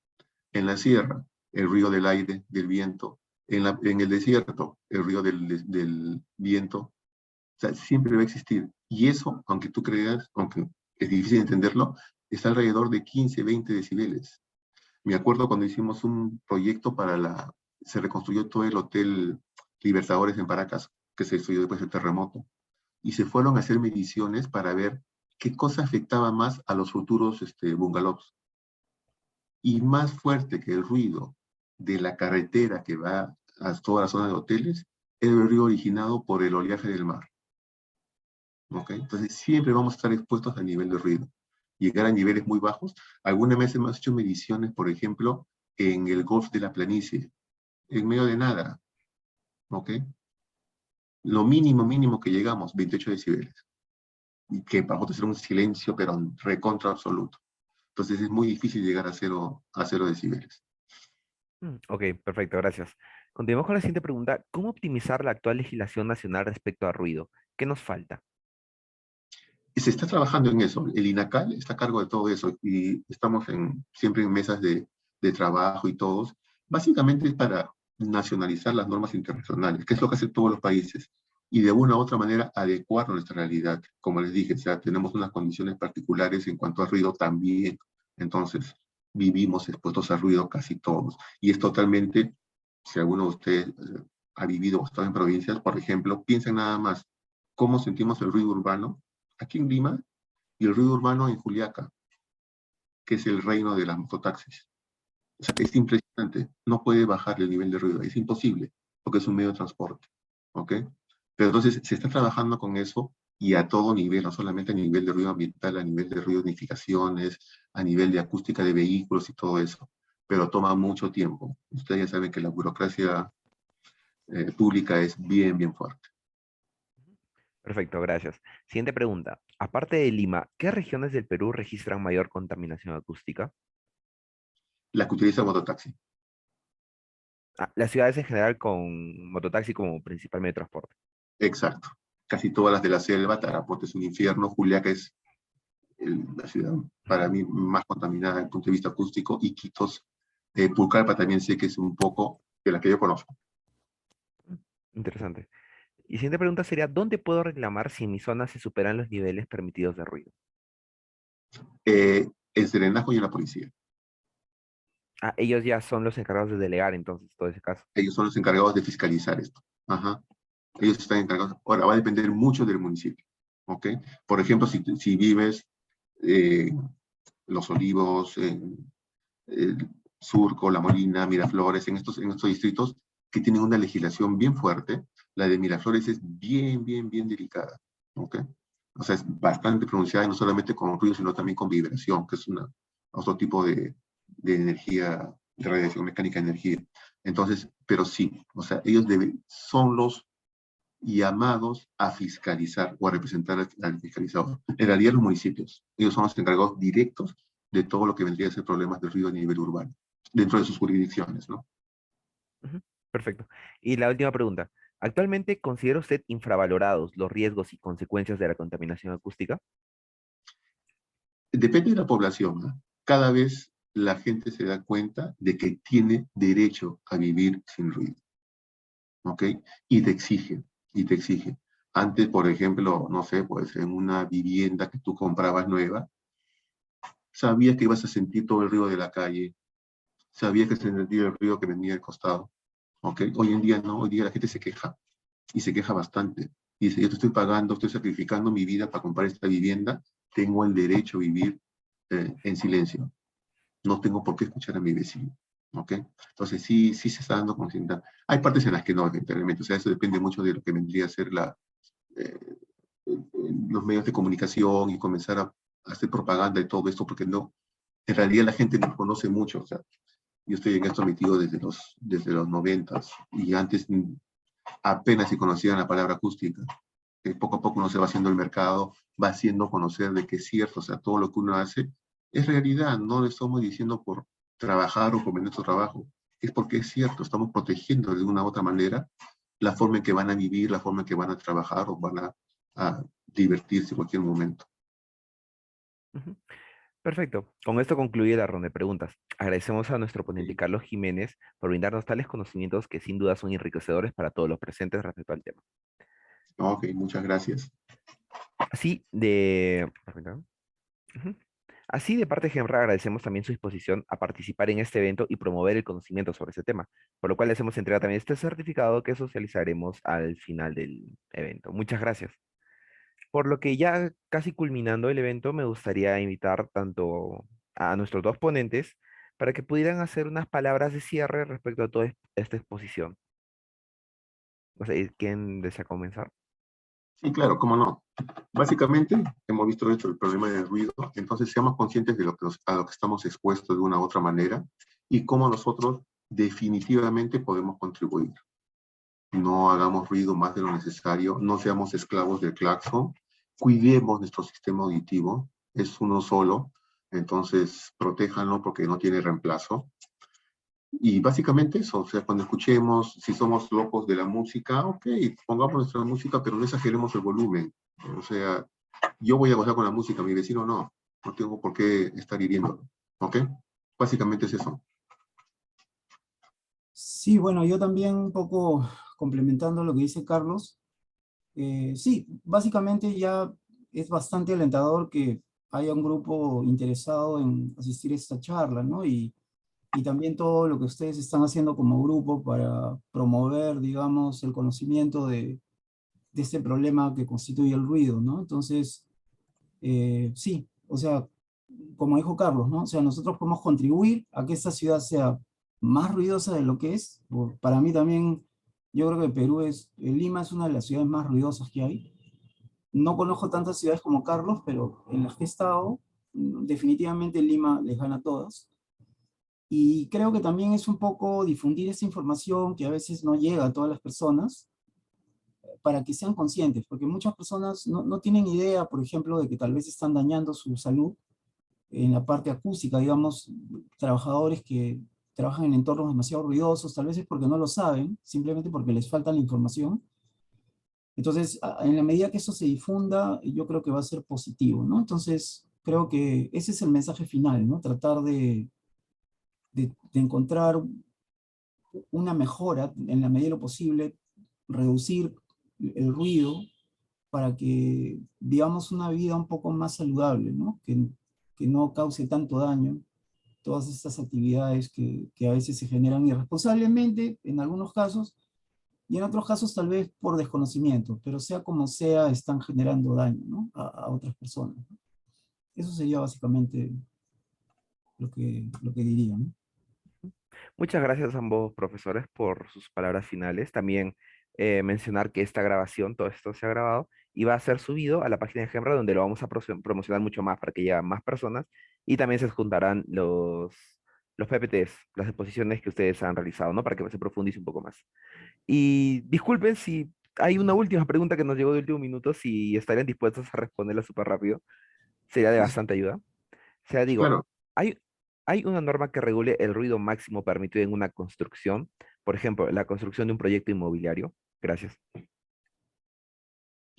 En la sierra, el ruido del aire, del viento. En el desierto, el ruido del viento. sea, siempre va a existir. Y eso, aunque tú creas, aunque es difícil entenderlo, está alrededor de 15, 20 decibeles. Me acuerdo cuando hicimos un proyecto se reconstruyó todo el Hotel Libertadores en Paracas, que se destruyó después del terremoto, y se fueron a hacer mediciones para ver qué cosa afectaba más a los futuros bungalows. Y más fuerte que el ruido de la carretera que va a toda la zona de hoteles, es el ruido originado por el oleaje del mar. ¿Ok? Entonces siempre vamos a estar expuestos a nivel de ruido. Llegar a niveles muy bajos. Algunas veces hemos hecho mediciones, por ejemplo, en el Golf de la Planicie, en medio de nada. ¿Ok? Lo mínimo, mínimo que llegamos, 28 decibeles. Y que para nosotros era un silencio, pero recontra absoluto. Entonces es muy difícil llegar a cero decibeles. Ok, perfecto, gracias. Continuemos con la siguiente pregunta. ¿Cómo optimizar la actual legislación nacional respecto a ruido? ¿Qué nos falta? Y se está trabajando en eso. El INACAL está a cargo de todo eso y estamos siempre en mesas de trabajo y todos. Básicamente es para nacionalizar las normas internacionales, que es lo que hacen todos los países, y de una u otra manera adecuar nuestra realidad. Como les dije, o sea, tenemos unas condiciones particulares en cuanto a ruido también. Entonces, vivimos expuestos a ruido casi todos. Y es totalmente, si alguno de ustedes ha vivido o estado en provincias, por ejemplo, piensen nada más cómo sentimos el ruido urbano aquí en Lima y el ruido urbano en Juliaca, que es el reino de las mototaxis. O sea, es impresionante. No puede bajar el nivel de ruido. Es imposible, porque es un medio de transporte. ¿Ok? Pero entonces se está trabajando con eso y a todo nivel, no solamente a nivel de ruido ambiental, a nivel de ruido de edificaciones, a nivel de acústica de vehículos y todo eso. Pero toma mucho tiempo. Ustedes ya saben que la burocracia pública es bien, bien fuerte. Perfecto, gracias. Siguiente pregunta. Aparte de Lima, ¿qué regiones del Perú registran mayor contaminación acústica? La que utiliza mototaxi. Ah, las ciudades en general con mototaxi como principal medio de transporte. Exacto. Casi todas las de la selva, Tarapoto es un infierno, Juliaca es la ciudad para mí más contaminada desde el punto de vista acústico, y Quitos, Pucallpa también sé que es un poco de la que yo conozco. Interesante. Y siguiente pregunta sería, ¿dónde puedo reclamar si en mi zona se superan los niveles permitidos de ruido? El Serenajo y la policía. Ah, ellos ya son los encargados de delegar entonces todo ese caso. Ellos son los encargados de fiscalizar esto. Ajá. Ellos están encargados. Ahora, va a depender mucho del municipio. ¿Ok? Por ejemplo, si vives Los Olivos, Surco, La Molina, Miraflores, en estos distritos que tienen una legislación bien fuerte, la de Miraflores es bien, bien, bien delicada. ¿Ok? O sea, es bastante pronunciada, y no solamente con ruido, sino también con vibración, que es otro tipo de energía, de radiación mecánica de energía. Entonces, pero sí, o sea, ellos son los llamados a fiscalizar o a representar al fiscalizador. En realidad, los municipios, ellos son los encargados directos de todo lo que vendría a ser problemas de ruido a nivel urbano, dentro de sus jurisdicciones, ¿no? Ujú, perfecto. Y la última pregunta. ¿Actualmente considera usted infravalorados los riesgos y consecuencias de la contaminación acústica? Depende de la población, ¿no? Cada vez la gente se da cuenta de que tiene derecho a vivir sin ruido, ¿ok? Y te exige, y te exige. Antes, por ejemplo, no sé, pues en una vivienda que tú comprabas nueva, sabías que ibas a sentir todo el ruido de la calle, sabías que se sentía el ruido que venía del costado, ¿ok? Hoy en día no, hoy día la gente se queja, y se queja bastante. Y dice, yo te estoy pagando, estoy sacrificando mi vida para comprar esta vivienda, tengo el derecho a vivir en silencio. No tengo por qué escuchar a mi vecino. ¿Ok? Entonces sí, sí se está dando consciente. Hay partes en las que no, evidentemente. O sea, eso depende mucho de lo que vendría a ser eh, los medios de comunicación y comenzar a hacer propaganda y todo esto, porque no, en realidad la gente no conoce mucho. O sea, yo estoy en esto metido desde los 90s, y antes apenas se conocía la palabra acústica. Poco a poco uno se va haciendo el mercado, va haciendo conocer de que es cierto, o sea, todo lo que uno hace es realidad, no lo estamos diciendo por trabajar o por vender nuestro trabajo, es porque es cierto, estamos protegiendo de una u otra manera la forma en que van a vivir, la forma en que van a trabajar o van a divertirse en cualquier momento. Ujú, perfecto. Con esto concluye la ronda de preguntas. Agradecemos a nuestro ponente Sí. Carlos Jiménez por brindarnos tales conocimientos que sin duda son enriquecedores para todos los presentes respecto al tema. Ok, muchas gracias. Así de... permítame. Ujú. Así, de parte de Henry, agradecemos también su disposición a participar en este evento y promover el conocimiento sobre este tema, por lo cual les hemos entregado también este certificado que socializaremos al final del evento. Muchas gracias. Por lo que ya casi culminando el evento, me gustaría invitar tanto a nuestros dos ponentes para que pudieran hacer unas palabras de cierre respecto a toda esta exposición. No sé, ¿quién desea comenzar? Sí, claro, cómo no. Básicamente, hemos visto esto, el problema del ruido, entonces seamos conscientes de a lo que estamos expuestos de una u otra manera y cómo nosotros definitivamente podemos contribuir. No hagamos ruido más de lo necesario, no seamos esclavos del claxon, cuidemos nuestro sistema auditivo, es uno solo, entonces protéjanlo porque no tiene reemplazo. Y básicamente eso, o sea, cuando escuchemos, si somos locos de la música, ok, pongamos nuestra música, pero no exageremos el volumen. O sea, yo voy a gozar con la música, mi vecino no, no tengo por qué estar hiriéndolo, ¿ok? Básicamente es eso. Sí, bueno, yo también un poco complementando lo que dice Carlos, sí, básicamente ya es bastante alentador que haya un grupo interesado en asistir a esta charla, ¿no? Y también todo lo que ustedes están haciendo como grupo para promover, digamos, el conocimiento de este problema que constituye el ruido, ¿no? Entonces, sí, o sea, como dijo Carlos, ¿no? O sea, nosotros podemos contribuir a que esta ciudad sea más ruidosa de lo que es. Para mí también, yo creo que Perú Lima es una de las ciudades más ruidosas que hay. No conozco tantas ciudades como Carlos, pero en las que he estado, definitivamente Lima les gana a todas. Y creo que también es un poco difundir esa información que a veces no llega a todas las personas para que sean conscientes, porque muchas personas no tienen idea, por ejemplo, de que tal vez están dañando su salud en la parte acústica, digamos, trabajadores que trabajan en entornos demasiado ruidosos, tal vez es porque no lo saben, simplemente porque les falta la información. Entonces, en la medida que eso se difunda, yo creo que va a ser positivo, ¿no? Entonces, creo que ese es el mensaje final, ¿no? Tratar de encontrar una mejora en la medida de lo posible, reducir el ruido para que vivamos una vida un poco más saludable, ¿no? Que no cause tanto daño todas estas actividades que a veces se generan irresponsablemente en algunos casos y en otros casos tal vez por desconocimiento, pero sea como sea, están generando daño, ¿no? A otras personas, ¿no? Eso sería básicamente lo que diría, ¿no? Muchas gracias a ambos profesores por sus palabras finales. También mencionar que esta grabación, todo esto se ha grabado y va a ser subido a la página de Gemra donde lo vamos a promocionar mucho más para que lleguen más personas y también se juntarán los PPTs, las exposiciones que ustedes han realizado, ¿no? Para que se profundice un poco más. Y disculpen si hay una última pregunta que nos llegó de último minuto, si estarían dispuestos a responderla súper rápido, sería de bastante ayuda. O sea, digo, Claro, hay, hay una norma que regule el ruido máximo permitido en una construcción, por ejemplo, la construcción de un proyecto inmobiliario. Gracias.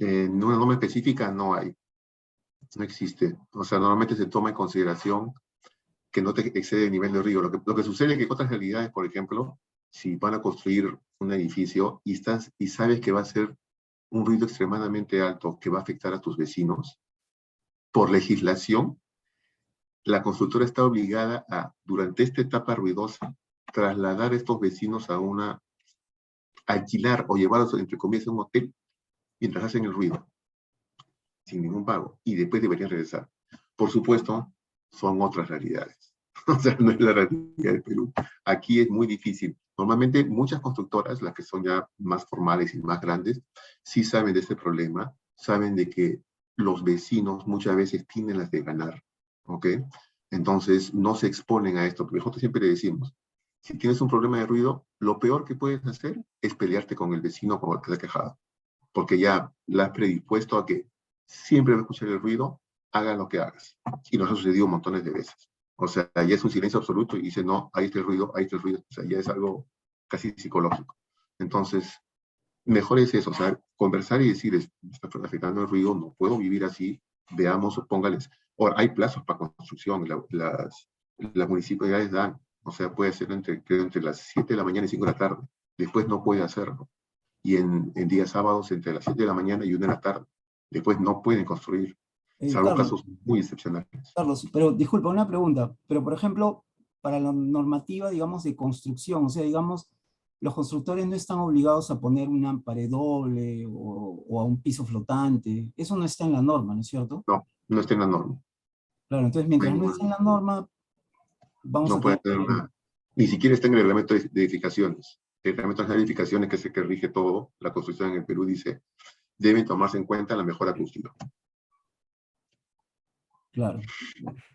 en una norma específica no hay, no existe. O sea, normalmente se toma en consideración que no te excede el nivel de ruido. Lo que sucede es que en otras realidades, por ejemplo, si van a construir un edificio y sabes que va a ser un ruido extremadamente alto que va a afectar a tus vecinos, por legislación, la constructora está obligada a, durante esta etapa ruidosa, trasladar a estos vecinos alquilar o llevarlos, entre comillas, a un hotel mientras hacen el ruido, sin ningún pago, y después deberían regresar. Por supuesto, son otras realidades. O sea, no es la realidad de Perú. Aquí es muy difícil. Normalmente muchas constructoras, las que son ya más formales y más grandes, sí saben de este problema, saben de que los vecinos muchas veces tienen las de ganar, ¿ok? Entonces no se exponen a esto, porque nosotros siempre le decimos, si tienes un problema de ruido, lo peor que puedes hacer es pelearte con el vecino con el que te ha quejado, porque ya la has predispuesto a que siempre va a escuchar el ruido, hagas lo que hagas. Y nos ha sucedido montones de veces. O sea, ya es un silencio absoluto y dice, no, ahí está el ruido, ahí está el ruido. O sea, ya es algo casi psicológico. Entonces, mejor es eso, o sea, conversar y decir, me está afectando el ruido, no puedo vivir así, veamos, póngales. Ahora, hay plazos para construcción, las municipalidades dan, o sea, puede ser creo, entre las 7 de la mañana y 5 de la tarde. Después no puede hacerlo. y en días sábados entre las 7 de la mañana y 1 de la tarde. Después no pueden construir, salvo Carlos, casos muy excepcionales. Carlos, pero disculpa, una pregunta, pero por ejemplo, para la normativa, digamos, de construcción, o sea, digamos, los constructores no están obligados a poner una pared doble o a un piso flotante, eso no está en la norma, ¿no es cierto? No, no está en la norma. Claro, entonces mientras no esté en la norma, vamos No a pueden tener tener problemas. una, ni siquiera está en el reglamento de edificaciones. El reglamento de edificaciones, que es el que rige todo, la construcción en el Perú, dice, deben tomarse en cuenta la mejora acústica. Claro.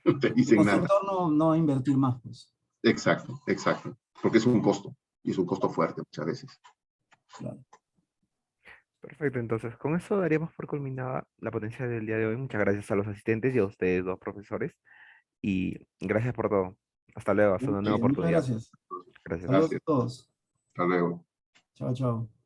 No te El dicen nada. constructor no va a invertir más, pues. Exacto, exacto. Porque es un costo, y es un costo fuerte muchas veces. Claro. Perfecto, entonces con eso daríamos por culminada la potencia del día de hoy. Muchas gracias a los asistentes y a ustedes, dos profesores. Y gracias por todo. Hasta luego, hasta una nueva Muchas oportunidad. gracias. Gracias. Saludos a Gracias. todos. Hasta luego. Chao, chao.